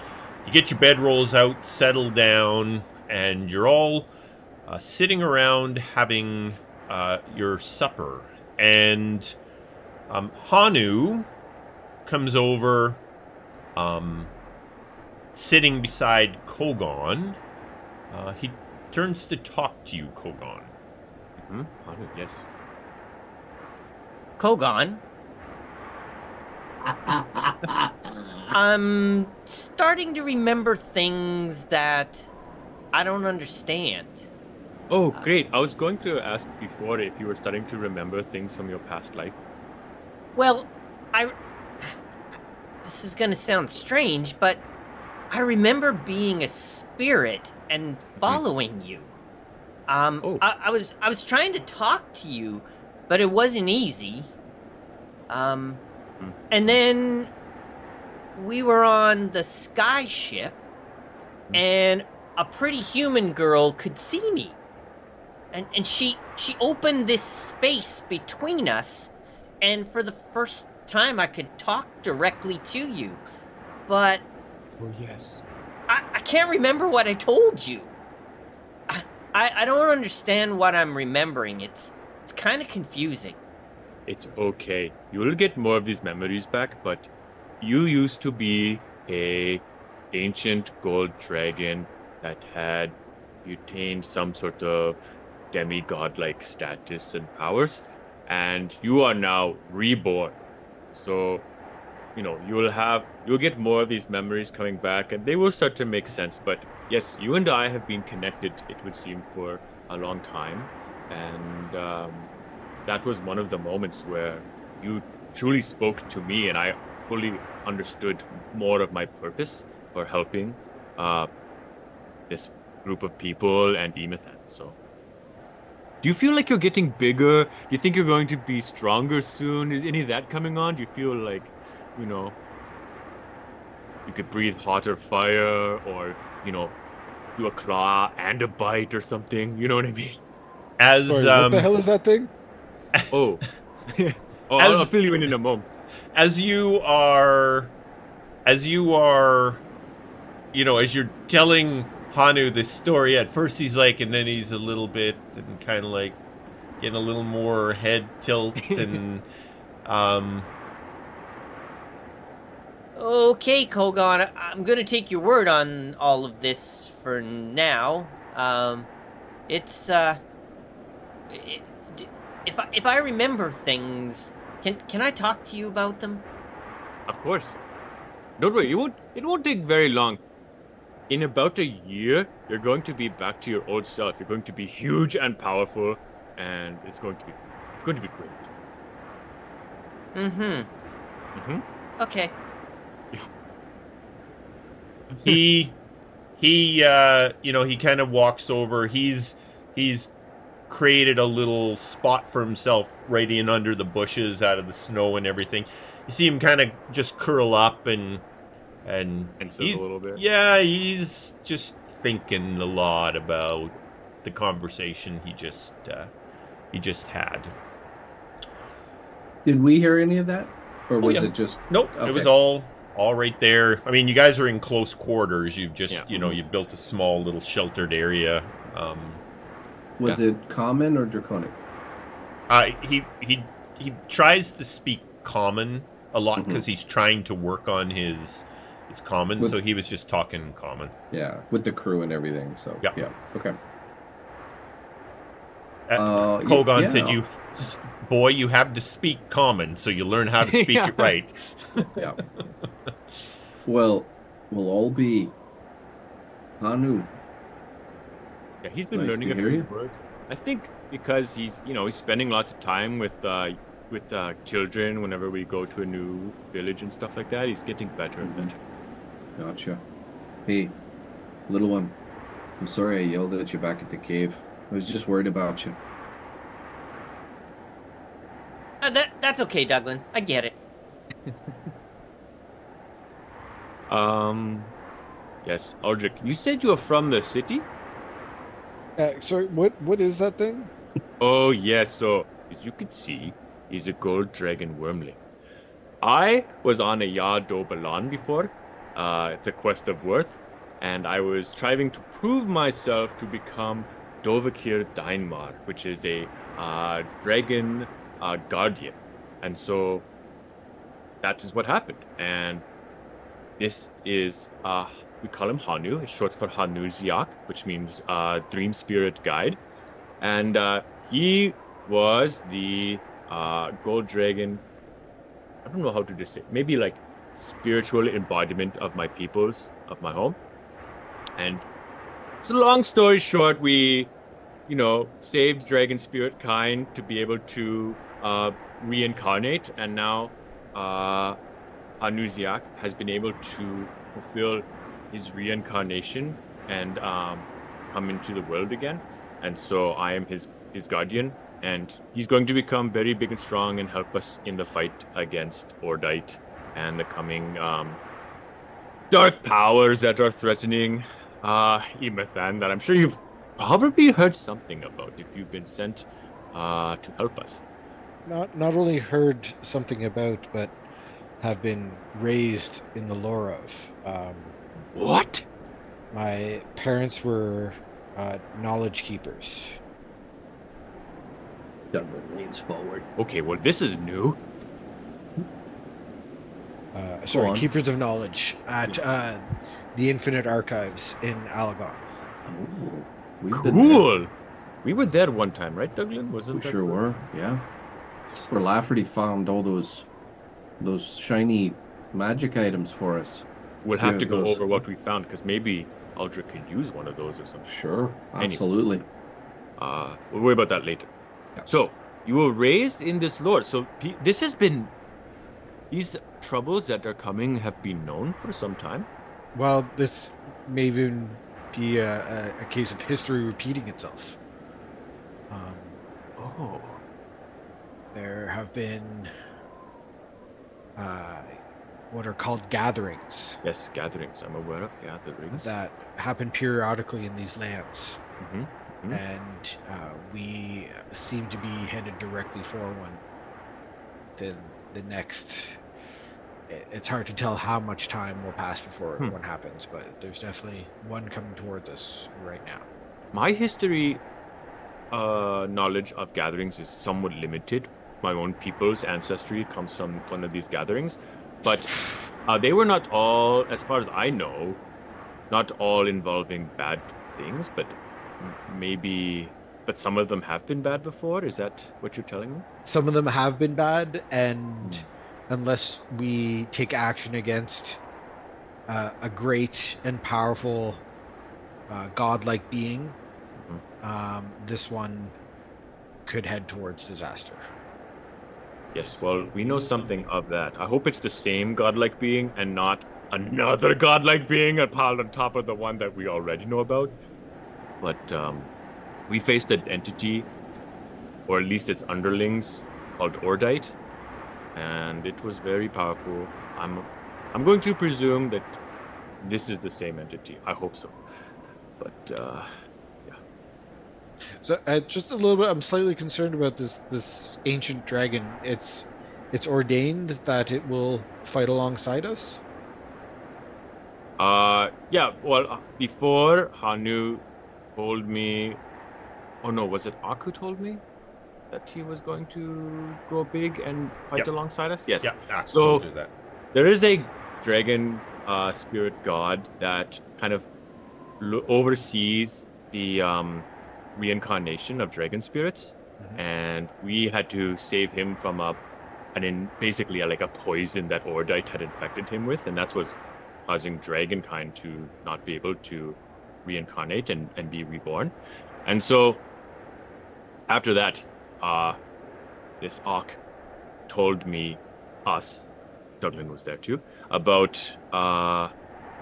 you get your bedrolls out, settle down, and you're all sitting around having your supper. And Hanu comes over, sitting beside Kogaan. He turns to talk to you, Kogaan. Yes. Kogaan. I'm starting to remember things that I don't understand. Oh, great. I was going to ask before if you were starting to remember things from your past life. Well, this is gonna sound strange, but I remember being a spirit and following you. Oh. I was trying to talk to you, but it wasn't easy. And then we were on the sky ship, and a pretty human girl could see me. And she opened this space between us, and for the first time I could talk directly to you. But Oh, yes. I can't remember what I told you. I don't understand what I'm remembering. It's kind of confusing. It's okay. You will get more of these memories back, but you used to be a ancient gold dragon that had attained some sort of demigod-like status and powers, and you are now reborn. So, you know, you'll get more of these memories coming back, and they will start to make sense. But yes, you and I have been connected, it would seem, for a long time, and that was one of the moments where you truly spoke to me, and I fully understood more of my purpose for helping this group of people and Emathan. So, do you feel like you're getting bigger? Do you think you're going to be stronger soon? Is any of that coming on? Do you feel like, you know, you could breathe hotter fire, or, you know, do a claw and a bite or something? You know what I mean? As Sorry, what the hell is that thing? Oh, oh, As- I'll fill you in a moment. as you are, you know, as you're telling Hanu this story, at first he's like, and then he's a little bit and kind of like getting a little more head tilt and Okay, Kogaan, I'm gonna take your word on all of this for now. It's if I remember things, can I talk to you about them? Of course. Don't worry, it won't take very long. In about a year, you're going to be back to your old self. You're going to be huge and powerful, and it's going to be great. Okay. he you know, he kind of walks over. He's created a little spot for himself right in under the bushes out of the snow and everything. see him kind of just curl up and Pensive a little bit. Yeah, he's just thinking a lot about the conversation he just had. Did we hear any of that, or was yeah. it just? Nope, it was all right there. I mean, you guys are in close quarters. You've just you built a small little sheltered area. Was it common or draconic? He tries to speak common a lot because he's trying to work on his common. So he was just talking common. Yeah, with the crew and everything. So yeah, okay. Kogaan said, boy, you have to speak common, so you learn how to speak it right. Yeah. Well, we'll all be Hanu. Yeah, he's been Nice learning to a hear few you. words. I think because he's spending lots of time with children whenever we go to a new village and stuff like that. He's getting better and better. Gotcha. Hey, little one. I'm sorry I yelled at you back at the cave. I was just worried about you. That's okay, Douglan. I get it. Yes, Aldric, you said you are from the city? Sorry, what is that thing? Oh, yes. So, as you can see, he's a gold dragon wormling. I was on a Yard Balan before. It's a quest of worth. And I was striving to prove myself to become Dovakir Dainmar, which is a dragon guardian. And so, that is what happened. And this is, we call him Hanu. It's short for Hanuziak, which means dream spirit guide. And he was the gold dragon. I don't know how to just say. Maybe like spiritual embodiment of my peoples, of my home. And so, long story short, we, saved dragon spirit kind to be able to reincarnate, and now Hanuziak has been able to fulfill his reincarnation and come into the world again. And so I am his guardian, and he's going to become very big and strong and help us in the fight against Ordite and the coming dark powers that are threatening Emathan, that I'm sure you've probably heard something about if you've been sent to help us. Not only heard something about, but have been raised in the lore of. What? My parents were knowledge keepers. Douglan leans forward. Okay, well, this is new. Sorry, keepers of knowledge at the Infinite Archives in Alagon. Oh, we've been Cool. We were there one time, right, Douglan? there. We sure were. Yeah. Where Lafferty found all those shiny magic items for us. We'll have to go over what we found, because maybe Aldric could use one of those or something. Sure, absolutely. Anyway, we'll worry about that later. Yeah. So, you were raised in this lore. So, these troubles that are coming have been known for some time. Well, this may even be a case of history repeating itself. There have been what are called gatherings. Yes, gatherings. I'm aware of gatherings. That happen periodically in these lands. Mm-hmm. Mm-hmm. And we seem to be headed directly for one. The next... It's hard to tell how much time will pass before one happens, but there's definitely one coming towards us right now. My history knowledge of gatherings is somewhat limited. My own people's ancestry comes from one of these gatherings, but they were not all, as far as I know, not all involving bad things, but some of them have been bad before. Is that what you're telling me? Some of them have been bad, and unless we take action against a great and powerful godlike being, this one could head towards disaster. Yes, well, we know something of that. I hope it's the same godlike being and not another godlike being piled on top of the one that we already know about. But we faced an entity, or at least its underlings, called Ordite. and it was very powerful. I'm going to presume that this is the same entity. I hope so. But So just a little bit, I'm slightly concerned about this ancient dragon. It's ordained that it will fight alongside us. yeah. Well, before Hanu told me, oh no, was it Aku told me that he was going to grow big and fight Yep. alongside us? Yes. Yeah, I So told you that. there is a dragon spirit god that kind of oversees the reincarnation of dragon spirits, and we had to save him from basically like a poison that Ordite had infected him with, and that's what's causing dragonkind to not be able to reincarnate and be reborn. And so after that, this Auk told us, Douglan was there too, about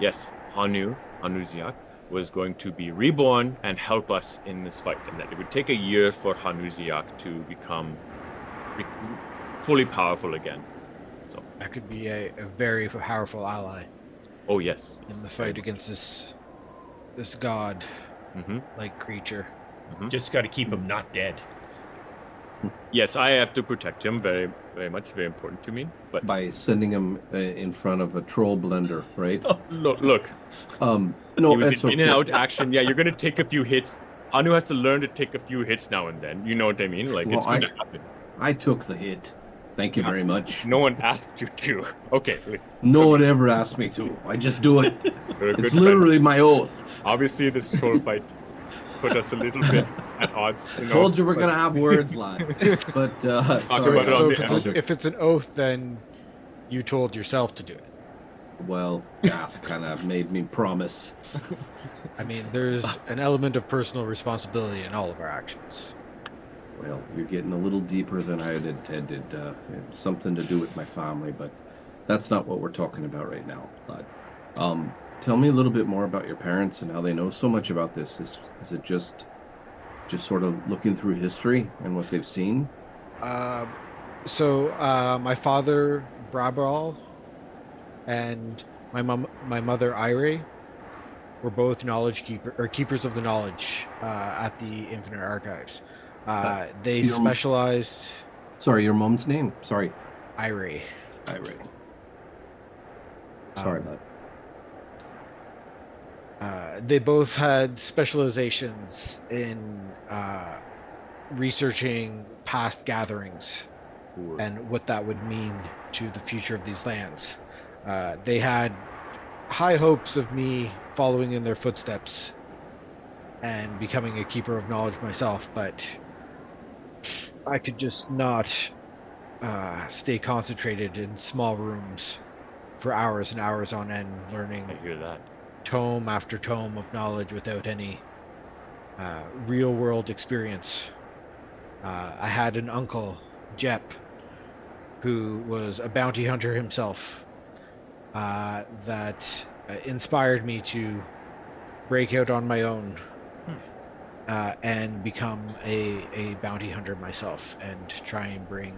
yes, Hanuziak was going to be reborn and help us in this fight, and that it would take a year for Hanuziak to become fully powerful again. So That could be a very powerful ally oh yes, in the fight against this god Mm-hmm. like creature. Just got to keep him not dead. Yes, I have to protect him very, very much. Very important to me. But By sending him in front of a troll blender, right? look, No, he was it's in and okay. out action. Yeah, you're gonna take a few hits. Hanu has to learn to take a few hits now and then. You know what I mean? Like Well, it's gonna happen. I took the hit. Thank you very much. No one asked you to. Okay. No one ever asked me to. I just do it. You're a good It's friend. literally my oath. Obviously this troll fight put us a little bit at odds. Told you we're gonna have words live. But Talk sorry, about it on So the if it's an oath, then you told yourself to do it. well, Gaff kind of made me promise. I mean, there's an element of personal responsibility in all of our actions. Well, you're getting a little deeper than I had intended. Something to do with my family, but that's not what we're talking about right now. But tell me a little bit more about your parents and how they know so much about this. Is it just sort of looking through history and what they've seen? So my father Brabral and my mother Ire were both keepers of the knowledge at the Infinite Archives. They your- specialized. Sorry, your mom's name? Sorry. Ire. Irene. Sorry, bud. They both had specializations in researching past gatherings and what that would mean to the future of these lands. They had high hopes of me following in their footsteps and becoming a keeper of knowledge myself, but I could just not stay concentrated in small rooms for hours and hours on end, learning I hear that. tome after tome of knowledge without any real world experience. I had an uncle, Jep, who was a bounty hunter himself, that inspired me to break out on my own and become a bounty hunter myself and try and bring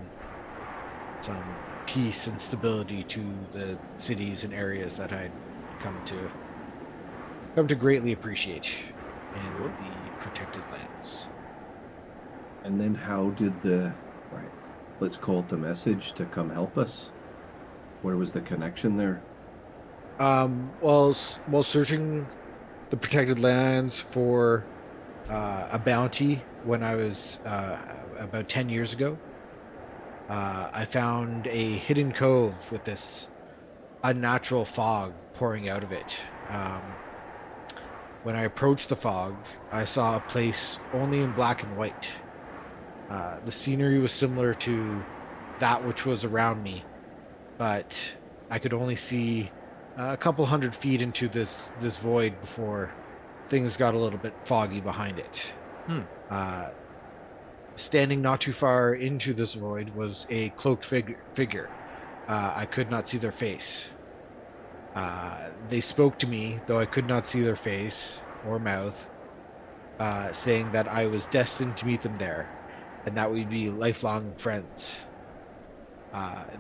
some peace and stability to the cities and areas that I'd come to greatly appreciate in the protected lands. And then how did let's call it the message to come help us? Where was the connection there? While searching the protected lands for a bounty when I was about 10 years ago, I found a hidden cove with this unnatural fog pouring out of it. When I approached the fog, I saw a place only in black and white. The scenery was similar to that which was around me, but I could only see a couple 100 feet into this void before things got a little bit foggy behind it. Standing not too far into this void was a cloaked figure. I could not see their face. They spoke to me, though I could not see their face or mouth, saying that I was destined to meet them there, and that we'd be lifelong friends.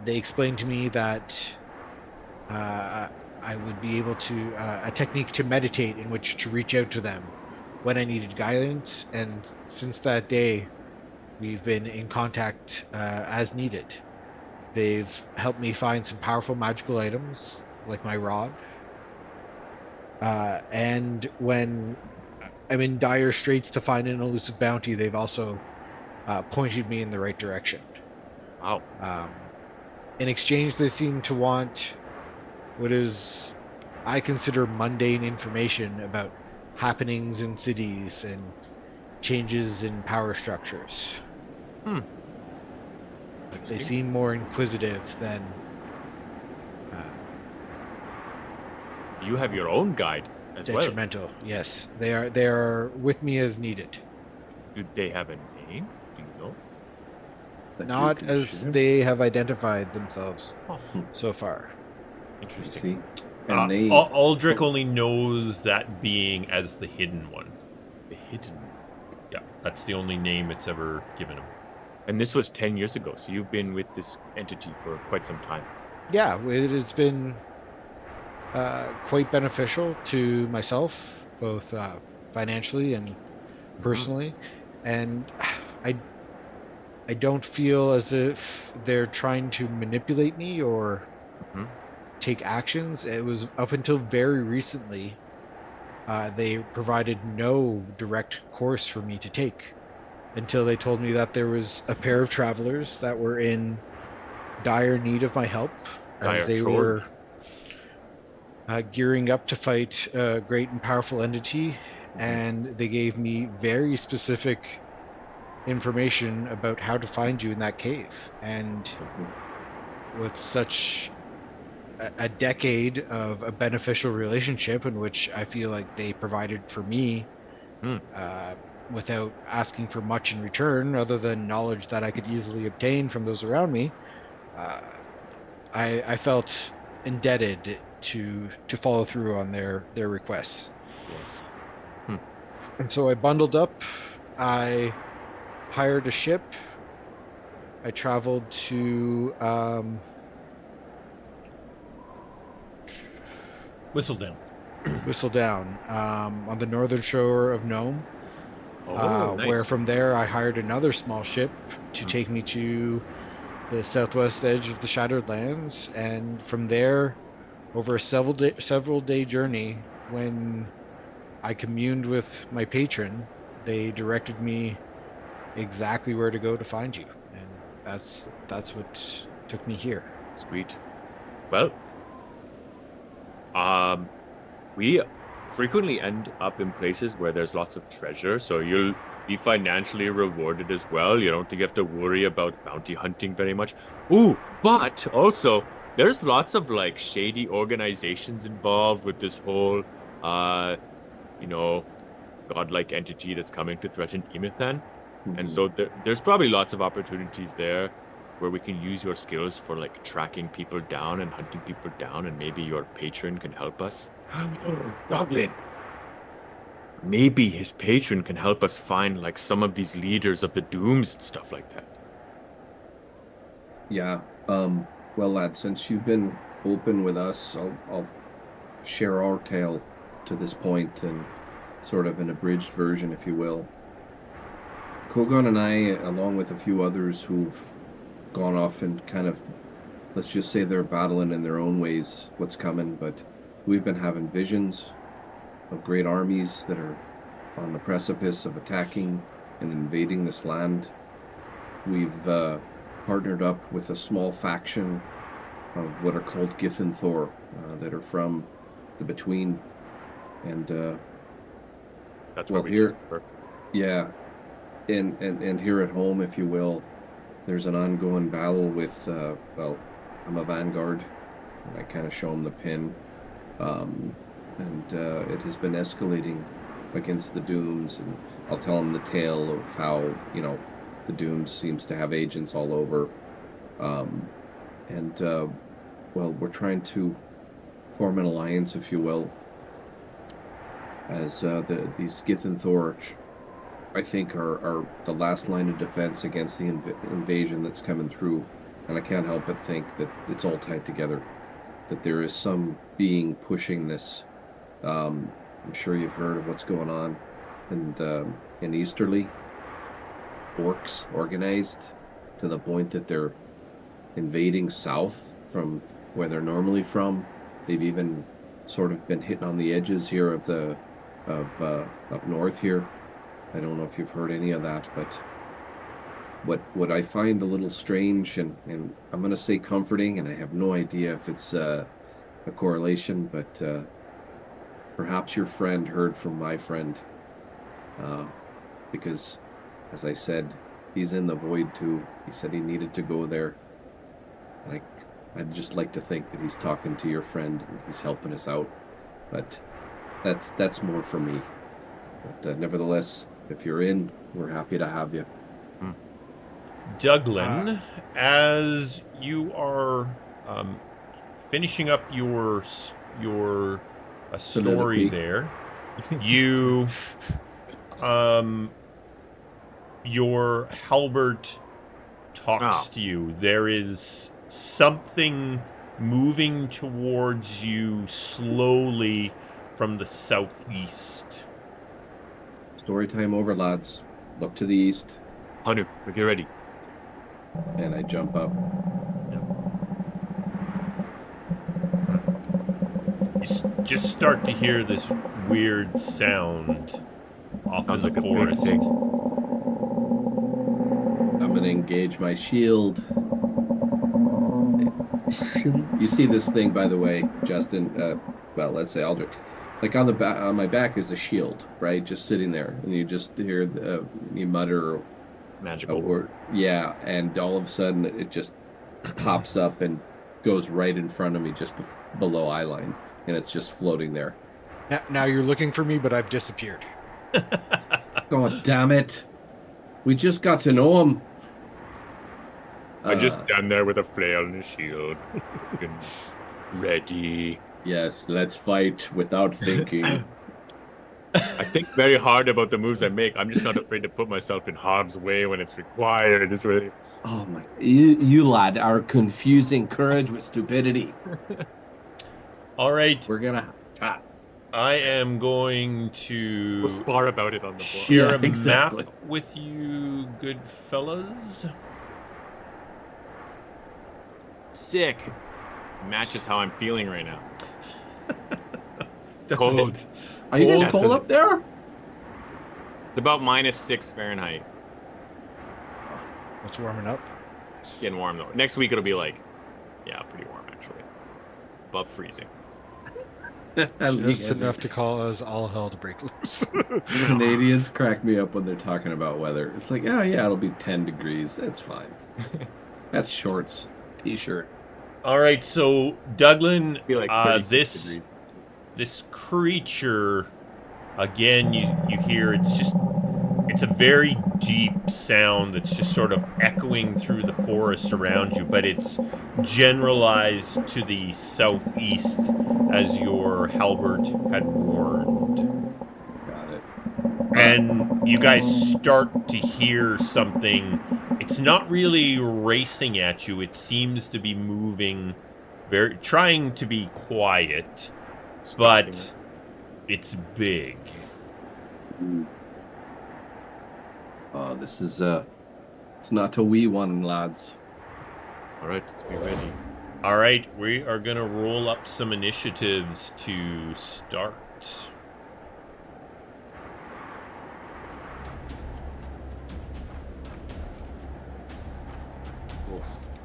They explained to me that I would be able to a technique to meditate in which to reach out to them when I needed guidance, and since that day, we've been in contact as needed. They've helped me find some powerful magical items, like my rod. And when I'm in dire straits to find an elusive bounty, they've also pointed me in the right direction. Wow. In exchange, they seem to want what is I consider mundane information about happenings in cities and changes in power structures. They Interesting. seem more inquisitive than You have your own guide as well. detrimental. Yes, they are with me as needed. Do they have a name? Do you know? That you Not can as share. they have identified themselves Oh, so far. You interesting. see, and they Aldric only knows that being as the hidden one. The hidden. Yeah, that's the only name it's ever given him. And this was 10 years ago, so you've been with this entity for quite some time. Yeah, it has been quite beneficial to myself, both financially and personally, and I don't feel as if they're trying to manipulate me or Mhm. take actions. It was up until very recently they provided no direct course for me to take until they told me that there was a pair of travelers that were in dire need of my help as Dire they troll. were gearing up to fight a great and powerful entity, and they gave me very specific information about how to find you in that cave. And with such a decade of a beneficial relationship in which I feel like they provided for me Hmm. without asking for much in return, other than knowledge that I could easily obtain from those around me, uh, I felt indebted to follow through on their requests. Yes. And so I bundled up. I hired a ship. I traveled to Whistledown. Whistledown on the northern shore of Nome, Oh, where nice. from there I hired another small ship to take me to the southwest edge of the Shattered Lands, and from there, over a several day journey, when I communed with my patron, they directed me exactly where to go to find you, and that's what took me here. Sweet. Well, we frequently end up in places where there's lots of treasure, so you'll be financially rewarded as well. You don't think you have to worry about bounty hunting very much. Ooh, but also there's lots of like shady organizations involved with this whole you know, godlike entity that's coming to threaten Emathan. And so there's probably lots of opportunities there where we can use your skills for like tracking people down and hunting people down, and maybe your patron can help us. Douglan. Maybe his patron can help us find like some of these leaders of the dooms and stuff like that. Yeah. Well, lad, since you've been open with us, I'll share our tale to this point and sort of an abridged version, if you will. Kogaan and I, along with a few others who've gone off and kind of, let's just say they're battling in their own ways what's coming, but we've been having visions of great armies that are on the precipice of attacking and invading this land. We've partnered up with a small faction of what are called Githyanthor that are from the Between. And That's well, where we here, work. yeah, and here at home, if you will, there's an ongoing battle with well, I'm a vanguard, and I kind of show them the pin, and it has been escalating against the Dooms, and I'll tell them the tale of how the Dooms seems to have agents all over, and well, we're trying to form an alliance, if you will, as these Githyanthor, I think, are the last line of defense against the invasion that's coming through. and I can't help but think that it's all tied together. That there is some being pushing this. I'm sure you've heard of what's going on, and in Easterly, orcs organized to the point that they're invading south from where they're normally from. They've even sort of been hitting on the edges here of up north here. I don't know if you've heard any of that, but what I find a little strange and I'm going to say comforting, and I have no idea if it's a correlation, but perhaps your friend heard from my friend, because, as I said, he's in the void too. He said he needed to go there. I'd just like to think that he's talking to your friend and he's helping us out, but that's more for me. But nevertheless, if you're in, we're happy to have you. Douglan, as you are finishing up your story there, you your halberd talks to you. There is something moving towards you slowly from the southeast. Story time over, lads. Look to the east. Hanu, get ready. And I jump up. You just start to hear this weird sound off in the forest. I'm going to engage my shield. You see this thing, by the way, Justin, well, let's say Aldric. Like on my back is a shield, right? Just sitting there. And you just hear me mutter magical word. Yeah, and all of a sudden it just pops up and goes right in front of me, just below eye line. And it's just floating there. Now you're looking for me, but I've disappeared. God damn it. We just got to know him. I just stand there with a flail and a shield. Ready. Yes, let's fight without thinking. I think very hard about the moves I make. I'm just not afraid to put myself in harm's way when it's required. This way. Oh my! You lad are confusing courage with stupidity. All right. We're gonna chat. I am going to We'll spar about it on the board. share a exactly. map with you, good fellas. Sick. Matches how I'm feeling right now. Does Cold. it? Are you guys Yes, cold up there? It's about -6 Fahrenheit. What's warming up? It's getting warm though. Next week it'll be like, yeah, pretty warm actually. Above freezing. Just enough to call us all hell to break loose. Canadians crack me up when they're talking about weather. It's like, oh yeah, it'll be 10 degrees. That's fine. That's shorts, t-shirt. All right, so Douglan, It'll be like 36 degrees. this creature, again, you hear it's a very deep sound that's just sort of echoing through the forest around you, but it's generalized to the southeast, as your halberd had warned. Got it. And you guys start to hear something. It's not really racing at you. It seems to be moving, trying to be quiet, but it's big. Oh, this is it's not a wee one, lads. All right, let's be ready. All right, we are going to roll up some initiatives to start.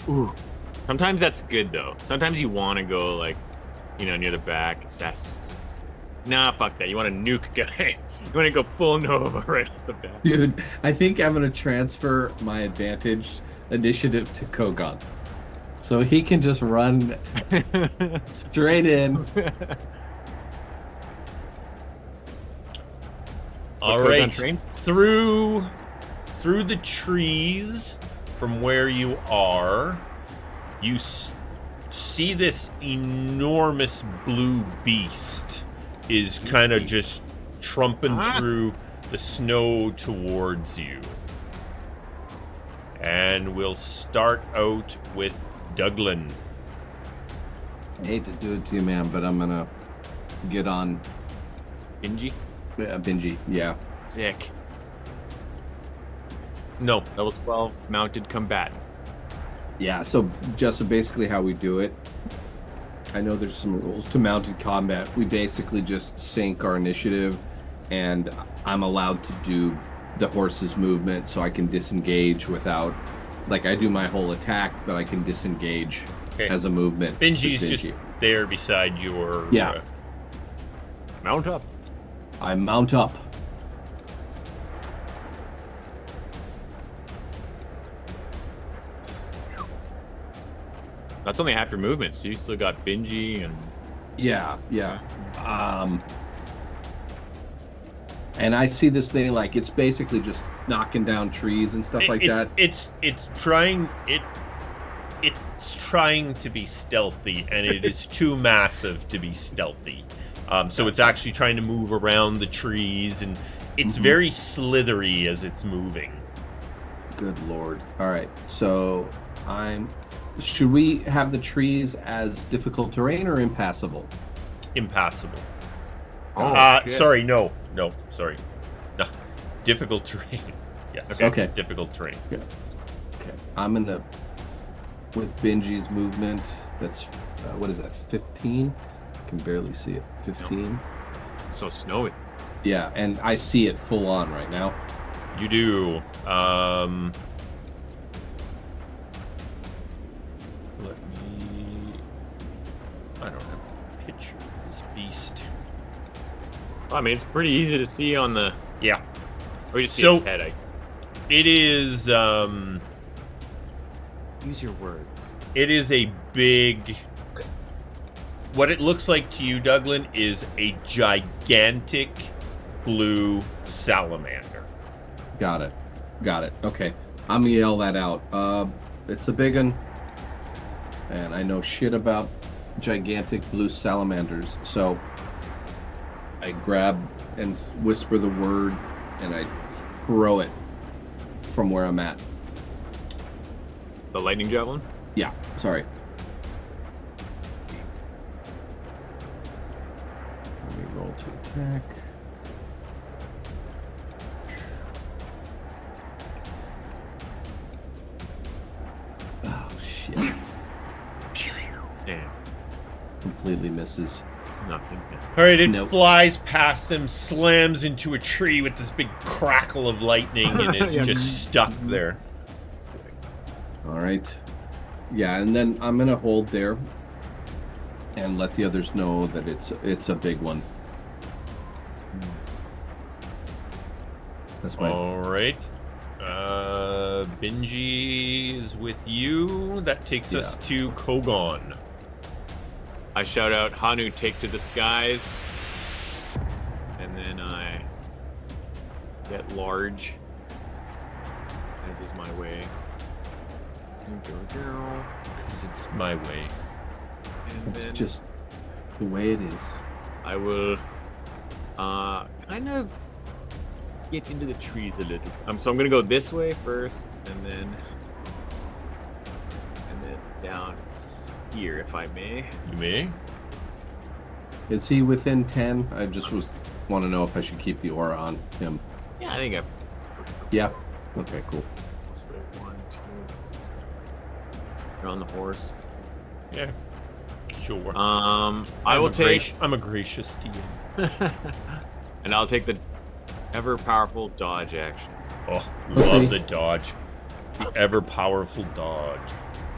Ooh. Sometimes that's good though. Sometimes you want to go like, near the back. Nah, fuck that. You want to nuke guy. You want to go full Nova right off the bat. Dude, I think I'm going to transfer my advantage initiative to Kogaan. So he can just run straight in. All Kogaan right, trains? through the trees from where you are, you see this enormous blue beast is kind of just trumping through the snow towards you. And we'll start out with Douglan. I hate to do it to you, man, but I'm gonna get on Bingy? Benji. Yeah. Sick. No. Level 12, mounted combatant. Yeah, so just basically how we do it. I know there's some rules to mounted combat. We basically just sync our initiative, and I'm allowed to do the horse's movement, so I can disengage without, like, I do my whole attack, but I can disengage as a movement. Benji's with just there beside your... Yeah. Mount up. I mount up. That's only half your movement, so you still got Bingy and... Yeah. And I see this thing like it's basically just knocking down trees and stuff like that. It's trying to be stealthy, and it is too massive to be stealthy. So it's actually trying to move around the trees, and it's very slithery as it's moving. Good lord. All right. So should we have the trees as difficult terrain or impassable? Impassable. shit. Sorry, no, sorry. No. Difficult terrain. Yes. Okay. Difficult terrain. Okay. I'm gonna, with Benji's movement, that's, what is that, 15? I can barely see it. 15? It's so snowy. Yeah, and I see it full on right now. You do. I don't have a picture of this beast. I mean, it's pretty easy to see on the... Yeah. We just see So- its head. It is, Use your words. it is a big... What it looks like to you, Douglan, is a gigantic blue salamander. Got it. Okay. I'm gonna yell that out. It's a big one. And I know shit about gigantic blue salamanders. So I grab and whisper the word and I throw it from where I'm at. The lightning javelin? Yeah, sorry. Let me roll to attack. Oh, shit. Damn. Completely misses. Nothing. All right, it Nope. flies past him, slams into a tree with this big crackle of lightning, and is Yeah. just stuck there. All right. Yeah, and then I'm gonna hold there and let the others know that it's a big one. That's my All right. Benji is with you. That takes us to Kogaan. I shout out, Hanu, take to the skies. And then I get large, as is my way. Because it's my way. And then just the way it is. I will kind of get into the trees a little. So I'm gonna go this way first, and then down here, if I may. You may. Is he within 10? I just want to know if I should keep the aura on him. Yeah, I think I'm. Yeah. Okay, cool. So 1, 2. You're on the horse. Yeah. Sure. I will take. I'm a gracious DM. And I'll take the ever powerful dodge action. Oh, Let's love see. the dodge. The ever powerful dodge.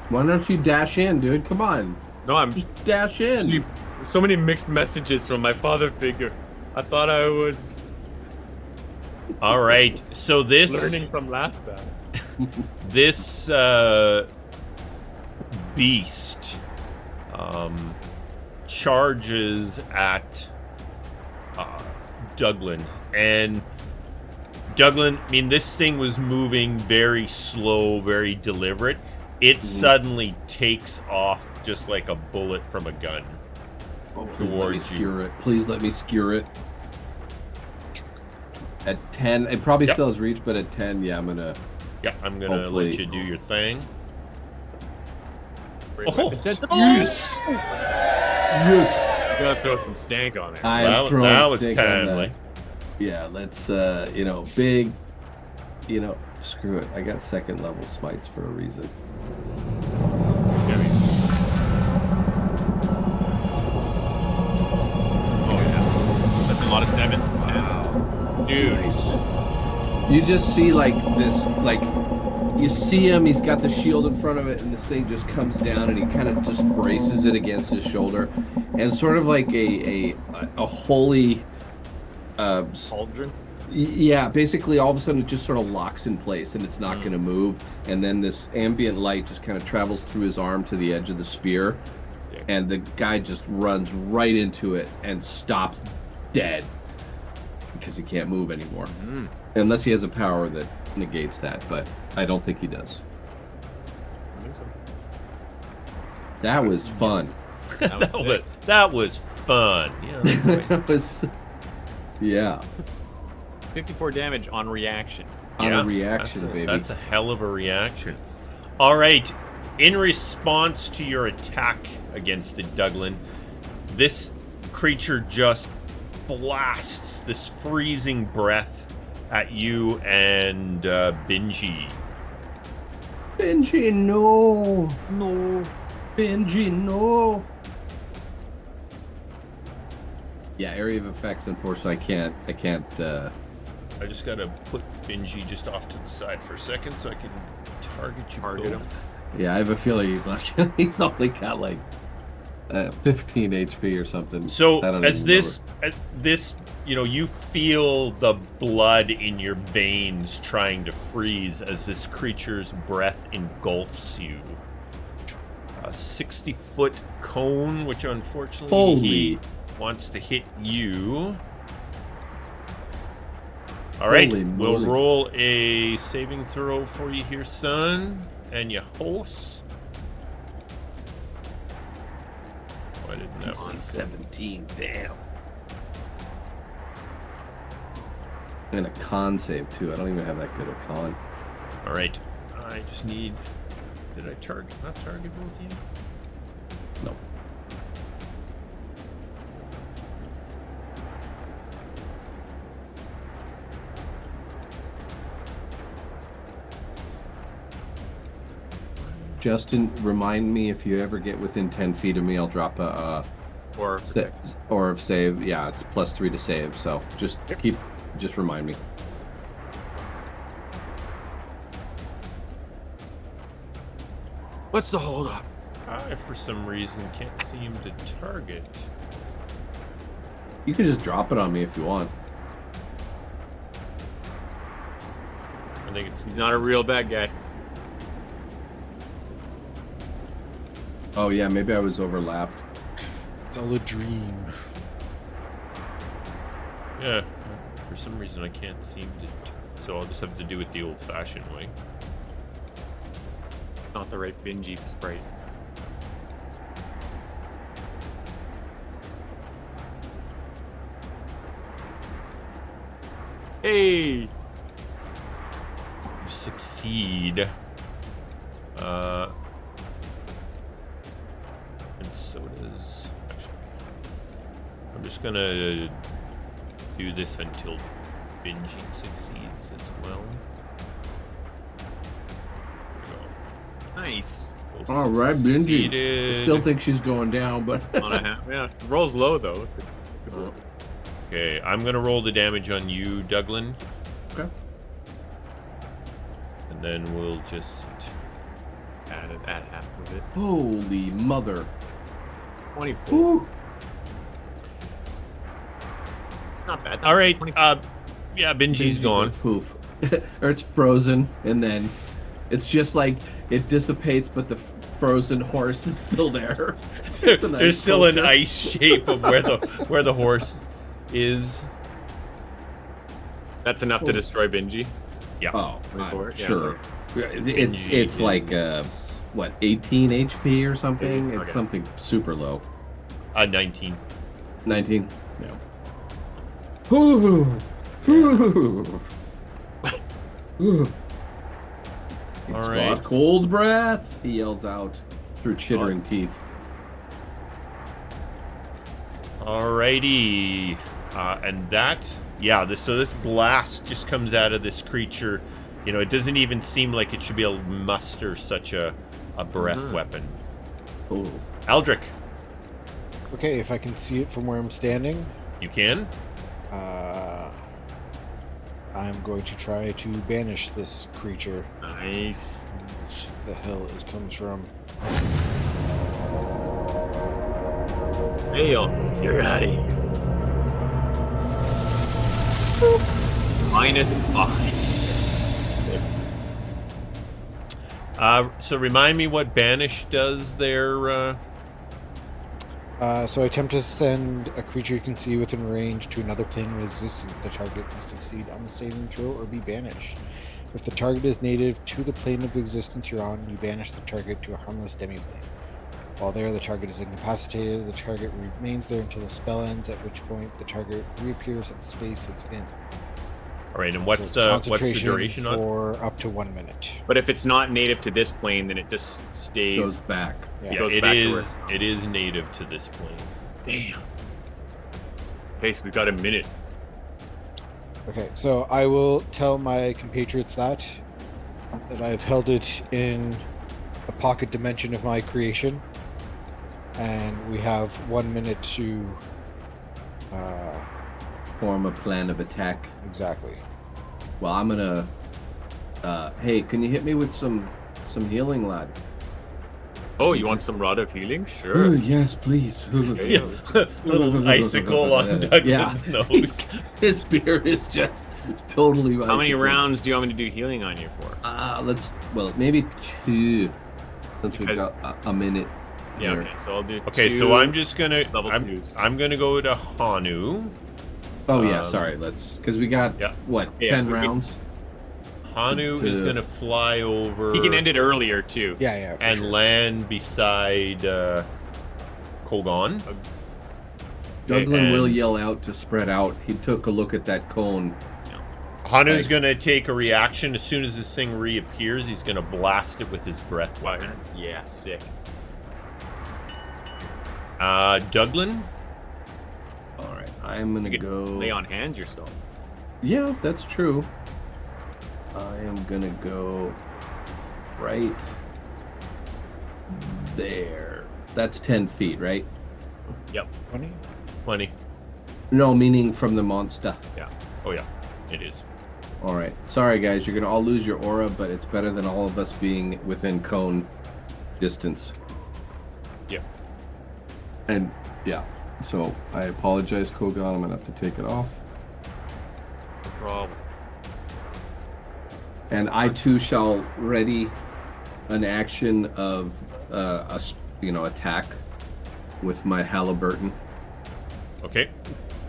Why don't you dash in, dude? Come on. No, I'm Just dash in. so many mixed messages from my father figure. I thought I was All right. So this learning from last battle. this beast charges at Douglan, and Douglan, I mean, this thing was moving very slow, very deliberate. It suddenly takes off just like a bullet from a gun. Oh, please let me towards you. skewer it. Please let me skewer it. At 10, it probably Yep. still has reach, but at 10, yeah, I'm gonna Yeah, I'm gonna Hopefully- let you do your thing. Oh, Yes. Yes. you gotta throw some stank on it. I am That throwing was stick on timely. that. Yeah, let's big, screw it. I got second level smites for a reason. Oh yeah, that's a lot of 7. Wow. Dude. Nice. You just see like this, like you see him. He's got the shield in front of it, and this thing just comes down, and he kind of just braces it against his shoulder, and sort of like a holy. Aldrin. Yeah, basically all of a sudden it just sort of locks in place and it's not going to move. And then this ambient light just kind of travels through his arm to the edge of the spear. Yeah. And the guy just runs right into it and stops dead because he can't move anymore. Mm. Unless he has a power that negates that, but I don't think he does. I think so. That was fun. That was sick. Fun. Yeah, that's right. That was, yeah, 54 damage on reaction. on Yeah, a reaction, baby. That's a hell of a reaction. All right. In response to your attack against the Douglan, this creature just blasts this freezing breath at you and Benji. Benji, no. No. Benji, no. Yeah, area of effects, unfortunately, I can't, I just gotta put Benji just off to the side for a second so I can target you Target both. yeah, I have a feeling he's only got like 15 HP or something. So I don't as even this, you feel the blood in your veins trying to freeze as this creature's breath engulfs you. A 60-foot cone, which unfortunately Holy. he wants to hit you. All right, Holy we'll moly. roll a saving throw for you here, son, and your horse. Why didn't that work? 17, damn. And a con save too. I don't even have that good a con. All right, I just need. Did I not target both of you? No. Justin, remind me if you ever get within 10 feet of me, I'll drop a Or or save. Yeah, it's +3 to save. So just remind me. what's the holdup? I, for some reason, can't seem to target. You can just drop it on me if you want. I think it's He's not a real bad guy. Oh yeah, maybe I was overlapped. It's all a dream. Yeah. For some reason, I can't seem to. So I'll just have to do it the old-fashioned way. Not the right Benji sprite. Hey! You succeed. And so does. Actually, I'm just gonna do this until Benji succeeds as well. Nice. Both All right, Benji. succeeded. I still think she's going down, but On a half. Yeah, rolls low though. Good roll. Okay, I'm gonna roll the damage on you, Douglan. Okay. And then we'll just. Add half of it. Holy mother. 24. Whew. Not bad. All right. 24. Yeah, Benji's Benji gone. goes poof. Or it's frozen, and then it's just like it dissipates, but the frozen horse is still there. It's a nice There's still an sculpture. ice shape of where the horse is. That's enough to destroy Benji. Yeah. Oh, Report, yeah. sure. It's Benji like is, what, 18 HP or something? It's Okay. something super low. 19. 19. Yeah. Whew. Whew. Whew. It's All right. got cold breath, he yells out through chittering teeth. Alrighty. And that, so this blast just comes out of this creature. You know, it doesn't even seem like it should be able to muster such a breath weapon. Oh. Aldric, Okay, if I can see it from where I'm standing, you can? I'm going to try to banish this creature. Nice. Which the hell it comes from. Fail. You're out of here. -5. So remind me what Banish does there. So attempt to send a creature you can see within range to another plane of existence. The target must succeed on the saving throw or be banished. If the target is native to the plane of existence you're on, you banish the target to a harmless demiplane. While there, the target is incapacitated. The target remains there until the spell ends, at which point the target reappears at the space it's in. All right, and what's So the duration on? for up to 1 minute. But if it's not native to this plane, then it just stays. Goes back. Yeah. Yeah, goes it back to is. It is native to this plane. Damn. Okay, so we've got a minute. Okay, so I will tell my compatriots that I've held it in a pocket dimension of my creation, and we have 1 minute to Form a plan of attack. exactly. Well, I'm gonna. Hey, can you hit me with some healing, lad? Oh, you want some Rod of Healing? Oh, Sure. yes, please. Yeah, little icicle on Douglan's nose. His beard is just totally. How many icicle. rounds do you want me to do healing on you for? Maybe 2, since we've Because- got a minute. Yeah, here. okay, so I'll do Okay, 2 so I'm just gonna. level I'm, 2s. I'm gonna go to Hanu. Oh yeah, Um, sorry. Because we got yeah. what Yeah, 10 so we- rounds. Hanu is gonna fly over. He can end it earlier, too. Yeah, for and sure. land beside Kogaan. Douglan will and- yell out to spread out. He took a look at that cone. Hanu's Like- gonna take a reaction as soon as this thing reappears. He's gonna blast it with his breath weapon. Yeah, sick. Douglan. All right, I'm gonna You could go. lay on hands yourself. Yeah, that's true. I am gonna go right there. That's 10 feet, right? Yep. 20? 20. No, meaning from the monster. Oh yeah, it is. All right. Sorry, guys. You're gonna all lose your aura, but it's better than all of us being within cone distance. Yeah. And yeah. So I apologize, Kogaan. I'm gonna have to take it off. No problem. And I too shall ready an action of attack with my Halliburton, Okay.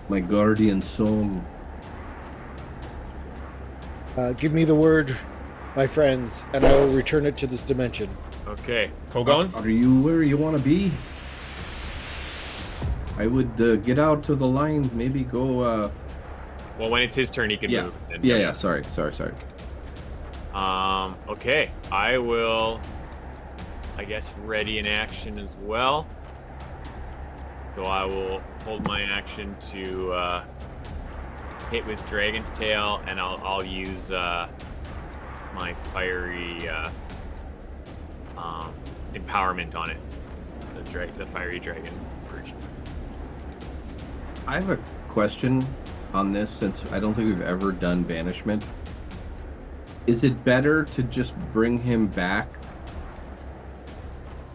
my guardian song. Give me the word, my friends, and I will return it to this dimension. Okay. Kogaan. Are you where you want to be? I would get out to the line. Maybe go. Well, when it's his turn, he can Yeah. move. Then. Yeah. Sorry. Okay. I will, I guess, ready an action as well. So I will hold my action to hit with Dragon's Tail, and I'll use my fiery empowerment on it. The fiery dragon version. I have a question on this, since I don't think we've ever done banishment. Is it better to just bring him back?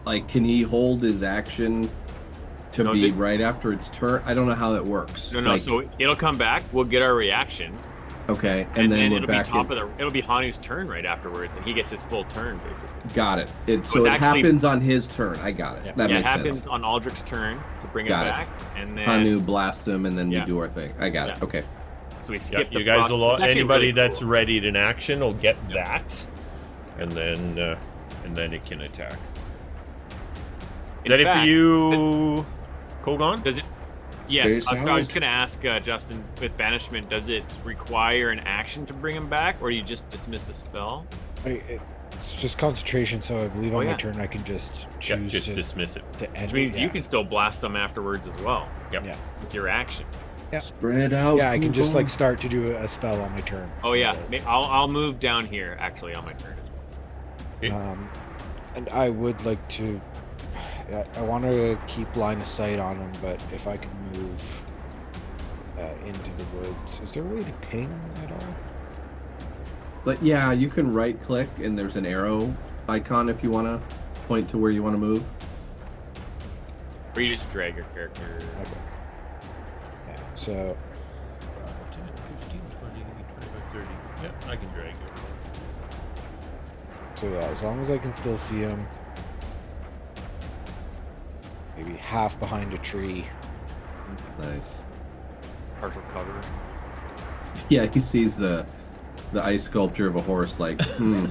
Like, can he hold his action to No, be did- right after its turn? I don't know how that works. No. Like, So it'll come back. We'll get our reactions, okay, and then then we're it'll back be top in. of the. It'll be Hanu's turn right afterwards, and he gets his full turn basically. Got it. So So it's it actually- happens on his turn. I got it. Yeah. That Yeah, it makes happens sense. on Aldric's turn to bring Got it it. back, and then Hanu blasts him, and then Yeah. we do our thing. I got it. Yeah. Okay. so we Yeah, skip the you guys frost. will. It's actually Anybody really that's cool. readied in action will get that, and then it can attack. Is In that fact, it for you, Kogaan? Does it? Very Yes. I was sound. just gonna ask Justin, with banishment, does it require an action to bring him back, or do you just dismiss the spell? It's just concentration, so I believe on my yeah. turn I can just Yeah, choose just to, dismiss it. to end Which means it. you Yeah. can still blast them afterwards as well Yep. Yeah. with your action. Yeah. Spread out. Yeah, I can just like Kogaan. start to do a spell on my turn. Oh yeah, Right. I'll move down here actually on my turn as well. Okay. And I would like to. I want to keep line of sight on him, but if I can move into the woods, is there a way to ping at all? But yeah, you can right click and there's an arrow icon if you want to point to where you want to move. Or you just drag your character. Okay. Yeah. So 10, 15, 20, 25, 30. Yeah, I can drag you. So yeah, as long as I can still see him, maybe half behind a tree. Nice. Partial cover. Yeah, he sees the ice sculpture of a horse like,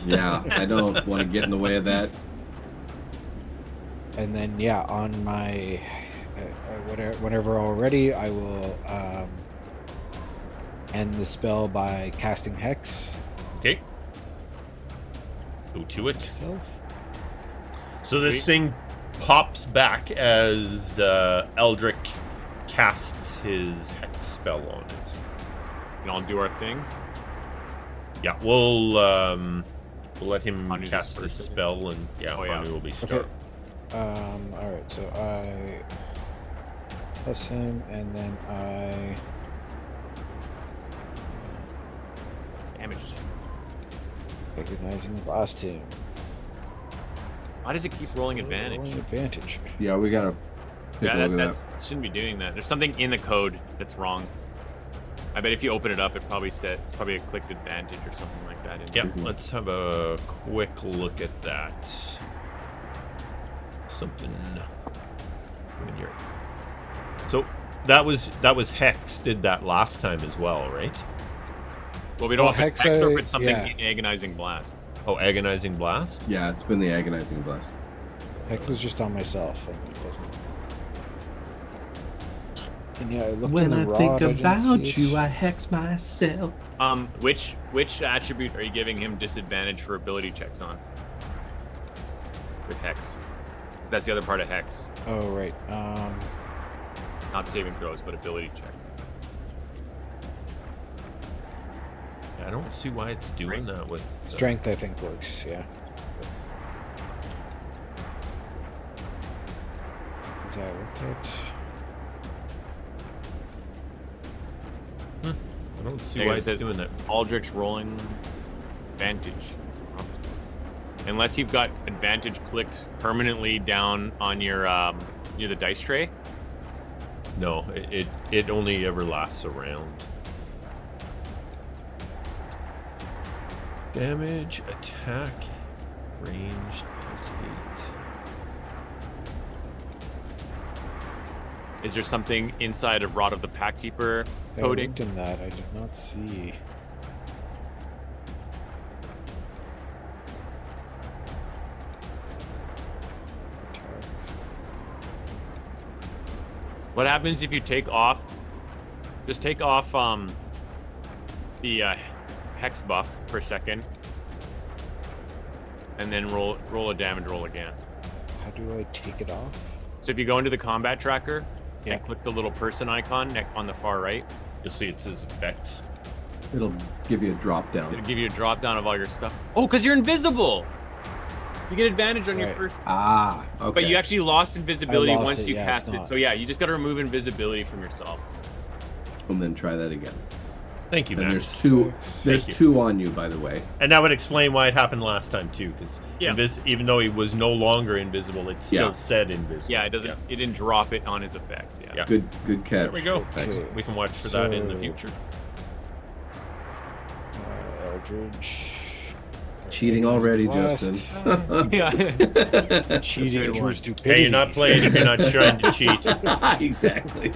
yeah, I don't want to get in the way of that. And then yeah, on my whenever already, I will end the spell by casting Hex Okay. Go to it. myself. So this Sweet. thing pops back as Aldric casts his hex spell on it. And I'll do our things. Yeah, we'll let him Anu cast just this first, spell, and yeah, Oh, yeah. Anu will be Okay. start. All right. So I plus him, and then I Damage. recognize and blast him. Why does it keep rolling advantage? Rolling advantage. Yeah, we gotta take Yeah, a look at that shouldn't be doing that. There's something in the code that's wrong. I bet if you open it up, it probably said it's probably a clicked advantage or something like that. Yeah, let's have a quick look at that. Something when you're. So that was Hex did that last time as well, right? Well, we don't Well, know if it's Hex, Hex or if it's something yeah. in Agonizing Blast. Oh, Agonizing Blast. that. Yeah, it's been the agonizing blast. Hex is just on myself, and it doesn't. And yeah, I looked When in the I rod, think I didn't about see you, it. I hex myself. Which attribute are you giving him disadvantage for ability checks on? With Hex. 'Cause that's the other part of Hex. Oh right. Not saving throws, but ability checks. I don't see why it's doing that with Strength, I think works. Yeah. Is that worked out? I don't see Like I why it's said, doing that. Aldric's rolling advantage. Unless you've got advantage clicked permanently down on your near the dice tray. No, it only ever lasts a round. Damage, attack, ranged, plus 8. Is there something inside of Rod of the Packkeeper I coding? looked in that. I did not see. What happens if you take off? Just take off the hex buff for a second, and then roll a damage roll again. How do I take it off? So if you go into the combat tracker Yeah. and click the little person icon on the far right, You'll see it says effects. It'll give you a drop it'll down. give you a drop down of all your stuff. Oh, because you're invisible. You get advantage on your Right. first. Ah, okay. But you actually lost invisibility lost once it, you yeah, it's cast it. not. So yeah, you just got to remove invisibility from yourself. And then try that again. Thank you, And Max. there's two. There's Thank you. two on you, by the way. And that would explain why it happened last time too, because Yeah. even though he was no longer invisible, it still Yeah. said invisible. Yeah, it doesn't. It didn't drop it on his effects. Yeah. Yeah. Good catch. There we go. Thanks. Okay. We can watch for that in the So- future. Eldridge. Cheating already, Blast. Justin. Yeah. Cheating Good through one. stupidity. Hey, you're not playing if you're not trying to cheat. Exactly.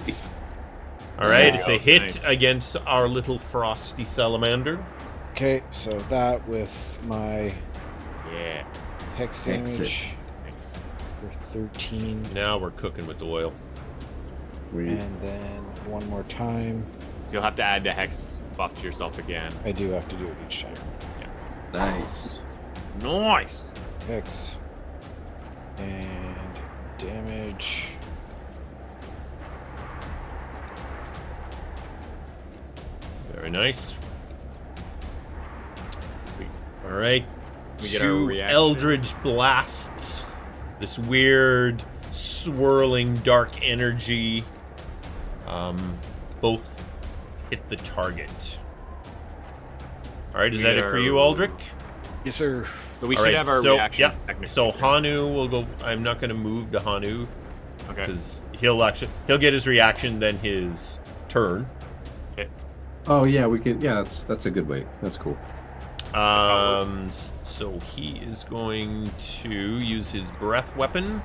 All right, There it's you a go. hit Nice. against our little frosty salamander. Okay, so that with my Yeah. hex Hex it. damage Nice. for 13, Now we're cooking with the oil. and then one more time. So you'll have to add the hex buff to yourself again. I do have to do it each time. Nice. Nice. X. And damage. Very nice. All right. We get our Two reaction. Eldritch blasts. This weird, swirling, dark energy. Both hit the target. All right, is We that get it for our- you, Aldric? Yes, sir. So we All should right, have our so, reaction. yeah. So Hanu will go. I'm not going to move to Hanu Okay. because he'll get his reaction, then his turn. Oh yeah, we can. Yeah, that's a good way. That's cool. So he is going to use his breath weapon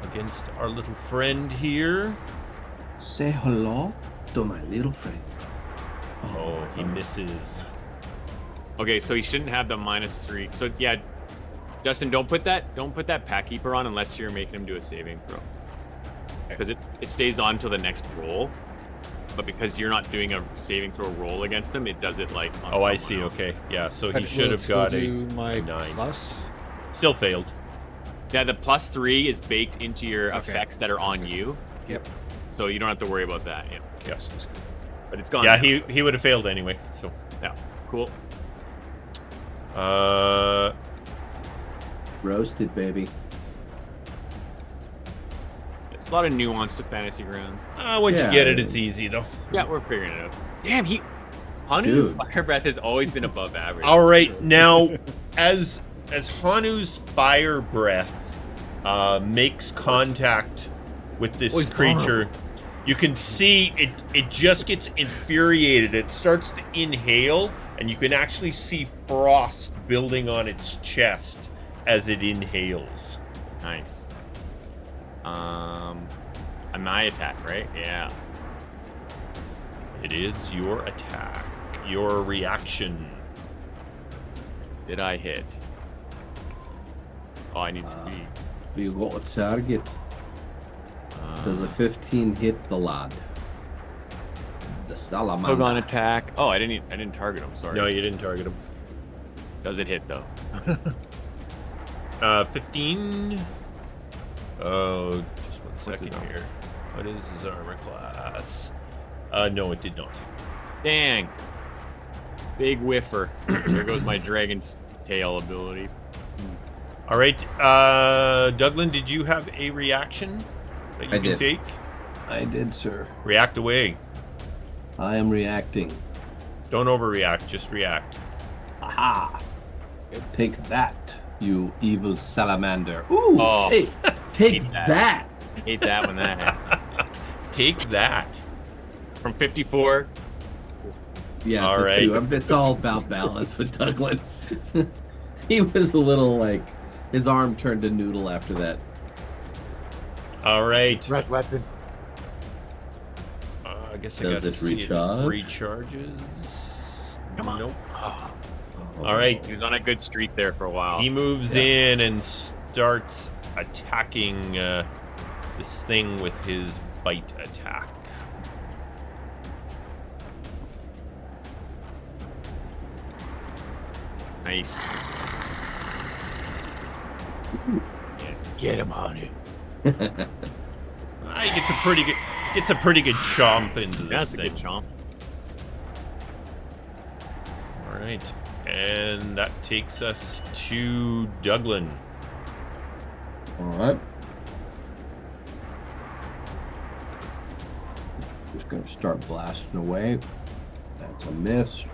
against our little friend here. Say hello to my little friend. Oh, he misses. Okay, so he shouldn't have the -3. So yeah, Justin, don't put that pack keeper on unless you're making him do a saving throw, because it stays on till the next roll. But because you're not doing a saving throw roll against him, it does it like. On Oh, I someone see. else. Okay, yeah. So But he will should it have still got do a my 9. plus. Still failed. Yeah, the +3 is baked into your Okay. effects that are on you. Yep. So you don't have to worry about that. Yeah. Yeah. But it's gone. Yeah, now, so- he would have failed anyway. So. Yeah. Cool. Roasted, baby. It's a lot of nuance to Fantasy Grounds. Once you Yeah. get it, it's easy though. Yeah, we're figuring it out. Damn, Hanu's Dude. fire breath has always been above average. All right, now as Hanu's fire breath makes contact with this Oh, he's creature, you can see it just gets infuriated. It starts to inhale, and you can actually see frost building on its chest as it inhales. Nice. My attack, right? Yeah. It is your attack, your reaction. Did I hit? Oh, I need to be. You got a target. Does a 15 hit the lad? The salamander. Kogaan attack. Oh, I didn't target him. Sorry. No, you didn't target him. Does it hit though? 15. Oh, just one second his armor? here. What is his armor class? No, it did not. Dang. Big whiffer. There goes my dragon's tail ability. All right, Douglan, did you have a reaction that you I can did. take? I did, sir. React away. I am reacting. Don't overreact, just react. Aha. Take that, you evil salamander. Ooh, Oh, take hate that. that. Hate that when that happened. Take that. From 54. Yeah, All to right. 2. It's all about balance with Douglan. He was a little like his arm turned to noodle after that. All right. Breath weapon. I guess I Does got to it see recharge? if it recharges. Come on. Nope. Oh, All right. he was on a good streak there for a while. He moves in and starts attacking this thing with his bite attack. Nice. Yeah, get him, honey. He gets a pretty good chomp into this That's a thing. good chomp. All right, and that takes us to Douglan. All right. Just gonna start blasting away. That's a miss.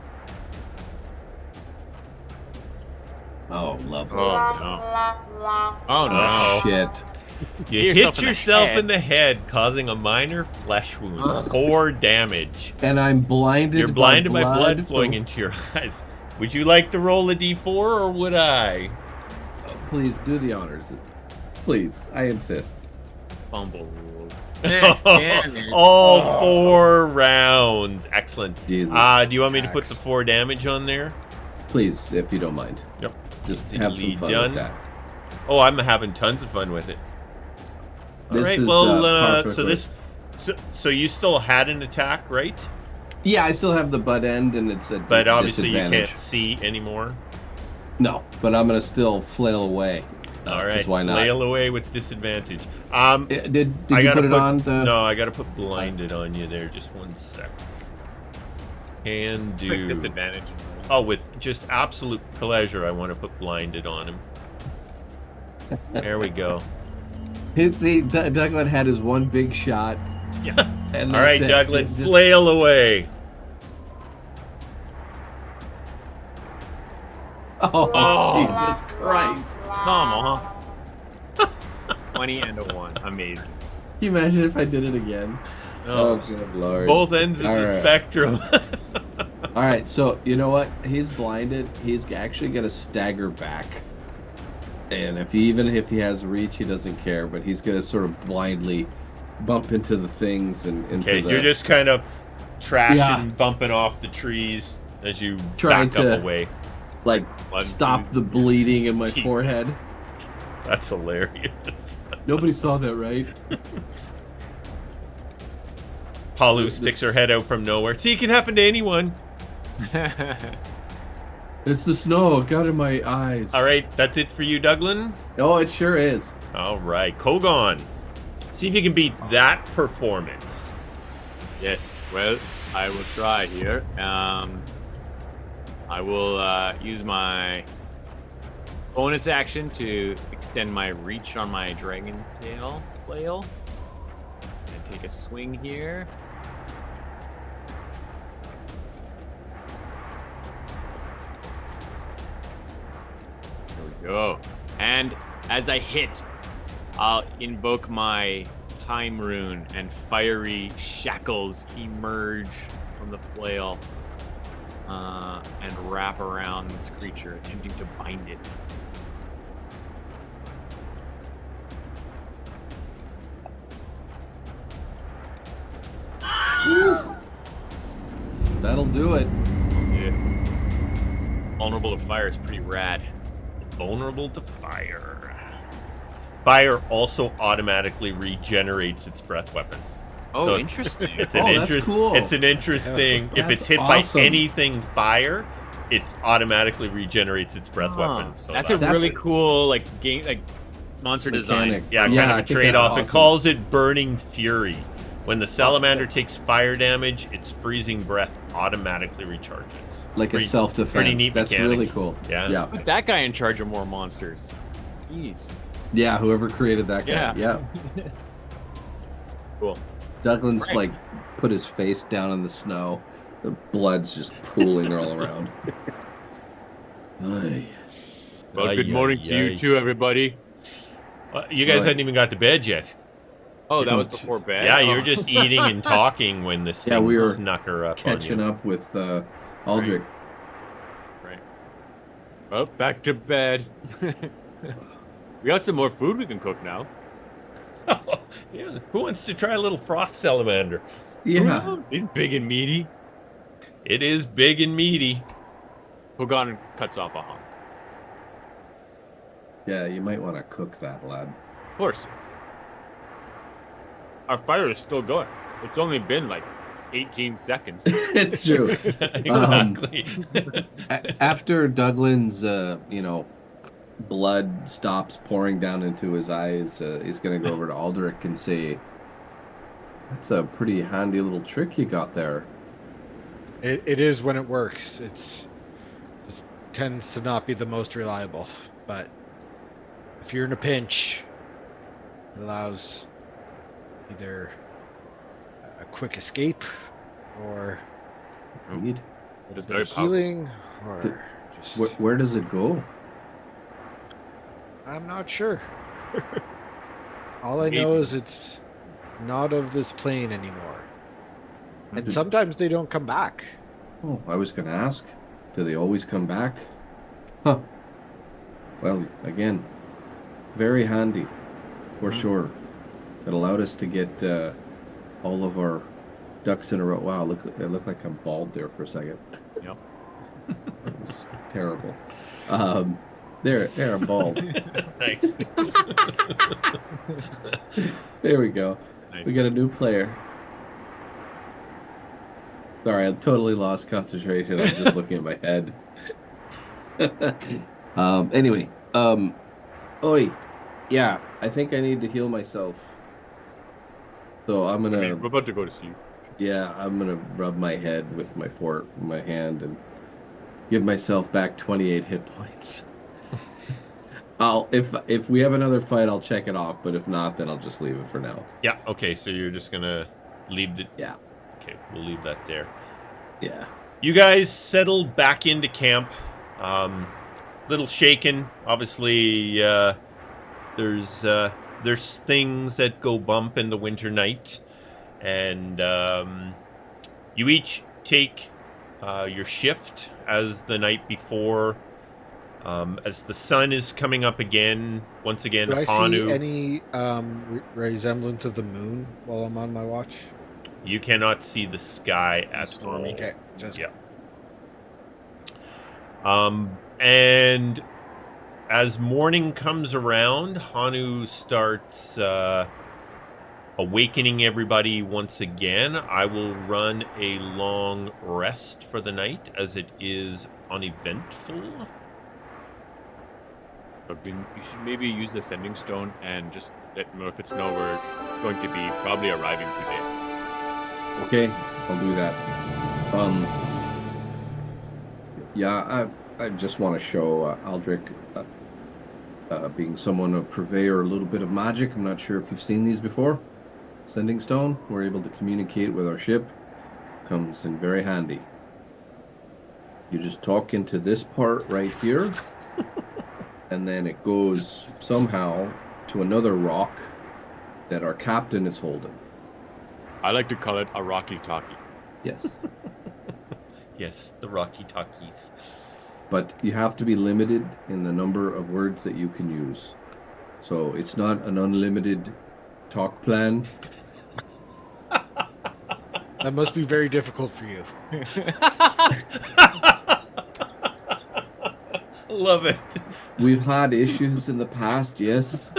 Oh, lovely. Oh no. Oh no. Uh-oh. Shit. You Hit hit yourself in the yourself head. in the head, causing a minor flesh wound. 4 damage. And I'm blinded. You're blinded by blood flowing from- into your eyes. Would you like to roll a d4 or would I? Please do the honors. Please, I insist. Fumble rules. Next damage. All 4 rounds. Excellent. Jesus. Do you want me to put the Axe. 4 damage on there? Please, if you don't mind. Yep. Just Easily have some fun done. with that. Oh, I'm having tons of fun with it. All This right. is, Well, par for so the this, so you still had an attack, right? Yeah, I still have the butt end, and it's a But obviously you disadvantage. can't see anymore. No, but I'm gonna still flail away. All right, why not? flail away with disadvantage. Did I you gotta put it on? No, I gotta put blinded on you there. Just 1 sec. Can Quick do. disadvantage. Oh, with just absolute pleasure, I want to put blinded on him. There we go. See, Douglan had his one big shot. Yeah. And All right, that's it. Douglan, Just- flail away. Oh, Oh. Jesus Christ! Come on. 20 and a 1. Amazing. Can you imagine if I did it again? Oh, good lord! Both ends of All the right. spectrum. All right, so you know what? He's blinded. He's actually gonna stagger back, and if he has reach, he doesn't care. But he's gonna sort of blindly bump into the things and into Okay, the. you're just kind of trashing, Yeah. bumping off the trees as you Trying back up to- away. like Blood stop food. the bleeding in my Jesus. forehead. That's hilarious. Nobody saw that, right? Palu sticks her head out from nowhere. See, it can happen to anyone. It's the snow. It got in my eyes. All right, that's it for you, Douglan. Oh, it sure is. All right, Kogaan. See if you can beat that performance. Yes, well, I will try here. I will use my bonus action to extend my reach on my dragon's tail flail and take a swing here. There we go. And as I hit, I'll invoke my time rune, and fiery shackles emerge from the flail and wrap around this creature, attempting to bind it. That'll do it. Yeah. Vulnerable to fire is pretty rad. Vulnerable to fire. Fire also automatically regenerates its breath weapon. Oh, So interesting. It's an Oh, that's cool. It's an interesting. If That's it's hit awesome. by anything fire, it automatically regenerates its breath weapon. So that's a really cool game, like monster design. yeah, I kind of a think trade-off. that's It calls it Burning Fury. When the salamander takes fire damage, its freezing breath automatically recharges. Like a Pretty- self-defense. pretty neat That's mechanic. really cool. Yeah. Yeah. Put that guy in charge of more monsters. Jeez. Yeah, whoever created that guy. Yeah. Yeah. Cool. Douglan's Right. like put his face down in the snow. The blood's just pooling all around. Ay. Well, Ay, good ay, morning to ay. you too, everybody. You guys Right. hadn't even got to bed yet. Oh, that Oh, was before bed. Yeah, Oh. you're just eating and talking when this Yeah, thing we were snuck her up Catching on you. up with Aldric. Right. Well, back to bed. We got some more food we can cook now. Yeah, who wants to try a little frost salamander? Yeah. He's big and meaty. It is big and meaty. Kogaan cuts off a hunk. Yeah, you might want to cook that, lad. Of course. Our fire is still going. It's only been like 18 seconds. It's true. Exactly. After Douglan's, blood stops pouring down into his eyes, he's going to go over to Aldric and say, "That's a pretty handy little trick you got there." It is when it works. Just tends to not be the most reliable, but if you're in a pinch, it allows either a quick escape or Indeed. a It's bit very of powerful. healing, or just Where does it go? I'm not sure. All I know is it's not of this plane anymore. And sometimes they don't come back. Oh, I was going to ask. Do they always come back? Huh. Well, again, very handy, for sure. It allowed us to get all of our ducks in a row. Wow, it looked like I'm bald there for a second. Yep. It was terrible. There, I'm bald. Nice. There we go. Nice. We got a new player. Sorry, I totally lost concentration. I'm just looking at my head. Anyway, oi, yeah, I think I need to heal myself. So I'm I gonna, mean, we're about to go to sleep. yeah, I'm gonna rub my head with my hand and give myself back 28 hit points. If we have another fight, I'll check it off, but if not, then I'll just leave it for now. Yeah, okay, so you're just gonna leave the... Yeah, Okay, we'll leave that there. yeah. You guys settled back into camp. Little shaken. Obviously, there's things that go bump in the winter night. And you each take your shift as the night before. As the sun is coming up again, once again, Do I Hanu... see any resemblance of the moon while I'm on my watch? You cannot see the sky at Stormy. all. Okay. Sounds Yeah. And as morning comes around, Hanu starts awakening everybody once again. I will run a long rest for the night as it is uneventful. Douglan, you should maybe use the sending stone and just let Murphy know we're going to be probably arriving today. Okay, I'll do that. Yeah, I just want to show Aldric, being someone a purveyor, a little bit of magic. I'm not sure if you've seen these before. Sending stone, we're able to communicate with our ship. Comes in very handy. You just talk into this part right here, and then it goes somehow to another rock that our captain is holding. I like to call it a rocky talkie. Yes. Yes, the Rocky Talkies. But you have to be limited in the number of words that you can use. So it's not an unlimited talk plan. That must be very difficult for you. Love it. We've had issues in the past, yes.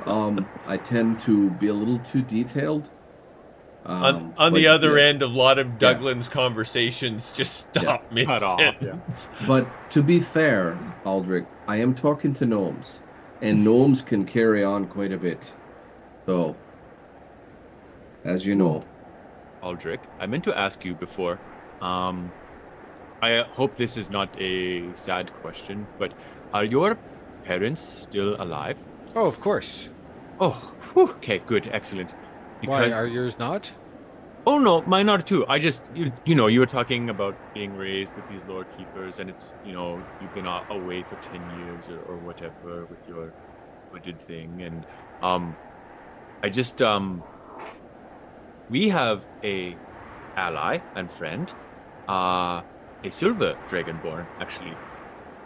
I tend to be a little too detailed. On but the other yes. end, a lot of Douglan's conversations just stop Cut off, mid-sentence. But to be fair, Aldric, I am talking to gnomes, and gnomes can carry on quite a bit. So, as you know. Aldric, I meant to ask you before. I hope this is not a sad question, but are your parents still alive? Oh, of course. Oh, whew, okay, good, excellent. Why are yours not? Oh no, mine are too. I just, you know, you were talking about being raised with these lore keepers, and it's, you know, you've been away for 10 years or whatever with your hooded thing, and I just we have a ally and friend, a silver dragonborn actually,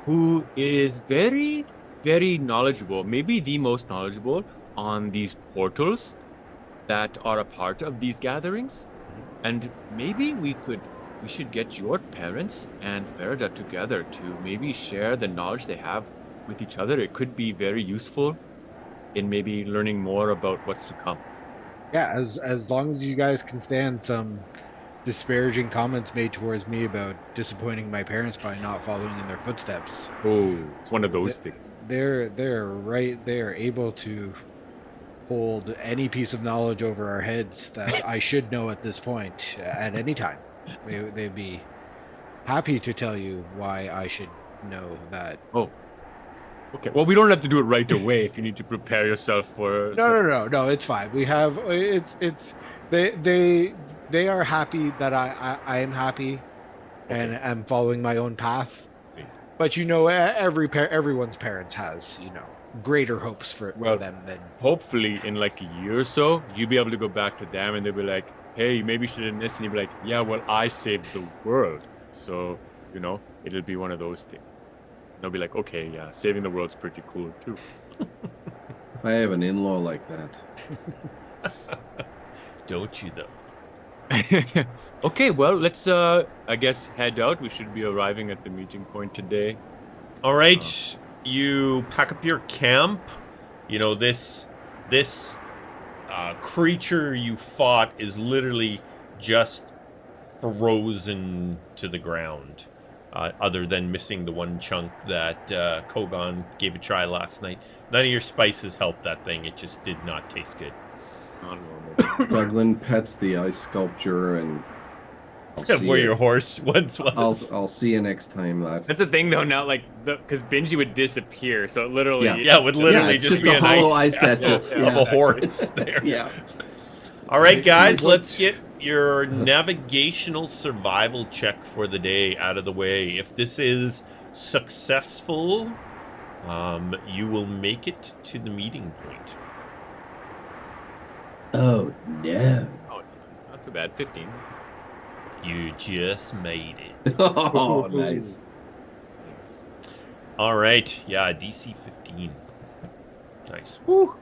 who is very, very knowledgeable, maybe the most knowledgeable on these portals that are a part of these gatherings. And maybe we should get your parents and Ferida together to maybe share the knowledge they have with each other. It could be very useful in maybe learning more about what's to come. Yeah, as long as you guys can stand some disparaging comments made towards me about disappointing my parents by not following in their footsteps. Oh, it's one of those things. They're right there, able to hold any piece of knowledge over our heads that I should know at this point at any time. They'd be happy to tell you why I should know that. Oh, okay. Well, we don't have to do it right away if you need to prepare yourself for... No, it's fine. We have they are happy that I am happy and am following my own path. But you know, everyone's parents has, you know, greater hopes for them than... Hopefully in like a year or so, you'll be able to go back to them and they'll be like, hey, maybe you should have done this. And you'll be like, yeah, well, I saved the world. So, you know, it'll be one of those things. They'll be like, okay, yeah, saving the world's pretty cool too. I have an in-law like that. Don't you, though? Okay, well, let's, I guess, head out. We should be arriving at the meeting point today. All right, you pack up your camp. You know, this creature you fought is literally just frozen to the ground, other than missing the one chunk that Kogaan gave a try last night. None of your spices helped that thing. It just did not taste good. Not normal. Douglan pets the ice sculpture, and I'll see Where you. your horse once was. I'll see you next time, lad. That's the thing, though. Now, like, because Benji would disappear, so it literally. Yeah. Yeah, it would literally it's just just be a an hollow ice ice statue. statue of a horse there. Yeah. All right, Okay, guys, so let's what- get your navigational survival check for the day out of the way. If this is successful, you will make it to the meeting point. Oh no. Oh, not too bad. 15. You just made it. Oh, nice. All right, yeah, DC 15. Nice. Woo.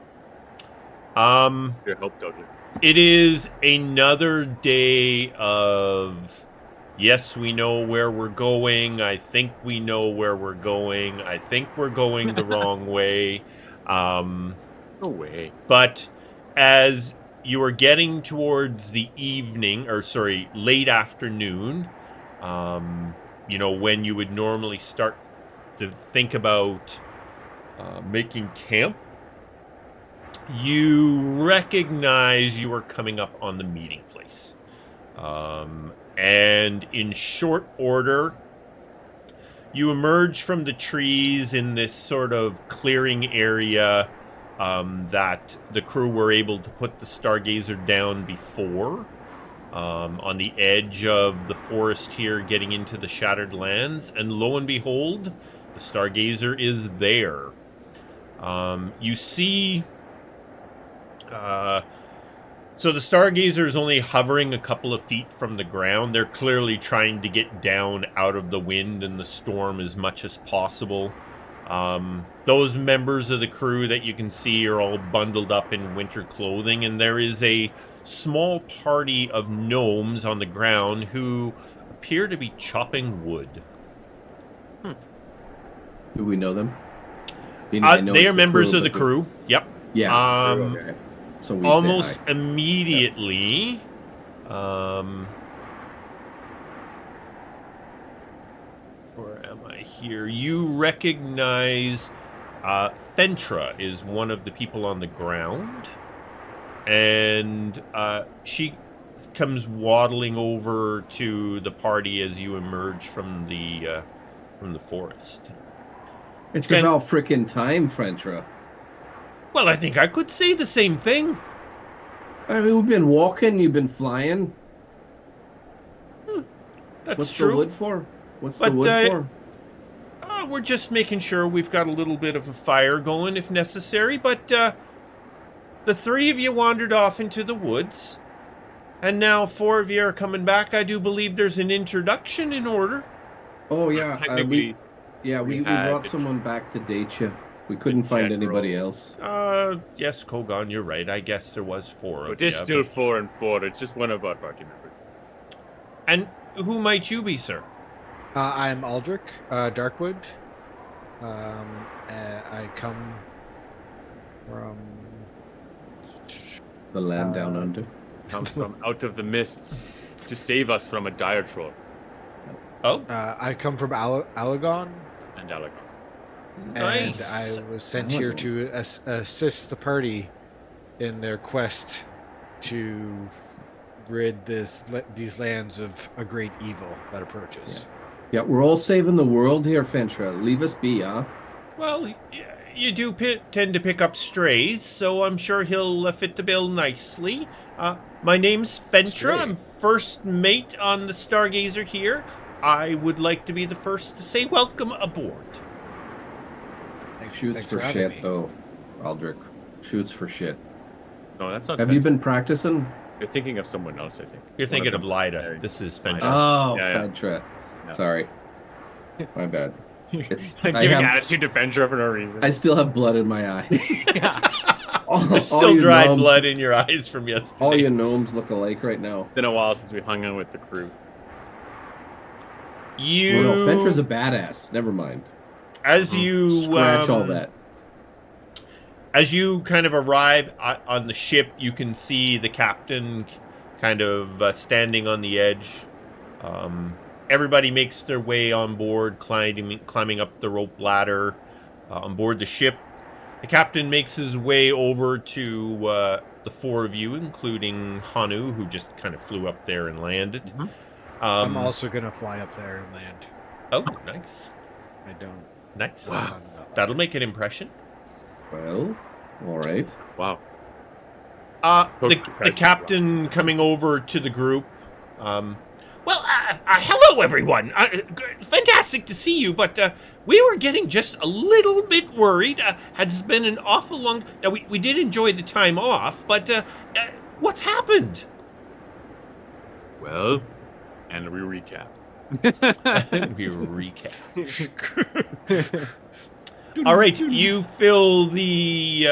Your help, Douglan. It is another day of, yes, we know where we're going. I think we know where we're going. I think we're going the wrong way. No way. But as you are getting towards the evening, or sorry, late afternoon, when you would normally start to think about making camp, you recognize you are coming up on the meeting place. And in short order, you emerge from the trees in this sort of clearing area that the crew were able to put the Stargazer down before. On the edge of the forest here, getting into the Shattered Lands. And lo and behold, the Stargazer is there. You see... So the Stargazer is only hovering a couple of feet from the ground. They're clearly trying to get down out of the wind and the storm as much as possible. Those members of the crew that you can see are all bundled up in winter clothing, and there is a small party of gnomes on the ground who appear to be chopping wood. Do we know them? I know They it's are the members crew, of the but crew. Yep. Yeah. Okay. So we say Almost hi. immediately, where am I here? You recognize Fentra is one of the people on the ground, and she comes waddling over to the party as you emerge from the forest. It's Fen- about frickin' time, Frentra. Well, I think I could say the same thing. I mean, we've been walking, you've been flying. That's What's true. the wood for? What's But, the wood for? We're just making sure we've got a little bit of a fire going if necessary, but the three of you wandered off into the woods, and now 4 of you are coming back. I do believe there's an introduction in order. Oh, yeah. Technically, we had brought the- someone back to date you. We couldn't find general. anybody else. Yes, Kogaan, you're right. I guess there was 4 of But you. it's still 4 and 4. It's just one of our party members. And who might you be, sir? I'm Aldric, Darkwood. I come from. The land down under. Comes from out of the mists to save us from a dire troll. Oh, I come from Alagon, And Elok. nice. and I was sent here to assist the party in their quest to rid these lands of a great evil that approaches. Yeah, we're all saving the world here, Fentra. Leave us be, huh? Well, you do tend to pick up strays, so I'm sure he'll fit the bill nicely. My name's Fentra. Stray. I'm first mate on the Stargazer here. I would like to be the first to say welcome aboard. Shoots Thanks for having shit, me. though, Aldric. Shoots for shit. No, that's not. Have you been practicing? You're thinking of someone else, I think. You're thinking of them. Lida. This is Fentra. Oh, Yeah, yeah. Fentra. Yeah. Sorry. My bad. It's Like I giving have- attitude to Benja for no reason. I still have blood in my eyes. Yeah. There's all still you dried gnomes- blood in your eyes from yesterday. All you gnomes look alike right now. Been a while since we hung out with the crew. You, Well, no, Fentra's a badass. Never mind. as you Scratch all that. As you kind of arrive on the ship, you can see the captain kind of standing on the edge, Everybody makes their way on board, climbing up the rope ladder on board the ship. The captain makes his way over to the four of you, including Hanu, who just kind of flew up there and landed. Mhm. I'm also gonna fly up there and land. Oh, nice. I don't. Nice. Wow. talk about That'll that. make an impression. Well, all right. Wow. The captain coming over to the group. Hello, everyone. Fantastic to see you, but we were getting just a little bit worried. Has been an awful long... Now, we did enjoy the time off, but what's happened? Well, and we recap. We recap. All right, you fill the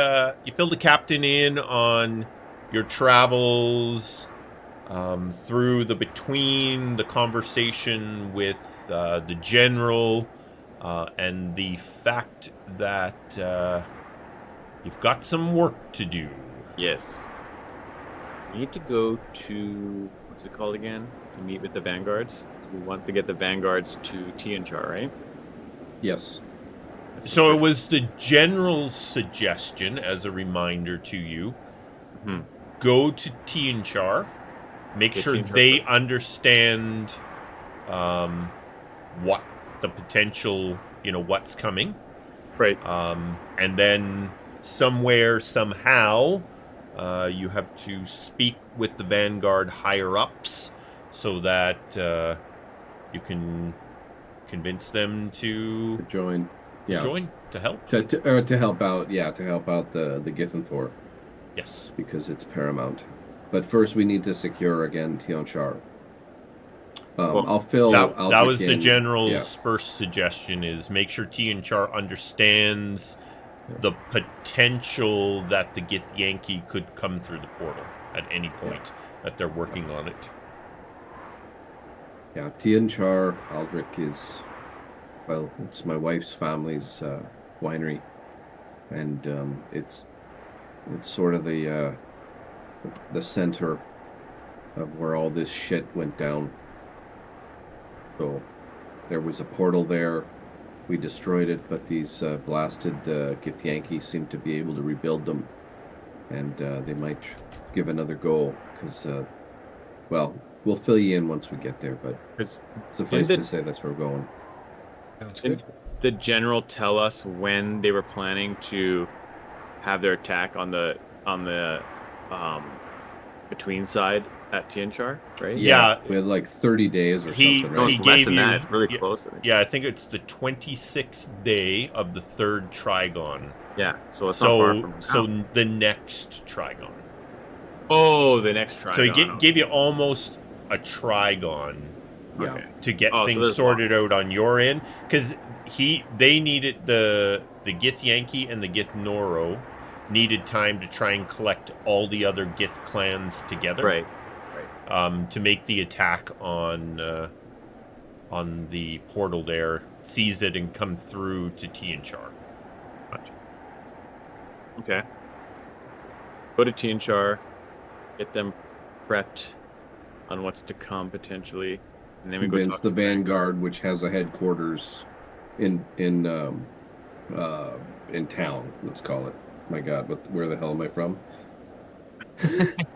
captain in on your travels through between the conversation with the general and the fact that you've got some work to do. Yes. We need to go to, what's it called again? To meet with the vanguards. We want to get the vanguards to Tianchar, right? Yes. That's the So it first- was the general's suggestion, as a reminder to you, Mhm. go to Tianchar, make Get sure Tianchar they first. understand what the potential, what's coming. Right. And then somewhere, somehow, you have to speak with the Vanguard higher-ups so that you can convince them to Join. Yeah. join, to help. To help out. Yeah, to help out the Githenthor, Yes. because it's paramount. But first, we need to secure again Tianchar. Well, I'll fill. That Aldric was the in. general's first suggestion, is make sure Tianchar understands the potential that the Githyanki could come through the portal at any point, that they're working on it. Yeah, Tianchar, Aldric is, well, it's my wife's family's winery, and it's sort of the center of where all this shit went down. So there was a portal there. We destroyed it, but these blasted Githyanki seem to be able to rebuild them, and they might give another go, because, well, we'll fill you in once we get there, but 'Cause suffice didn't to say that's where we're going. Sounds Didn't good. the general tell us when they were planning to have their attack on the between side at Tianchar, right? Yeah. We had like 30 days or He- something, No, right? he it's less gave than you- that. Really yeah. close. I think. Yeah, I think it's the 26th day of the third Trigon. Yeah. So it's not far So from now. the next Trigon. Oh, the next try. So he gave you almost a Trigon Yeah. Okay. to get Oh, so things there's sorted lots. out on your end, because they needed the Githyanki and the Githnoro needed time to try and collect all the other Gith clans together, Right. to make the attack on the portal there, seize it, and come through to Tianchar. Okay. Go to Tianchar, get them prepped on what's to come potentially, and then we go Convince talk the to Vanguard, which has a headquarters in town. Let's call it. My God, where the hell am I from?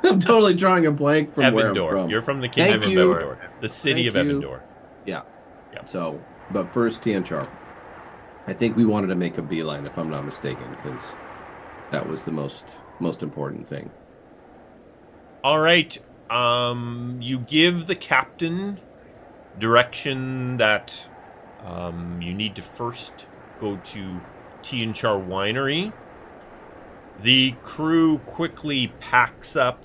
I'm totally drawing a blank from where I'm Evandor. from. You're from the Thank kingdom you. of Evandor, the city Thank of you. Evandor. Yeah. Yeah. So, but first Tianchar. I think we wanted to make a beeline, if I'm not mistaken, because that was the most important thing. All right. You give the captain direction that you need to first go to Tianchar Winery. The crew quickly packs up.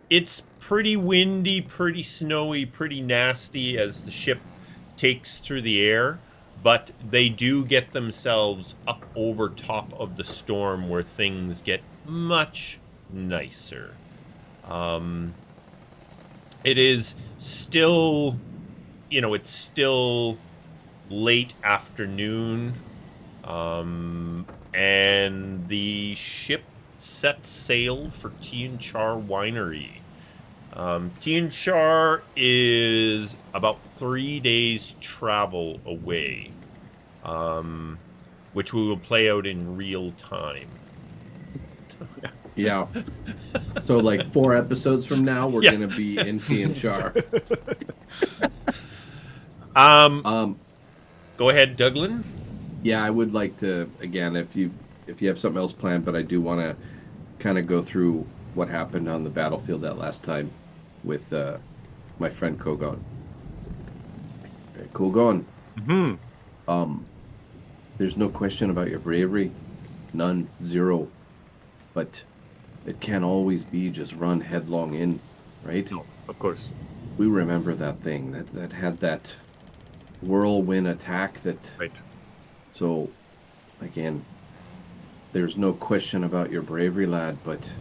It's pretty windy, pretty snowy, pretty nasty as the ship takes through the air, but they do get themselves up over top of the storm where things get much nicer. It is still, it's still late afternoon, and the ship sets sail for Tianchar Winery. Tianchar is about 3 days travel away, which we will play out in real time. Yeah. So like 4 episodes from now, we're Yeah. gonna be in Tianchar. Go ahead, Douglan. Yeah, I would like to, again, if you have something else planned, but I do want to kind of go through what happened on the battlefield that last time with my friend Kogaan. Kogaan, there's no question about your bravery. None. Zero. But it can't always be just run headlong in, right? No, of course. We remember that thing that had that whirlwind attack that... Right. So, again, there's no question about your bravery, lad, but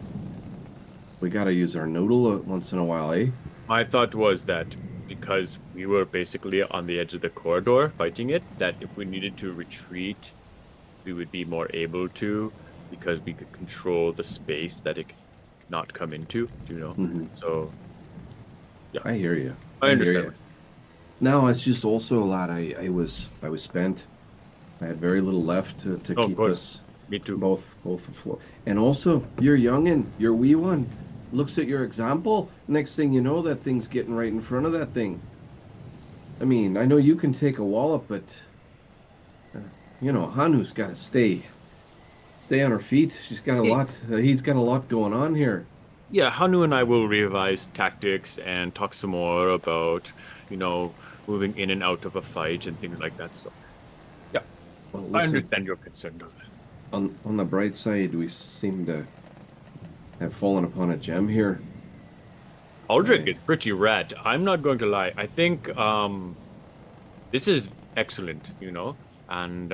we gotta use our noodle once in a while, eh? My thought was that because we were basically on the edge of the corridor fighting it, that if we needed to retreat, we would be more able to, because we could control the space that it could not come into, you know? Mhm. So, yeah. I hear you. I understand. No, it's just also, lad, I was spent. I had very little left to Oh, of keep course. us Me too. both afloat. And also, you're youngin', you're wee one. Looks at your example. Next thing you know, that thing's getting right in front of that thing. I mean, I know you can take a wallop, but you know, Hanu's got to stay on her feet. She's got a lot. He's got a lot going on here. Yeah, Hanu and I will revise tactics and talk some more about, you know, moving in and out of a fight and things like that. So, yeah, Well, I listen, understand your concern, Douglan. on the bright side, we seem to have fallen upon a gem here. Aldric is pretty rad. I'm not going to lie. I think this is excellent, you know, and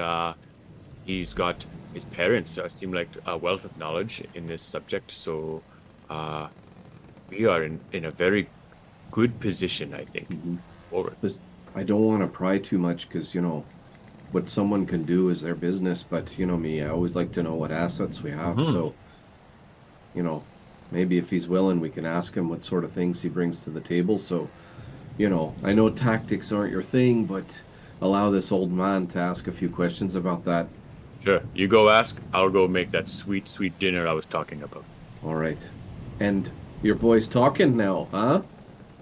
he's got his parents seem like a wealth of knowledge in this subject. So we are in a very good position, I think. Mhm. Forward. I don't want to pry too much because, you know, what someone can do is their business. But, you know me, I always like to know what assets we have. Mhm. So, you know, maybe if he's willing, we can ask him what sort of things he brings to the table. So, you know, I know tactics aren't your thing, but allow this old man to ask a few questions about that. Sure, you go ask. I'll go make that sweet, sweet dinner I was talking about. All right. And your boy's talking now, huh?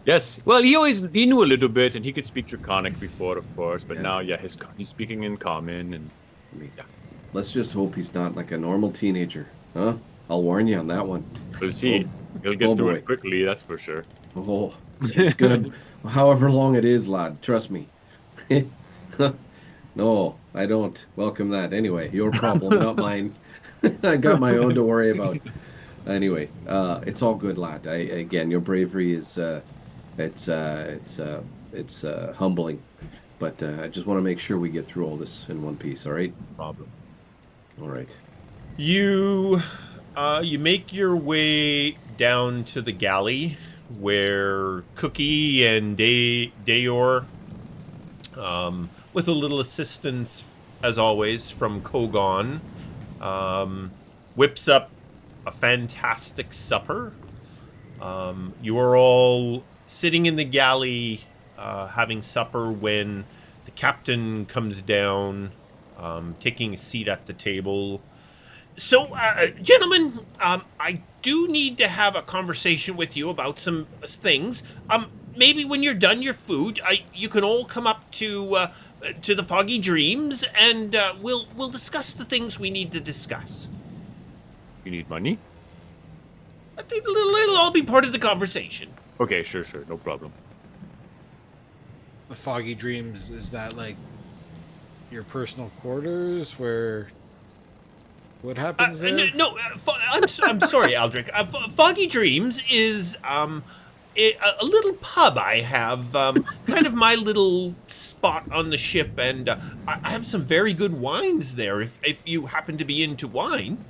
Yes. Well, he knew a little bit, and he could speak Draconic before, of course. But Yeah. now, yeah, he's speaking in Common, and yeah, Let's just hope he's not like a normal teenager, huh? I'll warn you on that one. we'll see. He'll get oh through boy. it quickly, that's for sure. Oh, it's gonna, however long it is, lad. Trust me. No, I don't welcome that. Anyway, your problem, not mine. I got my own to worry about. Anyway, it's all good, lad. Again, your bravery is, it's humbling. But I just want to make sure we get through all this in one piece. All right. Problem. All right. You make your way down to the galley where Cookie and Dayor, with a little assistance as always from Kogaan, whips up a fantastic supper. You are all sitting in the galley having supper when the captain comes down, taking a seat at the table. So, gentlemen, I do need to have a conversation with you about some things. Maybe when you're done your food, you can all come up to the Foggy Dreams, and we'll discuss the things we need to discuss. You need money? I think it'll all be part of the conversation. Okay, sure, no problem. The Foggy Dreams, is that like your personal quarters where what happens there? No, I'm sorry, Aldric. Foggy Dreams is a little pub I have, kind of my little spot on the ship, and I have some very good wines there. If you happen to be into wine.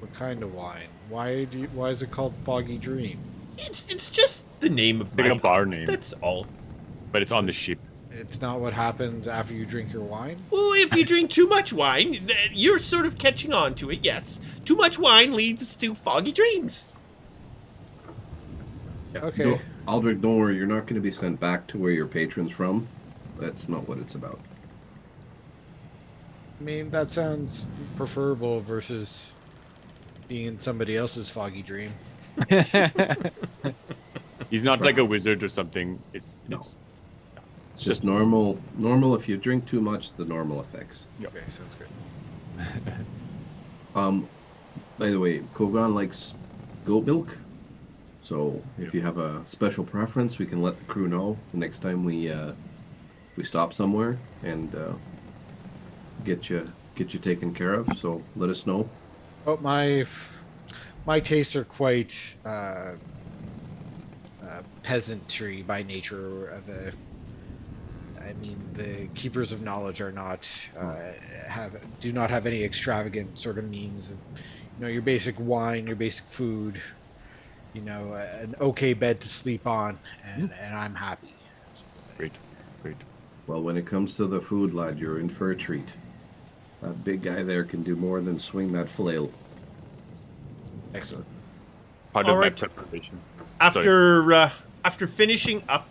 What kind of wine? Why is it called Foggy Dream? It's just the name of Like my a bar pub. name. That's all. But it's on the ship. It's not what happens after you drink your wine? Well, if you drink too much wine, you're sort of catching on to it, yes. Too much wine leads to foggy dreams. Yeah. Okay. Aldric, don't worry. You're not going to be sent back to where your patron's from. That's not what it's about. I mean, that sounds preferable versus being in somebody else's foggy dream. He's not like a wizard or something. It's It's just normal. Normal. If you drink too much, the normal effects. Okay, sounds good. By the way, Kogaan likes goat milk. So if you have a special preference, we can let the crew know the next time we stop somewhere and get you taken care of. So let us know. Oh, my tastes are quite peasantry by nature. The keepers of knowledge are not do not have any extravagant sort of means. Your basic wine, your basic food, an okay bed to sleep on, and I'm happy. Great. Well, when it comes to the food, lad, you're in for a treat. That big guy there can do more than swing that flail. Excellent. Part All of my right. preparation. After finishing up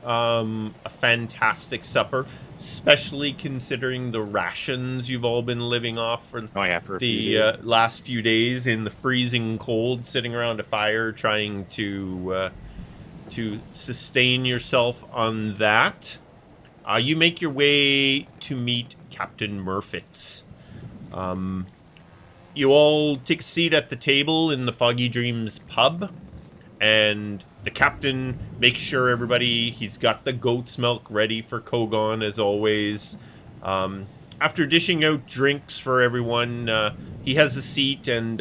a fantastic supper, especially considering the rations you've all been living off for the last few days in the freezing cold, sitting around a fire trying to sustain yourself on that. You make your way to meet Captain Murfitz. You all take a seat at the table in the Foggy Dreams pub, and the captain makes sure he's got the goat's milk ready for Kogaan as always. After dishing out drinks for everyone, he has a seat, and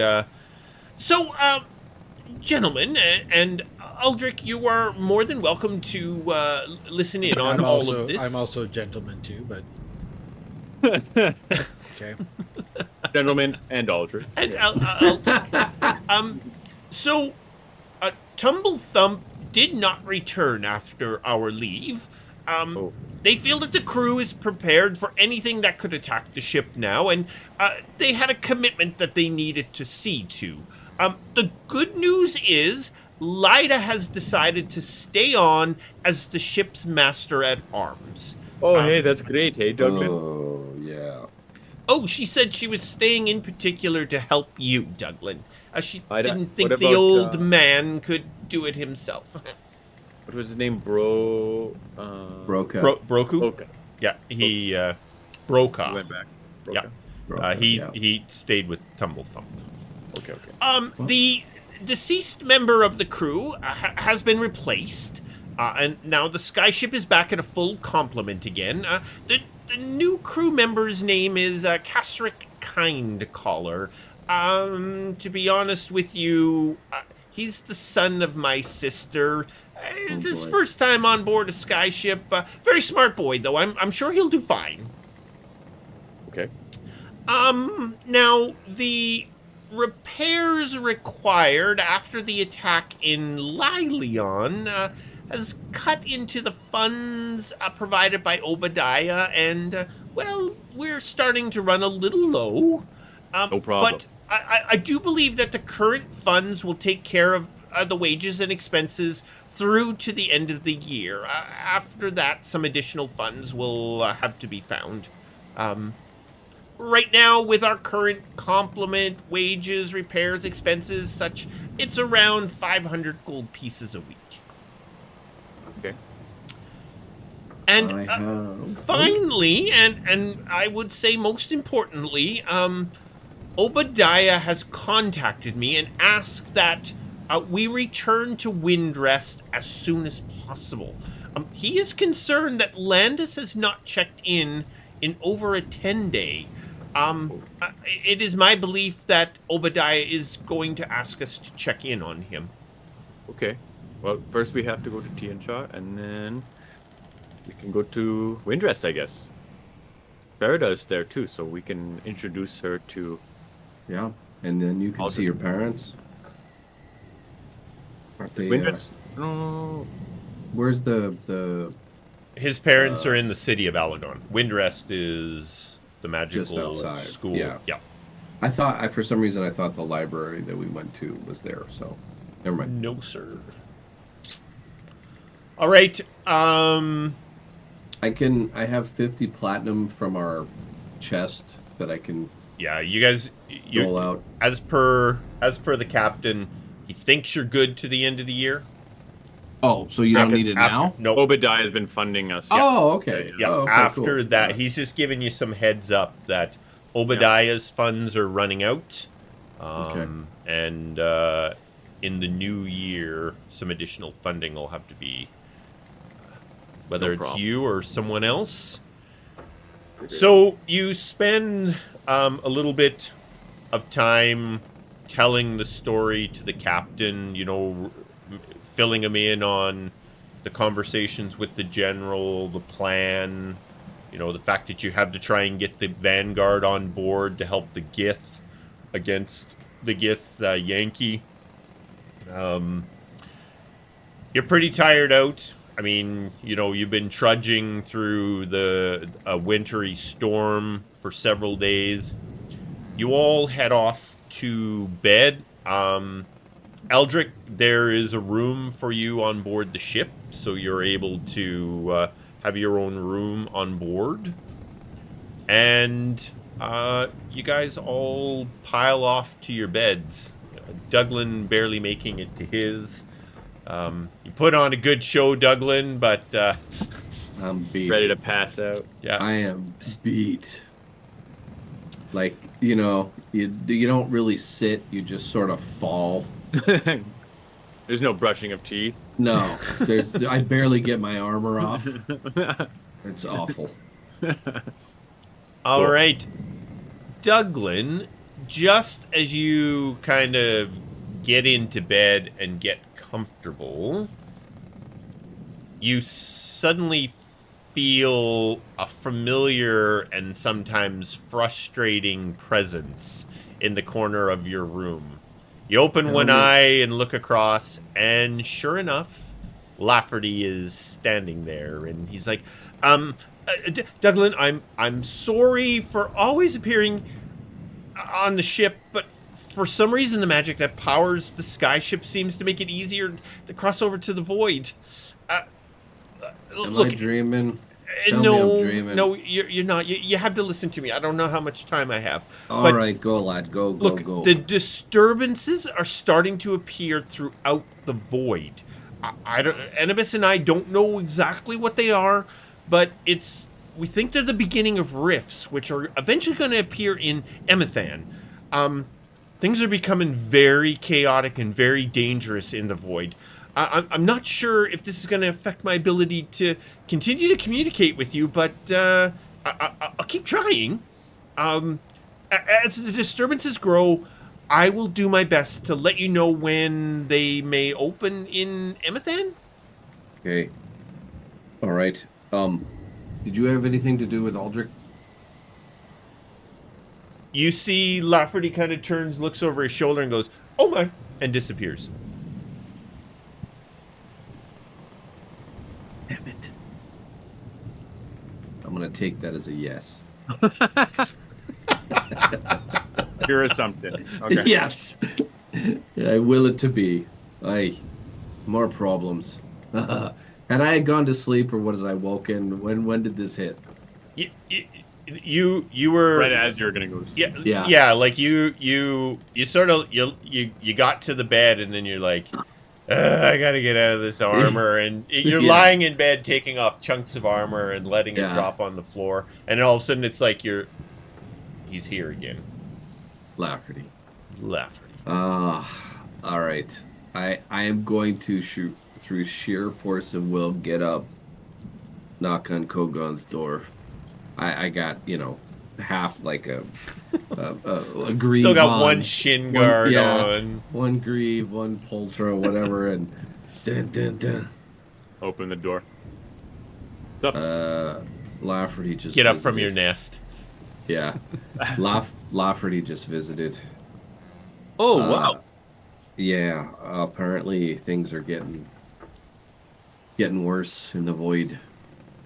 gentlemen, and Aldric, you are more than welcome to listen in on all of this. I'm also a gentleman too, but okay. Gentleman and Aldric. And Tumble Thump did not return after our leave. They feel that the crew is prepared for anything that could attack the ship now, and they had a commitment that they needed to see to. The good news is Lyda has decided to stay on as the ship's master at arms. Oh, hey, that's great. Hey, Douglan. Oh, yeah. Oh, she said she was staying in particular to help you, Douglan. She didn't think what the about, old man could do it himself. What was his name? Broka. Broku? Okay. Yeah, he Broka. He went back. Yeah. Broka, He stayed with Tumble Thump. Okay. The deceased member of the crew has been replaced, and now the skyship is back at a full complement again. The new crew member's name is Kasric Kindcaller. To be honest with you, he's the son of my sister. It's his first time on board a skyship. Very smart boy, though. I'm sure he'll do fine. Okay. Now, the repairs required after the attack in Lilion has cut into the funds provided by Obadiah, and, we're starting to run a little low. No problem. But I do believe that the current funds will take care of the wages and expenses through to the end of the year. After that, some additional funds will have to be found. Right now, with our current complement, wages, repairs, expenses, such, it's around 500 gold pieces a week. Okay. And finally, and I would say most importantly, Obadiah has contacted me and asked that we return to Windrest as soon as possible. He is concerned that Landis has not checked in over a 10-day. It is my belief that Obadiah is going to ask us to check in on him. Okay. Well, first we have to go to Tianshaw, and then we can go to Windrest, I guess. Verida's there too, so we can introduce her to... Yeah, and then you can see your parents. Aren't they? Windrest? No. Where's the? His parents are in the city of Alagon. Windrest is the magical school. Yeah. For some reason I thought the library that we went to was there. So, never mind. No, sir. All right. I have 50 platinum from our chest that I can Yeah, you guys, dole out. as per the captain, he thinks you're good to the end of the year. Oh, so you don't need it now? Nope. Obadiah has been funding us. Oh, okay. Yeah, Oh, okay, after cool. that, Yeah. he's just giving you some heads up that Obadiah's funds are running out. Okay. And in the new year, some additional funding will have to be, whether No it's problem. you or someone else. So you spend a little bit of time telling the story to the captain, you know, filling him in on the conversations with the general, the plan, you know, the fact that you have to try and get the Vanguard on board to help the Gith against the Gith Yankee. You're pretty tired out. I mean, you know, you've been trudging through a wintry storm for several days. You all head off to bed. Aldric, there is a room for you on board the ship, so you're able to have your own room on board. And you guys all pile off to your beds. Douglan barely making it to his. You put on a good show, Douglan, but I'm beat. Ready to pass out. yeah, I am beat. Like, you know, you don't really sit, you just sort of fall. There's no brushing of teeth. No, I barely get my armor off. It's awful. All Cool. right, Douglan. Just as you kind of get into bed and get comfortable, you suddenly feel a familiar and sometimes frustrating presence in the corner of your room. You open one eye and look across, and sure enough, Lafferty is standing there, and he's like, Douglan, I'm sorry for always appearing on the ship, but for some reason the magic that powers the skyship seems to make it easier to cross over to the void. Am I dreaming? Tell me No, I'm dreaming. no, you're not. You have to listen to me. I don't know how much time I have. All right, go, lad. Go, Look, go. the disturbances are starting to appear throughout the void. I don't. Anubis and I don't know exactly what they are, but we think they're the beginning of rifts, which are eventually going to appear in Emathan. Things are becoming very chaotic and very dangerous in the void. I'm not sure if this is going to affect my ability to continue to communicate with you, but I'll keep trying. As the disturbances grow, I will do my best to let you know when they may open in Emathan. Okay. All right. Did you have anything to do with Aldric? You see Lafferty kind of turns, looks over his shoulder and goes, "Oh my," and disappears. Damn it. I'm going to take that as a yes. Pure assumption. Okay. Yes. I will it to be. Aye. More problems. Had I gone to sleep or was I woken? When did this hit? You were Right as you're gonna go. Yeah. Like you sort of you got to the bed and then you're like, I gotta get out of this armor, and you're lying in bed taking off chunks of armor and letting it drop on the floor, and all of a sudden it's like he's here again. Lafferty. All right. I am going to shoot through sheer force of will, get up, knock on Kogan's door. I got, half like a greave. Still got one shin guard on. One greave, one poltra, whatever, and dun. Open the door. Lafferty just Get up visited. from your nest. Yeah. Lafferty just visited. Oh, wow. Yeah, apparently things are getting worse in the void.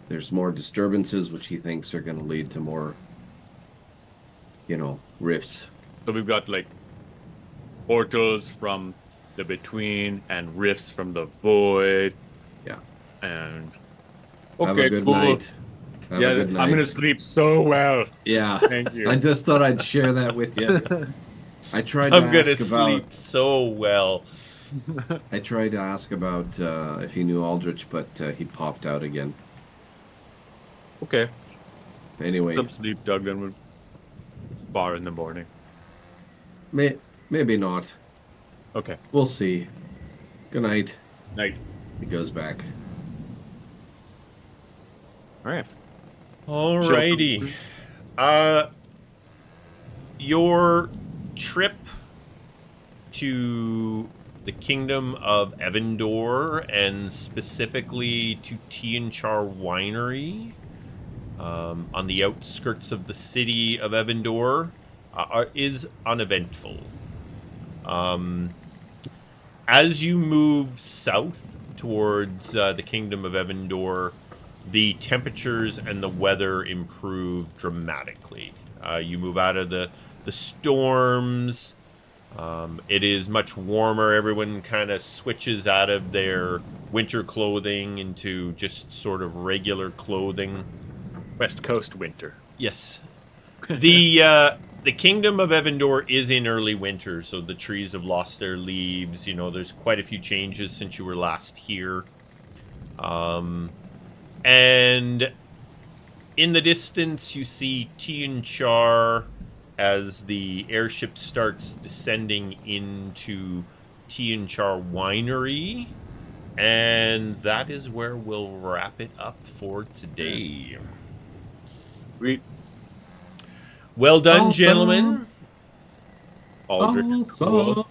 There's more disturbances, which he thinks are going to lead to more, rifts. So we've got like portals from the between and rifts from the void. Yeah. And Have a good night. Have Yeah, a good night. I'm gonna sleep so well. Yeah. Thank you. I just thought I'd share that with you. I tried to I'm gonna ask sleep about. so well. I tried to ask about if he knew Aldrich, but he popped out again. Okay. Anyway, Some sleep, Douglan would bar in the morning. maybe not. Okay. We'll see. Good night. Night. He goes back. All right. Alrighty. Your trip to the kingdom of Evandor, and specifically to Tianchar Winery, on the outskirts of the city of Evandor, is uneventful. As you move south towards the kingdom of Evandor, the temperatures and the weather improve dramatically. You move out of the storms. It is much warmer. Everyone kind of switches out of their winter clothing into just sort of regular clothing. West Coast winter. Yes. The kingdom of Evandor is in early winter, so the trees have lost their leaves. You know, there's quite a few changes since you were last here. And in the distance, you see Tianchar as the airship starts descending into Tianchar Winery. And that is where we'll wrap it up for today. Sweet. Well done, Awesome. Gentlemen. Aldrich is cool.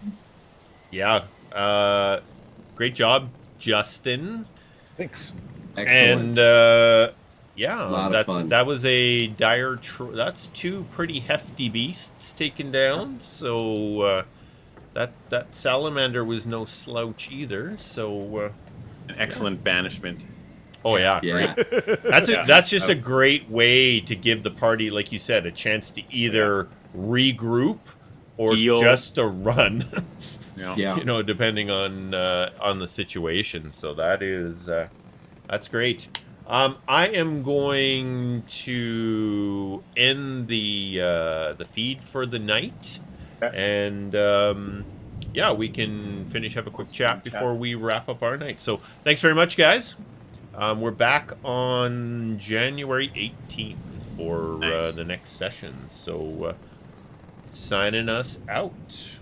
Yeah. Great job, Justin. Thanks. Excellent. And yeah, Lot of fun. that was a dire. That's two pretty hefty beasts taken down. So that salamander was no slouch either. So An excellent banishment. oh yeah, Yeah. great. That's just a great way to give the party, like you said, a chance to either regroup or Heal. just to run. Yeah. You know, depending on the situation. So that is that's great. I am going to end the feed for the night, and yeah, we can finish up a quick chat before we wrap up our night. So thanks very much, guys. We're back on January 18th for Nice. the next session. So signing us out.